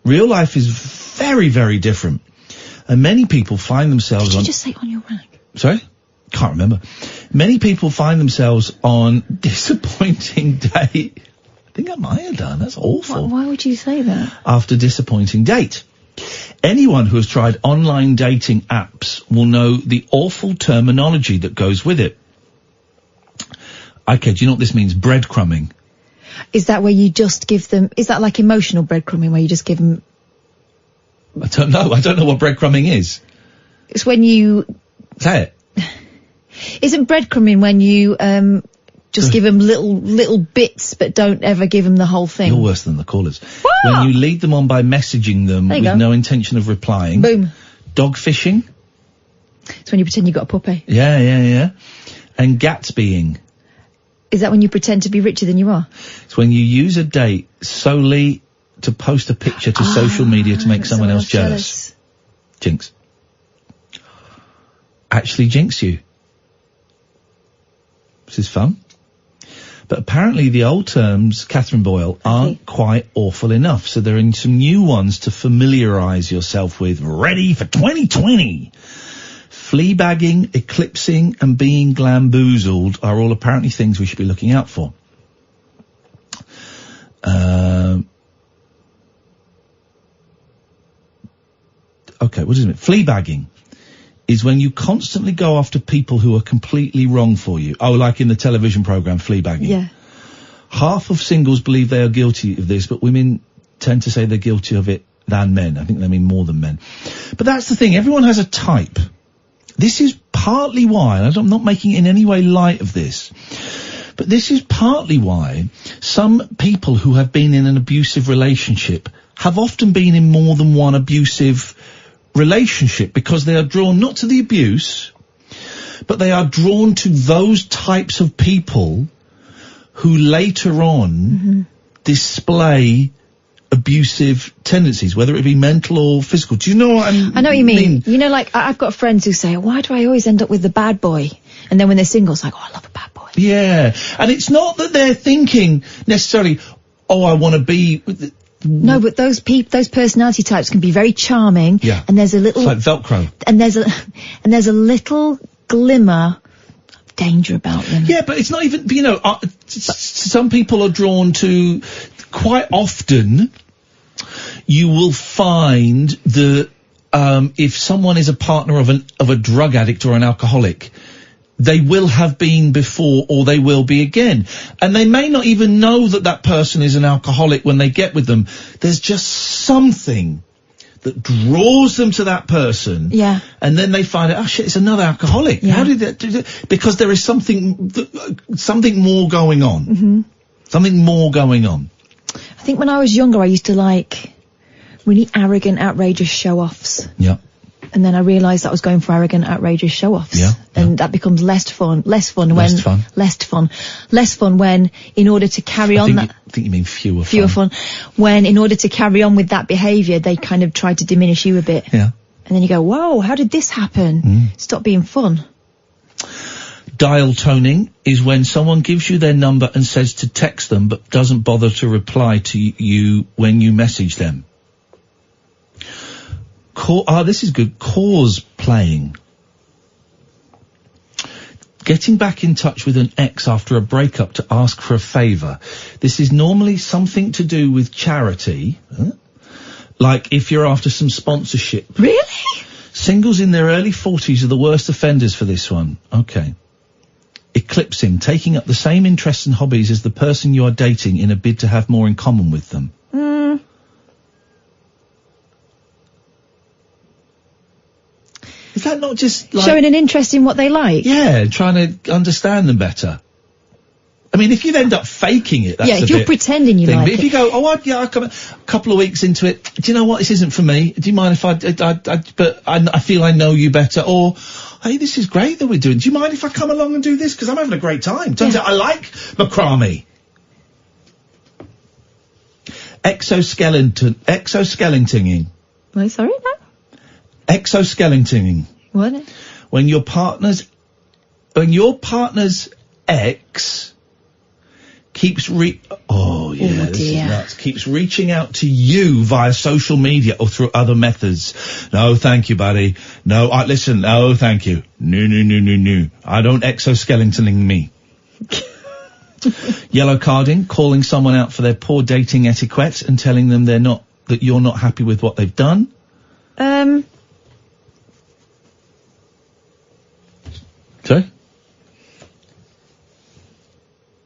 Real life is very, very different. And many people find themselves Did you just say on your rack? Sorry? Can't remember. Many people find themselves on disappointing date. I think I might have done. That's awful. Why would you say that? After disappointing date. Anyone who has tried online dating apps will know the awful terminology that goes with it. Okay, do you know what this means? Breadcrumbing. Is that where you just give them... Is that like emotional breadcrumbing, where you just give them... I don't know. I don't know what breadcrumbing is. It's when you... Say it. Isn't breadcrumbing when you, just give them little bits, but don't ever give them the whole thing? You're worse than the callers. When you lead them on by messaging them with no intention of replying. Boom. Dog fishing. It's when you pretend you got a puppy. Yeah. And Gatsbying. Is that when you pretend to be richer than you are? It's when you use a date solely to post a picture to social media to make someone else jealous. Jinx. Actually jinx you. This is fun. But apparently the old terms, Catherine Boyle, aren't quite awful enough. So there are some new ones to familiarise yourself with. Ready for 2020. Fleabagging, eclipsing and being glamboozled are all apparently things we should be looking out for. Okay, what does it mean? Fleabagging is when you constantly go after people who are completely wrong for you. Oh, like in the television programme Fleabagging. Yeah. Half of singles believe they are guilty of this, but women tend to say they're guilty of it than men. I think they mean more than men. But that's the thing, everyone has a type. This is partly why, and I'm not making in any way light of this, but this is partly why some people who have been in an abusive relationship have often been in more than one abusive relationship, because they are drawn not to the abuse, but they are drawn to those types of people who later on display abusive tendencies, whether it be mental or physical. Do you know what I know what you mean. You know, like, I've got friends who say, why do I always end up with the bad boy? And then when they're single, it's like, oh, I love a bad boy. Yeah. And it's not that they're thinking necessarily, oh, I want to be... No, but those personality types can be very charming. Yeah. And there's a little... It's like Velcro. And there's a little glimmer of danger about them. Yeah, but it's not even, you know, some people are drawn to, quite often, you will find that, if someone is a partner of a drug addict or an alcoholic, they will have been before or they will be again. And they may not even know that that person is an alcoholic when they get with them. There's just something that draws them to that person. Yeah. And then they find out, oh shit, it's another alcoholic. Yeah. How did that do that? Because there is something more going on. Something more going on. I think when I was younger, I used to like really arrogant, outrageous show-offs. Yeah. And then I realised that I was going for arrogant, outrageous show-offs. Yeah. And that becomes less fun when, in order to carry on that... I think you mean fewer fun. When, in order to carry on with that behaviour, they kind of try to diminish you a bit. Yeah. And then you go, whoa, how did this happen? Stop being fun. Dial toning is when someone gives you their number and says to text them, but doesn't bother to reply to you when you message them. This is good. Cause playing. Getting back in touch with an ex after a breakup to ask for a favour. This is normally something to do with charity. Like if you're after some sponsorship. Really? Singles in their early 40s are the worst offenders for this one. Okay. Eclipsing. Taking up the same interests and hobbies as the person you are dating in a bid to have more in common with them. Is that not just like... showing an interest in what they like? Yeah, trying to understand them better. I mean, if you end up faking it, that's if you're pretending you like it. But if you go, I come a couple of weeks into it, do you know what, this isn't for me. Do you mind if I feel I know you better. Or, hey, this is great that we're doing. Do you mind if I come along and do this? Because I'm having a great time. Turns out I like macrame. Exoskeletoning. Well, sorry, no? Exoskeletoning. What? When your partner's ex keeps this is nuts. Keeps reaching out to you via social media or through other methods. No, thank you, buddy. No, listen. No, thank you. No. I don't exoskeletoning me. Yellow carding, calling someone out for their poor dating etiquette and telling them that you're not happy with what they've done. Sorry?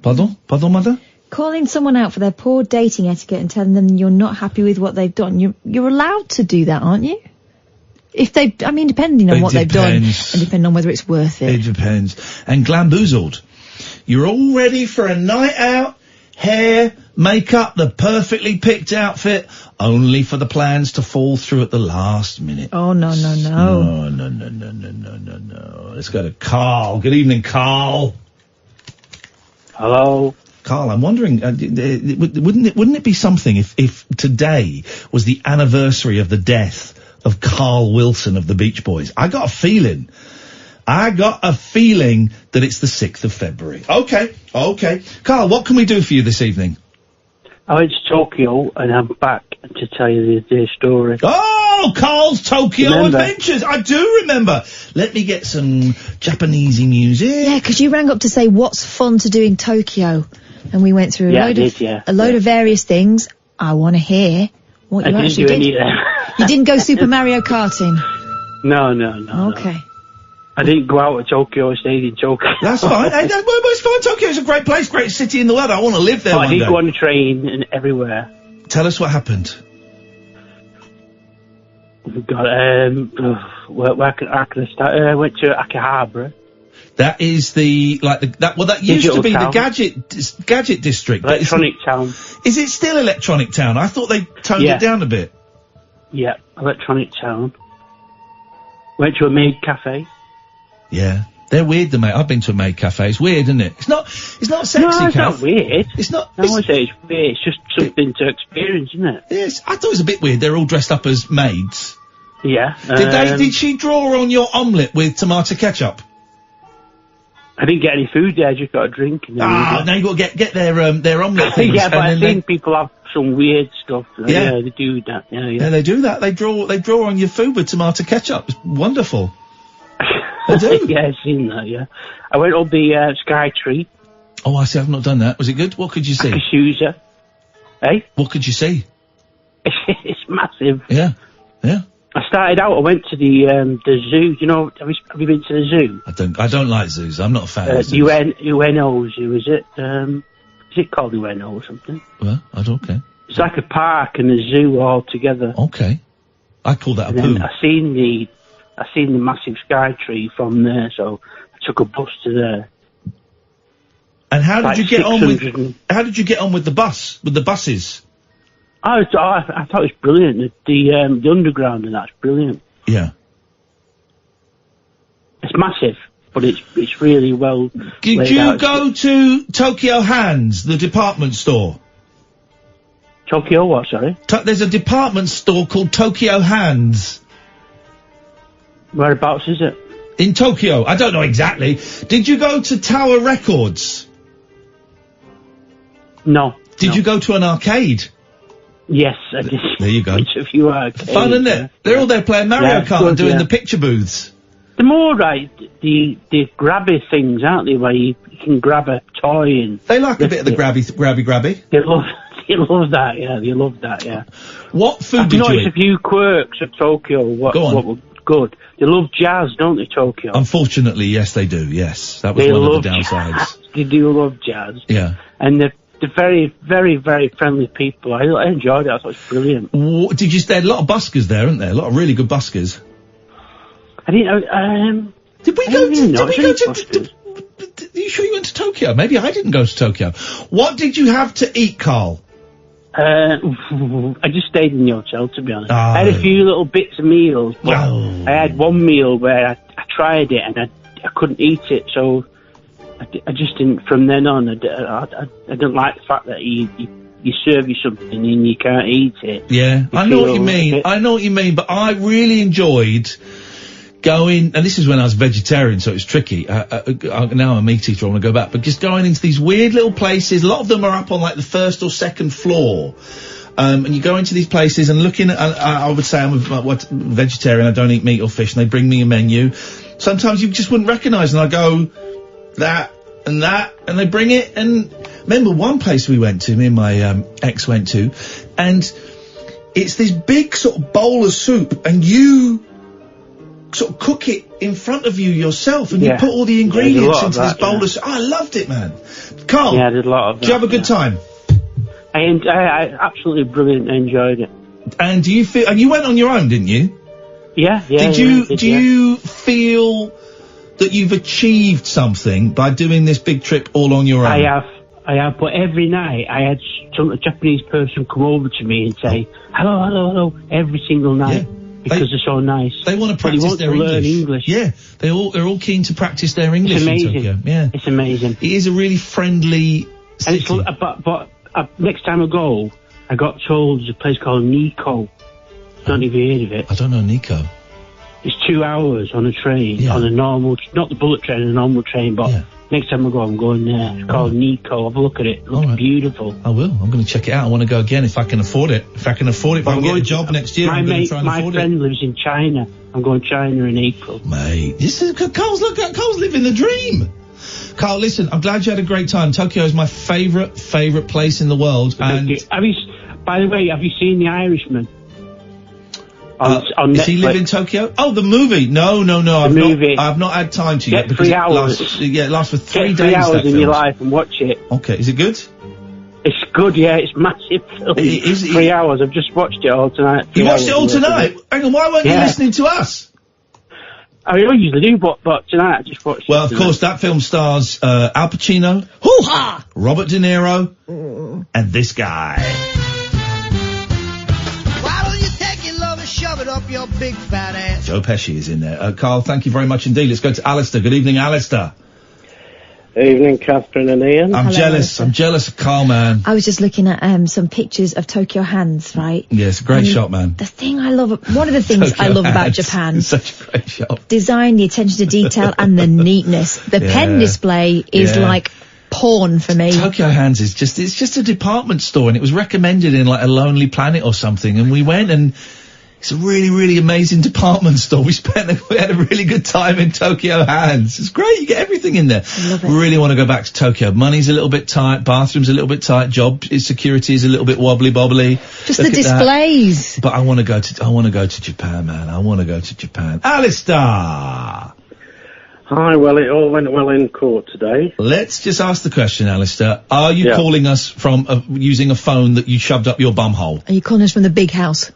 Pardon, mother? Calling someone out for their poor dating etiquette and telling them you're not happy with what they've done. You're allowed to do that, aren't you? If depending on what they've done, and depending on whether it's worth it. It depends. And glamboozled. You're all ready for a night out, hair, makeup, the perfectly picked outfit, only for the plans to fall through at the last minute. Oh, no. No. Let's go to Carl. Good evening, Carl. Hello. Carl, I'm wondering, wouldn't it be something if today was the anniversary of the death of Carl Wilson of the Beach Boys? I got a feeling that it's the 6th of February. Okay. Carl, what can we do for you this evening? I went to Tokyo and I'm back to tell you the story. Oh, Carl's Tokyo Adventures. I do remember. Let me get some Japanesey music. Yeah, because you rang up to say what's fun to do in Tokyo. And we went through a load of various things. I want to hear what you actually did. You didn't go Super Mario Karting? No. Okay. I didn't go out of Tokyo, I stayed in Tokyo. That's fine. Hey, it's fine. Tokyo's a great place, great city in the world. I want to live there one day. I did go on a train and everywhere. Tell us what happened. Where can I start? I went to Akihabara. That is that used to be the gadget district. Electronic Town. Is it still Electronic Town? I thought they toned it down a bit. Yeah, Electronic Town. Went to a maid cafe. Yeah. They're weird, I've been to a maid cafe. It's weird, isn't it? It's not sexy, No, it's not weird. It's not. I won't say it's weird. It's just something to experience, isn't it? Yes. I thought it was a bit weird. They're all dressed up as maids. Yeah. Did she draw on your omelette with tomato ketchup? I didn't get any food there. I just got a drink. Now you got to get their omelette things. Yeah, but I've seen people have some weird stuff. Yeah, they do that. Yeah, they do that. They draw on your food with tomato ketchup. It's wonderful. They do. Yeah, I've seen that. Yeah, I went up the Sky Tree. Oh, I see. I've not done that. Was it good? What could you see? Akasusa. Hey? What could you see? It's massive. Yeah. I started out. I went to the zoo. You know, have you been to the zoo? I don't like zoos. I'm not a fan of zoos. UNO Zoo, is it? Is it called UNO or something? Well, I don't care. It's like a park and a zoo all together. Okay. I call that and a poo. I seen the massive sky tree from there, so I took a bus to there. And how did you get on with the bus? With the buses? I thought it was brilliant. The underground and that's brilliant. Yeah. It's massive, but it's really well. Did you go to Tokyo Hands, the department store? Tokyo what, sorry? There's a department store called Tokyo Hands. Whereabouts is it? In Tokyo. I don't know exactly. Did you go to Tower Records? No. Did you go to an arcade? Yes, I did. There you go. A few arcades. Fun, isn't it? They're all there playing Mario Kart and doing the picture booths. They're more like the grabby things, aren't they? Where you can grab a toy and... They like a bit of the grabby. They love that, yeah. They love that, yeah. What food did you eat? I've noticed a few quirks of Tokyo. What were good. They love jazz, don't they, Tokyo? Unfortunately, yes, they do, yes. That was one of the downsides. Jazz. They do love jazz. Yeah. And they're very, very, very friendly people. I enjoyed it. I thought it was brilliant. There had a lot of buskers there, aren't there? A lot of really good buskers. I didn't, Did we go to... Are you sure you went to Tokyo? Maybe I didn't go to Tokyo. What did you have to eat, Carl? I just stayed in the hotel, to be honest. I had a few little bits of meals, but I had one meal where I tried it and I couldn't eat it, so I just didn't. From then on, I don't like the fact that you serve you something and you can't eat it. Yeah, I know what you mean. But I really enjoyed going, and this is when I was vegetarian, so it was tricky. Now I'm a meat eater, I want to go back, but just going into these weird little places. A lot of them are up on like the first or second floor. And you go into these places and looking at, I would say I'm a vegetarian, I don't eat meat or fish, and they bring me a menu. Sometimes you just wouldn't recognise, and I go, that, and they bring it, and remember one place we went to, me and my ex went to, and it's this big sort of bowl of soup, and you sort of cook it in front of you yourself, and Yeah. you put all the Yeah, there's a ingredients lot into of this that, bowl yeah. of... I loved it, man. Carl, Yeah, I did a lot of did you have a good time? I absolutely brilliant. Enjoyed it. And do you feel... And you went on your own, didn't you? Yeah. Do you feel that you've achieved something by doing this big trip all on your own? I have, but every night I had a Japanese person come over to me and say, hello, every single night, because they're so nice. They want to practice their English. Yeah, they're all keen to practice their English. It's amazing. In Tokyo. Yeah, it's amazing. It is a really friendly city. And it's, but next time I go, I got told there's a place called Nikko. Don't know if you heard of it. I don't know Nikko. It's 2 hours on a train, on a normal, not the bullet train, a normal train, but next time I go, I'm going there. It's called Nikko. Have a look at it. It looks beautiful. I will. I'm going to check it out. I want to go again if I can afford it. If I can get a job next year, I'm going to try and afford it. My friend lives in China. I'm going to China in April. Mate, Carl's living the dream. Carl, listen, I'm glad you had a great time. Tokyo is my favourite place in the world. And by the way, have you seen The Irishman? On does he live in Tokyo? Oh, the movie. No. I've not had time to yet. Get 3 hours. It lasts for 3 days. 3 hours in your life and watch it. Okay, is it good? It's good, yeah. It's massive film. 3 hours. I've just watched it all tonight. You watched it all tonight? Hang on, why weren't you listening to us? I usually do, but tonight I just watched it. Well, of course, that film stars Al Pacino, hoo-ha! Robert De Niro, and this guy. Shove it up your big fat ass. Joe Pesci is in there. Carl, thank you very much indeed. Let's go to Alistair. Good evening, Alistair. Evening, Katherine and Iain. I'm jealous of Carl, man. I was just looking at some pictures of Tokyo Hands, right? Yes, great shot, man. The thing I love, one of the things I love about Japan, it's such a great shot. Design, the attention to detail, and the neatness. The pen display is like porn for me. Tokyo Hands is just a department store, and it was recommended in like a Lonely Planet or something, and we went, and it's a really, really amazing department store. We had a really good time in Tokyo Hands. It's great. You get everything in there. Love it. Really want to go back to Tokyo. Money's a little bit tight. Bathroom's a little bit tight. Security is a little bit wobbly bobbly. Just the displays. But I want to go to Japan, man. I want to go to Japan. Alistair! Hi, well, it all went well in court today. Let's just ask the question, Alistair. Are you calling us from using a phone that you shoved up your bum hole? Are you calling us from the big house?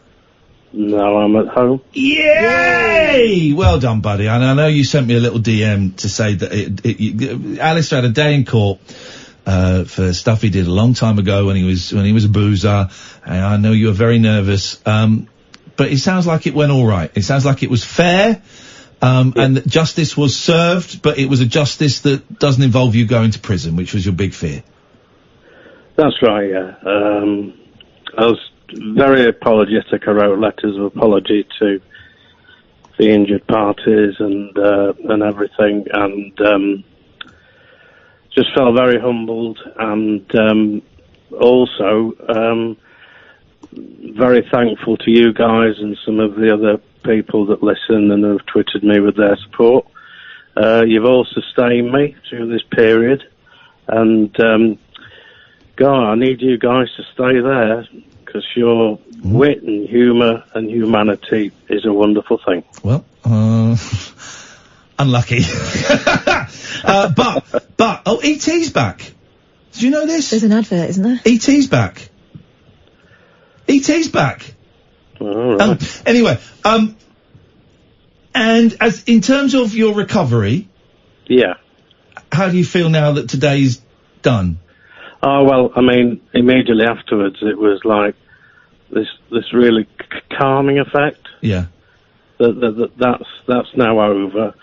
No, I'm at home. Yay! Well done, buddy. And I know you sent me a little DM to say that Alistair had a day in court for stuff he did a long time ago when he was a boozer. And I know you were very nervous. But it sounds like it went all right. It sounds like it was fair. And that justice was served, but it was a justice that doesn't involve you going to prison, which was your big fear. That's right, yeah. I was very apologetic. I wrote letters of apology to the injured parties and everything, and just felt very humbled, and also very thankful to you guys and some of the other people that listen and have twittered me with their support. You've all sustained me through this period, and God, I need you guys to stay there, because your wit and humour and humanity is a wonderful thing. Well, unlucky. But E.T.'s back. Did you know this? There's an advert, isn't there? E.T.'s back. E.T.'s back. All right. Anyway, and as in terms of your recovery, how do you feel now that today's done? Oh, well, I mean, immediately afterwards, it was like this really calming effect. Yeah. That's now over.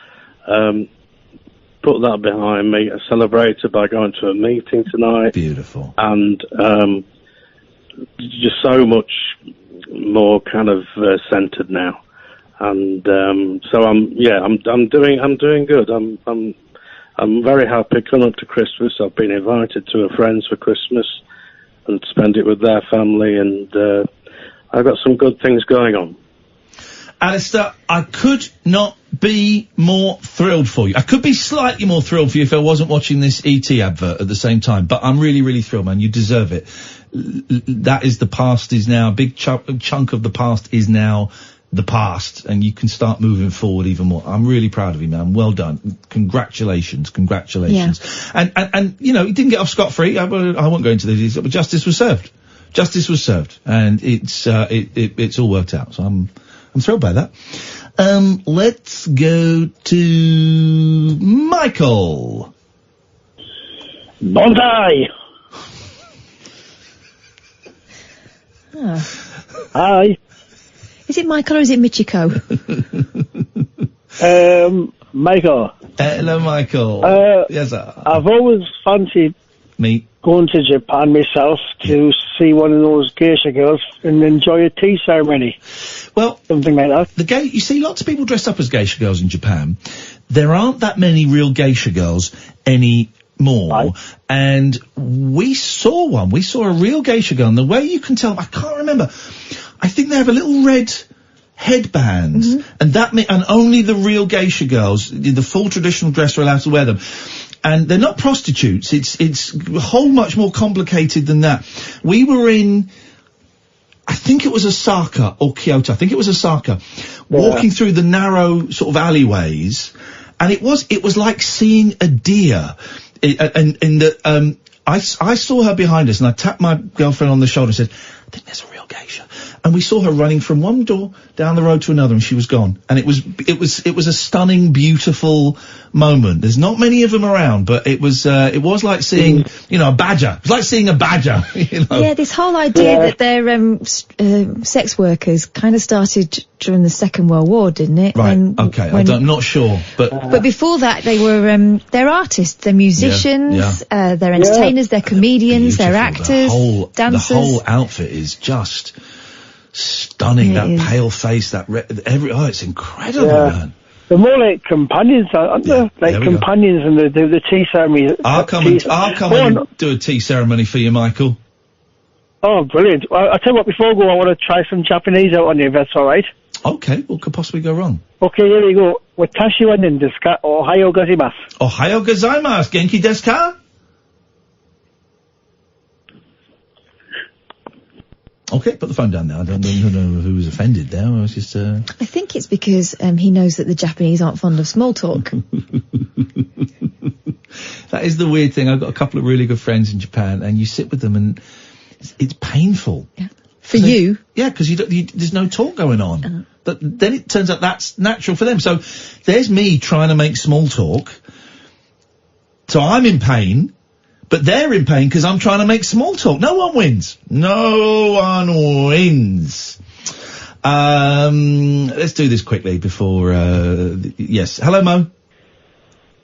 Put that behind me. I celebrated by going to a meeting tonight. Beautiful. And just so much more kind of centered now. And so I'm doing good. I'm very happy coming up to Christmas. I've been invited to a friend's for Christmas and spend it with their family, and I've got some good things going on. Alistair, I could not be more thrilled for you. I could be slightly more thrilled for you if I wasn't watching this E.T. advert at the same time, but I'm really, really thrilled, man. You deserve it. That is the past is now, a big chunk of the past is now the past, and you can start moving forward even more. I'm really proud of you, man. Well done. Congratulations. And you know, he didn't get off scot-free. I won't go into the details, but justice was served. And it's all worked out. So I'm thrilled by that. Let's go to Michael. Bondi! Hi. Is it Michael or is it Michiko? Michael. Hello, Michael. Yes, sir. I've always fancied going to Japan myself to see one of those geisha girls and enjoy a tea ceremony. Well, something like that. You see lots of people dressed up as geisha girls in Japan. There aren't that many real geisha girls anymore. And we saw one. We saw a real geisha girl. And the way you can tell, I can't remember. I think they have a little red headband, and only the real geisha girls, the full traditional dress, are allowed to wear them. And they're not prostitutes. It's a whole much more complicated than that. We were in, I think it was Osaka or Kyoto. I think it was Osaka, walking through the narrow sort of alleyways, and it was like seeing a deer. I saw her behind us, and I tapped my girlfriend on the shoulder and said, I think there's a real geisha. And we saw her running from one door down the road to another, and she was gone. And it was a stunning, beautiful moment. There's not many of them around, but it was like seeing, a badger. It was like seeing a badger, Yeah, this whole idea that they're, sex workers kind of started during the Second World War, didn't it? Right, I'm not sure, but before that, they were, they're artists, they're musicians, they're entertainers, they're comedians, they're actors, dancers. The whole outfit is just stunning. That pale face, it's incredible, man. They're more like companions, aren't they? Like companions in the tea ceremony. I'll come and do a tea ceremony for you, Michael. Oh, brilliant. Well, I'll tell you what, before I go, I want to try some Japanese out on you, if that's alright. Okay, what could possibly go wrong? Okay, here we go. Watashi wa nen desu ka? Ohayo gozaimasu. Ohayo gozaimasu. Genki desu ka? Okay, put the phone down now. I don't know who was offended there. I was just, I think it's because he knows that the Japanese aren't fond of small talk. That is the weird thing. I've got a couple of really good friends in Japan, and you sit with them, and it's painful. Yeah. For you? Yeah, because there's no talk going on. But then it turns out that's natural for them. So there's me trying to make small talk. So I'm in pain. But they're in pain because I'm trying to make small talk. No one wins. Let's do this quickly before, yes. Hello, Mo.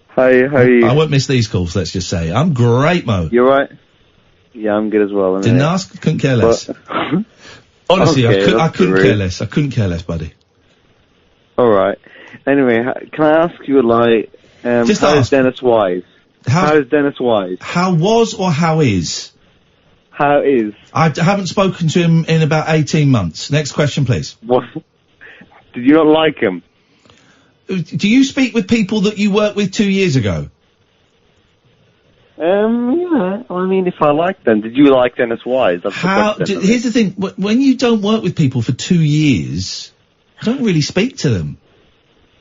Hi, how are you? I won't miss these calls, let's just say. I'm great, Mo. You're right? Yeah, I'm good as well. Didn't ask, couldn't care less. Honestly, okay, I couldn't care less. I couldn't care less, buddy. Alright. Anyway, can I ask you, like, how's Dennis Wise? How's Dennis Wise? How was or how is? How is? I haven't spoken to him in about 18 months. Next question, please. What? Did you not like him? Do you speak with people that you worked with 2 years ago? Yeah. I mean, if I liked them, did you like Dennis Wise? That's here's the thing. When you don't work with people for 2 years, you don't really speak to them.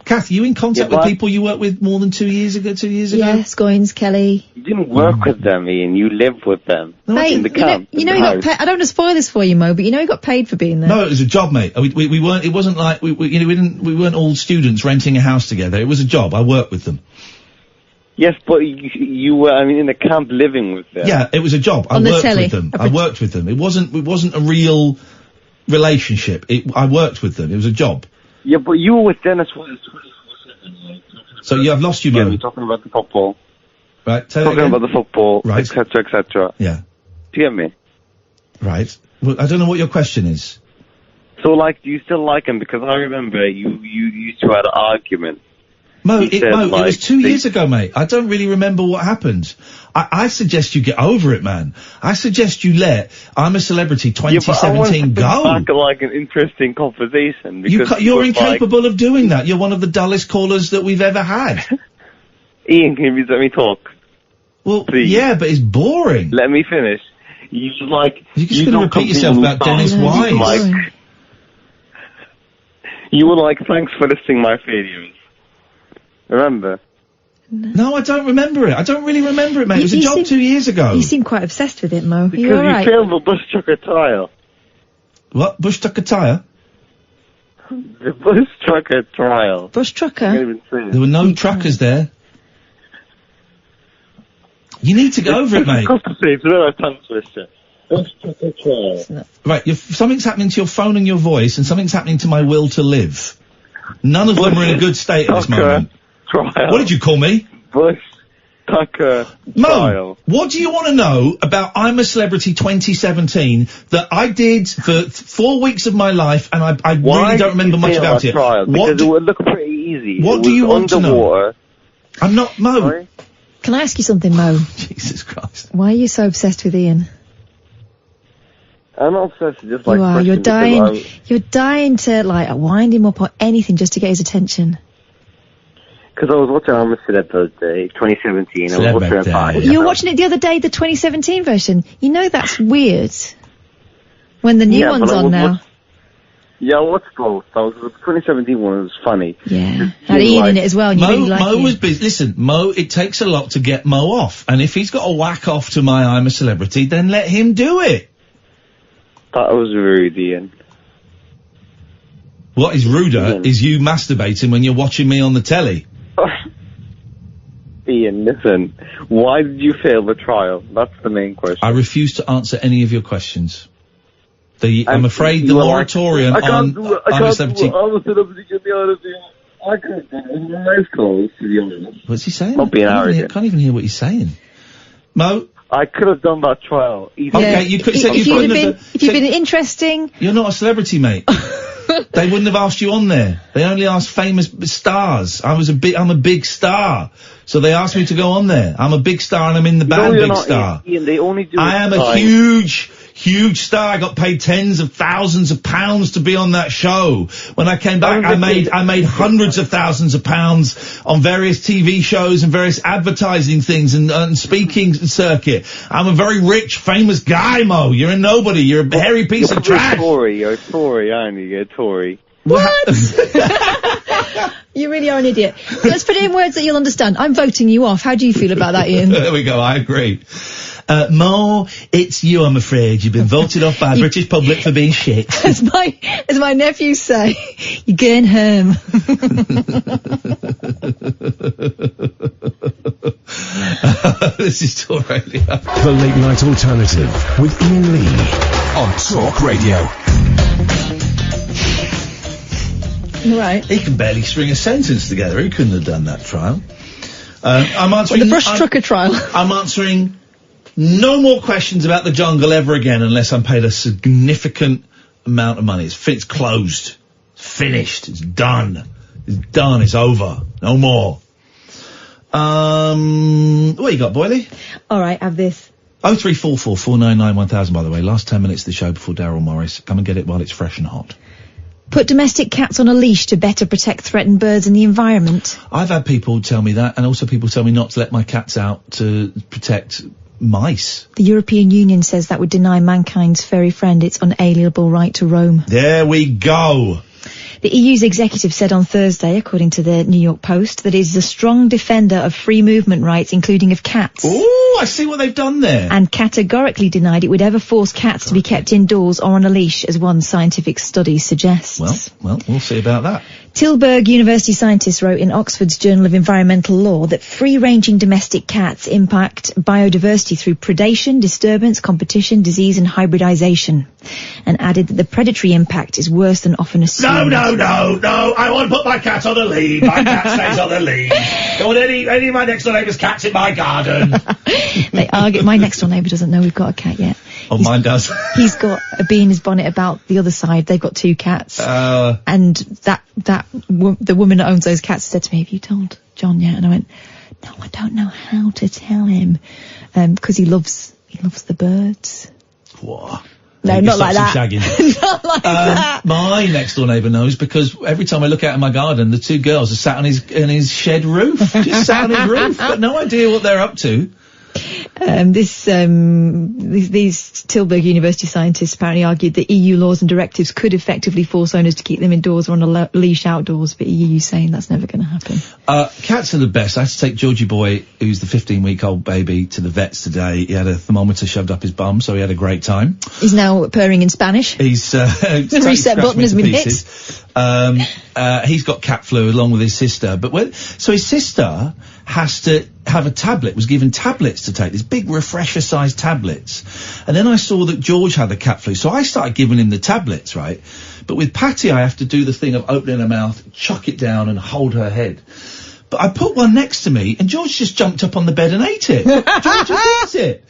Kath, are you in contact with people you worked with more than 2 years ago? Yeah, Scoins, Kelly. You didn't work with them, Ian. You lived with them. Mate, in the camp. You know he got paid. I don't want to spoil this for you, Mo, but you know he got paid for being there. No, it was a job, mate. We weren't. It wasn't like we weren't all students renting a house together. It was a job. I worked with them. Yes, but you were. I mean, in the camp, living with them. Yeah, it was a job. I worked with them. I worked with them. It wasn't a real relationship. I worked with them. It was a job. Yeah, but you were with Dennis Wise. So I've lost you, Mo. Yeah, we're talking about the football. Right, talking about the football, right, etc., etc. Yeah. Do you get me? Right. Well, I don't know what your question is. So, like, do you still like him? Because I remember you used to have an argument. Mo, it was 2 years ago, mate. I don't really remember what happened. I suggest you get over it, man. I suggest you let I'm a Celebrity 2017 go. Back at, like, an interesting conversation. You're incapable of doing that. You're one of the dullest callers that we've ever had. Ian, can you let me talk? Well, please. Yeah, but it's boring. Let me finish. You're just going to repeat yourself about Dennis Wise. You were like, thanks for listing my videos. Remember? No, I don't remember it. I don't really remember it, mate. It was a job 2 years ago. You seem quite obsessed with it, Mo. Because you all right? you failed the bush trucker trial. What? Bush trucker tyre? The bush trucker trial. Bush trucker? I can't even say it. There were no truckers there. You need to go over it, mate. Right, something's happening to your phone and your voice, and something's happening to my will to live. None of them are in a good state at this moment. Trial. What did you call me? Bush Tucker Mo, trial. what do you want to know about I'm a Celebrity 2017 that I did for 4 weeks of my life, and I really don't remember much about it? Trial? Because it would look pretty easy. What do you want to know? I'm not Mo. Sorry? Can I ask you something, Mo? Jesus Christ. Why are you so obsessed with Iain? I'm not obsessed, just like... You are. You're dying to, like, wind him up or anything just to get his attention. Because I was watching I'm a Celeb Thursday 2017. I was watching it back. You were watching it the other day, the 2017 version. You know that's weird. When the new one's on now. Yeah, I watched both. The 2017 one was funny. Yeah. Had Iain in it as well, and you really like Mo it. was busy. Listen, Mo, it takes a lot to get Mo off. And if he's got to whack off to my I'm a Celebrity, then let him do it. That was rude, Iain. What is ruder is you masturbating when you're watching me on the telly. Iain, listen. Why did you fail the trial? That's the main question. I refuse to answer any of your questions. I'm afraid the moratorium on I'm a Celebrity... I'm a Celebrity, to be honest with you. I couldn't do it. It was nice clothes, to be honest. What's he saying? Not being arrogant. I can't even hear what he's saying. Mo? I could have done that trial. Okay, you could... If you'd been interesting... You're not a celebrity, mate. They wouldn't have asked you on there. They only asked famous stars. I'm a big star. So they asked me to go on there. I'm a big star and I'm in the band Big Star. Iain, they only do I am a huge star. I got paid tens of thousands of pounds to be on that show. When I came back, I made hundreds of thousands of pounds on various TV shows and various advertising things and speaking circuit. I'm a very rich, famous guy, Mo. You're a nobody. You're a hairy piece of trash. You're a Tory, aren't you? You're a Tory. What? You really are an idiot. Let's put it in words that you'll understand. I'm voting you off. How do you feel about that, Iain? There we go. I agree. Mo, it's you, I'm afraid. You've been voted off by the British public for being shit. As my nephews say, you're going home. This is Talk Radio. The Late Night Alternative with Iain Lee on Talk Radio. Right. He can barely string a sentence together. He couldn't have done that trial. I'm answering... the brush trucker trial. I'm answering no more questions about the jungle ever again unless I'm paid a significant amount of money. It's closed. It's finished. It's done. It's done. It's over. No more. What you got, Boyley? All right, have this. 0344 499 1000, by the way. Last 10 minutes of the show before Daryl Morris. Come and get it while it's fresh and hot. Put domestic cats on a leash to better protect threatened birds and the environment. I've had people tell me that, and also people tell me not to let my cats out to protect mice. The European Union says that would deny mankind's furry friend its unalienable right to roam. There we go. The EU's executive said on Thursday, according to the New York Post, that it is a strong defender of free movement rights, including of cats. Ooh, I see what they've done there. And categorically denied it would ever force cats to be kept indoors or on a leash, as one scientific study suggests. Well, we'll see about that. Tilburg University scientists wrote in Oxford's Journal of Environmental Law that free-ranging domestic cats impact biodiversity through predation, disturbance, competition, disease and hybridization, and added that the predatory impact is worse than often assumed. No, I want to put my cat on a lead. My cat stays on the lead. Don't want any of my next door neighbour's cats in my garden. They argue. My next door neighbour doesn't know we've got a cat yet. Oh, mine does. He's got a bee in his bonnet about the other side. They've got 2 cats. And the woman that owns those cats said to me, have you told John yet? And I went, no, I don't know how to tell him. Because he loves the birds. What? No, not like that. Not like that. My next door neighbour knows because every time I look out in my garden, the 2 girls are sat on his shed roof. Just sat on his roof. Got no idea what they're up to. These Tilburg University scientists apparently argued that EU laws and directives could effectively force owners to keep them indoors or on a leash outdoors, but EU saying that's never going to happen. Cats are the best. I had to take Georgie Boy, who's the 15-week-old baby, to the vets today. He had a thermometer shoved up his bum, so he had a great time. He's now purring in Spanish. He's the reset button has been hit. He's got cat flu along with his sister, so his sister has to have a tablet, was given tablets to take, these big refresher-sized tablets. And then I saw that George had the cat flu, so I started giving him the tablets, right? But with Patty, I have to do the thing of opening her mouth, chuck it down and hold her head. But I put one next to me, and George just jumped up on the bed and ate it. George just ate it.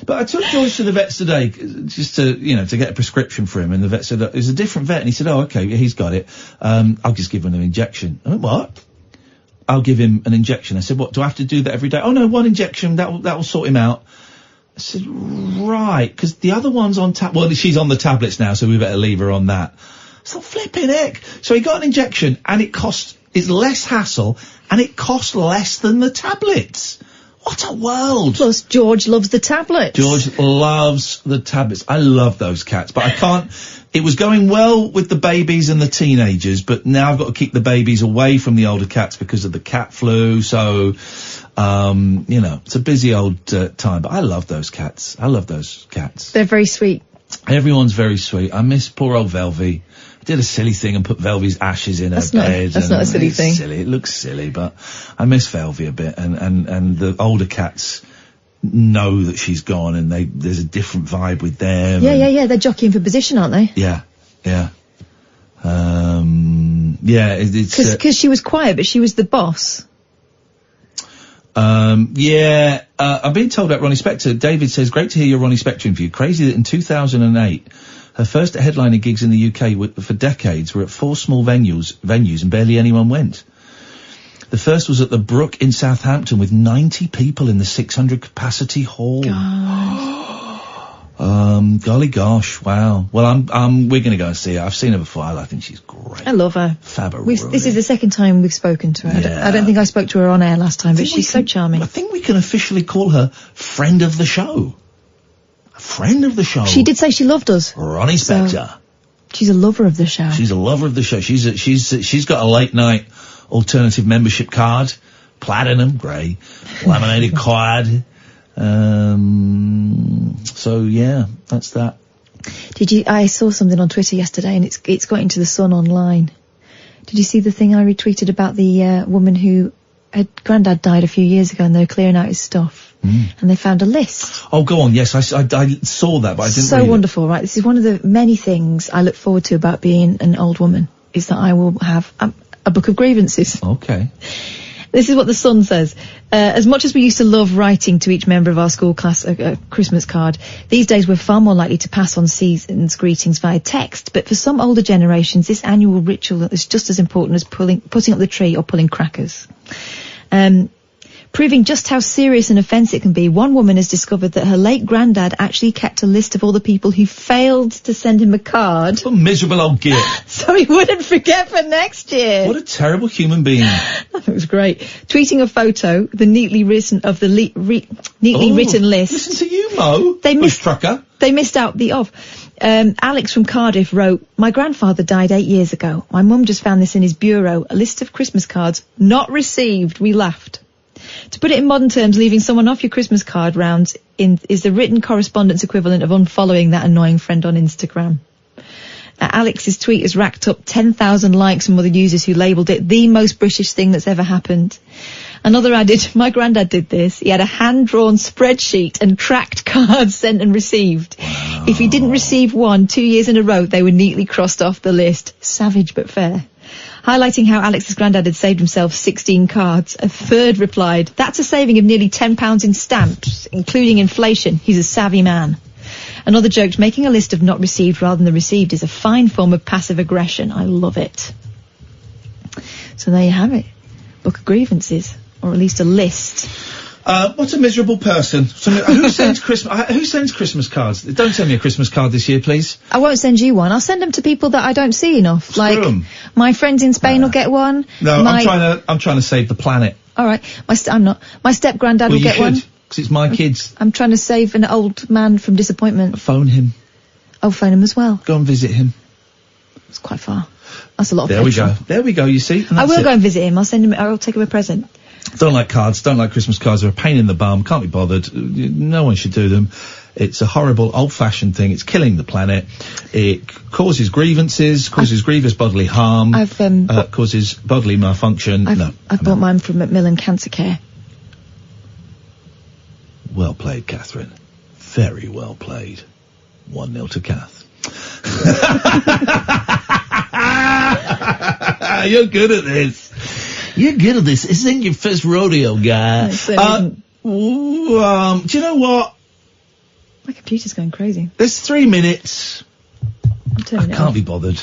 But I took George to the vets today, just to get a prescription for him, and the vet said, it was a different vet, and he said, oh, okay, he's got it. I'll just give him an injection. I went, what? I'll give him an injection. I said, what, do I have to do that every day? Oh no, one injection, that will sort him out. I said, right, because the other one's on she's on the tablets now, so we better leave her on that. So flipping heck. So he got an injection, and it's less hassle, and it costs less than the tablets. What a world! Plus, George loves the tablets. George loves the tablets. I love those cats, but I can't... It was going well with the babies and the teenagers, but now I've got to keep the babies away from the older cats because of the cat flu, so, it's a busy old time. But I love those cats. I love those cats. They're very sweet. Everyone's very sweet. I miss poor old Velvy. I did a silly thing and put Velvy's ashes in her bed. That's not a silly thing. Silly. It looks silly, but I miss Velvy a bit, and the older cats know that she's gone, and there's a different vibe with them. Yeah, they're jockeying for position, aren't they? Yeah. It's... Because she was quiet, but she was the boss. I've been told about Ronnie Spector. David says, great to hear your Ronnie Spector interview. Crazy that in 2008, her first headliner gigs in the UK for decades were at 4 small venues and barely anyone went. The first was at the Brook in Southampton with 90 people in the 600 capacity hall. Golly gosh, wow. Well, we're gonna go and see her. I've seen her before. I think she's great. I love her. This is the second time we've spoken to her. Yeah. I don't think I spoke to her on air last time, but she's so charming. I think we can officially call her friend of the show. A friend of the show. She did say she loved us. Ronnie Spector. So, she's a lover of the show. She's a lover of the show. She's got a late night alternative membership card, platinum, grey, laminated card. So yeah, that's that. I saw something on Twitter yesterday, and it's got into the Sun online. Did you see the thing I retweeted about the woman who her granddad died a few years ago, and they were clearing out his stuff, and they found a list. Oh, go on. Yes, I saw that, but I didn't. So wonderful, right? This is one of the many things I look forward to about being an old woman, is that I will have a book of grievances. Okay. This is what the Sun says. As much as we used to love writing to each member of our school class a Christmas card, these days we're far more likely to pass on season's greetings via text. But for some older generations, this annual ritual is just as important as putting up the tree or pulling crackers. Proving just how serious an offence it can be, one woman has discovered that her late granddad actually kept a list of all the people who failed to send him a card. What a miserable old git. So he wouldn't forget for next year. What a terrible human being. That was great. Tweeting a photo, the neatly written written list. Listen to you, Mo. They missed out the of. Alex from Cardiff wrote, my grandfather died 8 years ago. My mum just found this in his bureau, a list of Christmas cards not received. We laughed. To put it in modern terms, leaving someone off your Christmas card rounds is the written correspondence equivalent of unfollowing that annoying friend on Instagram. Alex's tweet has racked up 10,000 likes from other users who labelled it the most British thing that's ever happened. Another added, my granddad did this. He had a hand-drawn spreadsheet and tracked cards sent and received. Wow. If he didn't receive one 2 years in a row, they were neatly crossed off the list. Savage but fair. Highlighting how Alex's granddad had saved himself 16 cards, a third replied, that's a saving of nearly £10 in stamps, including inflation. He's a savvy man. Another joked, making a list of not received rather than the received is a fine form of passive aggression. I love it. So there you have it. Book of grievances, or at least a list. What a miserable person. Who sends Christmas cards? Don't send me a Christmas card this year, please. I won't send you one. I'll send them to people that I don't see enough. Screw like 'em. My friends in Spain will get one. No, I'm trying to save the planet. All right. I'm not. My step-granddad will get one. because it's my kids. I'm trying to save an old man from disappointment. Phone him. I'll phone him as well. Go and visit him. It's quite far. That's a lot of There petrol. we go. There we go, you see. I will go and visit him. I'll take him a present. Don't like cards, don't like Christmas cards. They're a pain in the bum, can't be bothered. No one should do them. It's a horrible, old-fashioned thing. It's killing the planet. It causes grievances, causes grievous bodily harm, causes bodily malfunction. I've bought mine from Macmillan Cancer Care. Well played, Katherine. Very well played. 1-0 to Kath. You're good at this. You're good at this. This ain't your first rodeo, guy. Do you know what? My computer's going crazy. There's 3 minutes. I'm turning it I can't off. be bothered.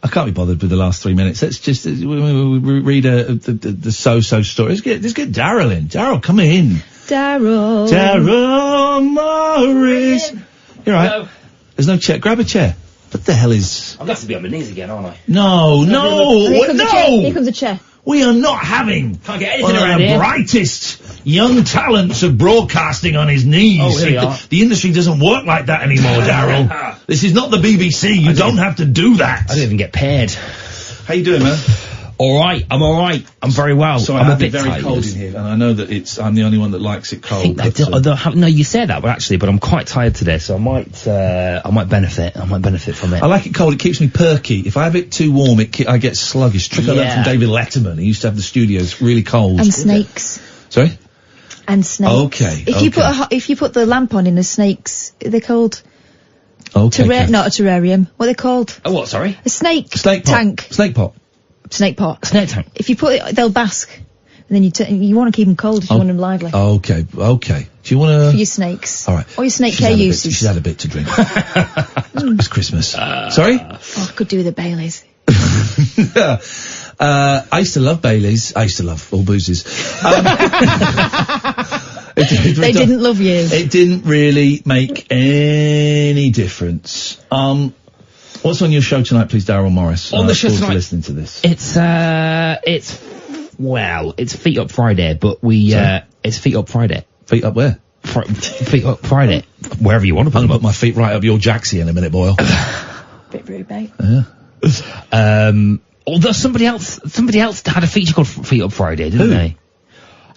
I can't be bothered with the last 3 minutes. Let's just we read the so-so story. Let's get Daryl in. Daryl, come in. Daryl Morris. You're right. Hello. There's no chair. Grab a chair. What the hell is... I'm going to have to be on my knees again, aren't I? No. Here comes a chair. We are not having Can't get anything one around of the here. brightest young talents of broadcasting on his knees. Oh, here we are. The industry doesn't work like that anymore, Daryl. This is not the BBC. You don't have to do that. I didn't even get paired. How you doing, man? Alright, I'm alright. I'm very well. Sorry, I'm I a bit very tired. cold in here, and I know that I'm the only one that likes it cold. No, you said that, but actually, I'm quite tired today, so I might benefit. I might benefit from it. I like it cold. It keeps me perky. If I have it too warm, I get sluggish. Trick I learned from David Letterman. He used to have the studios really cold. And snakes. Sorry? And snakes. Okay. If you put the lamp on in the snakes, they're called... Okay. Not a terrarium. What are they called? Oh, what, sorry? A snake pot. tank. Snake pot. Snake pot. Snake tank. If you put it, they'll bask. And then you want to keep them cold if you want them lively. Okay. Do you want to... For your snakes. All right. Or your snake care uses. She's had a bit to drink. It's Christmas. Sorry? Oh, I could do with the Baileys. I used to love Baileys. I used to love all boozes. They didn't love you. It didn't really make any difference. What's on your show tonight, please, Daryl Morris? On the show tonight, listening to this. It's Feet Up Friday, but it's Feet Up Friday. Feet up where? Feet Up Friday. Wherever you want to put them. I'll put my feet right up your jacksie in a minute, Boyle. Bit rude, mate. Yeah. Although somebody else had a feature called Feet Up Friday, didn't they?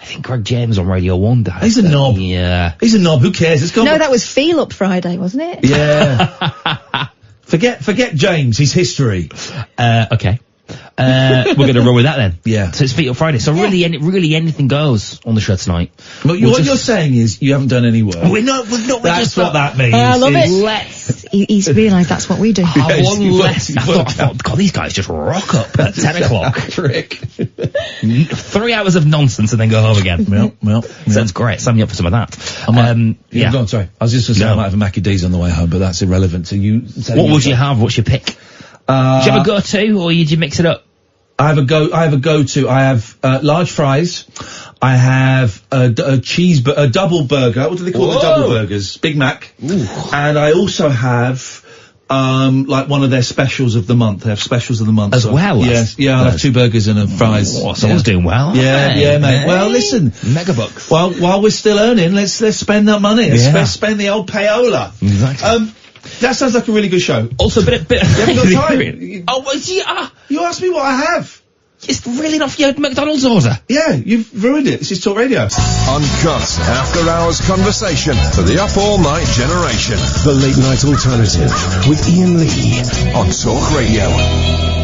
I think Greg James on Radio 1 died. He's a knob. Yeah. He's a knob. Who cares? It's No, that was Feel Up Friday, wasn't it? Yeah. Forget James. He's history. Okay. We're going to run with that then. Yeah. So it's Feet Up Friday. So really anything goes on the show tonight. But what you're saying is you haven't done any work. That's what that means. I love it. He's realised that's what we do. One less. I thought, God, these guys just rock up at 10 o'clock. Trick. 3 hours of nonsense and then go home again. Well. Sounds great. Sign me up for some of that. Yeah. Go on, sorry. I was just going to say I might have a Mackie D's on the way home, but that's irrelevant to you. What would you have? What's your pick? Do you have a go-to, or do you mix it up? I have a go-to. I have large fries. I have a double burger. What do they call the double burgers? Big Mac. Ooh. And I also have like one of their specials of the month. They have specials of the month as well. Yes, yeah. I'll have 2 burgers and a fries. Oh, someone's doing well. Yeah, mate. Well, listen, megabucks. While we're still earning, let's spend that money. Let's spend the old payola. Exactly. That sounds like a really good show. Also, bit. You haven't got time. Oh, yeah. You asked me what I have. It's really not for your McDonald's order. Yeah, you've ruined it. This is Talk Radio. Uncut after-hours conversation for the up-all-night generation. The Late Night Alternative with Iain Lee on Talk Radio.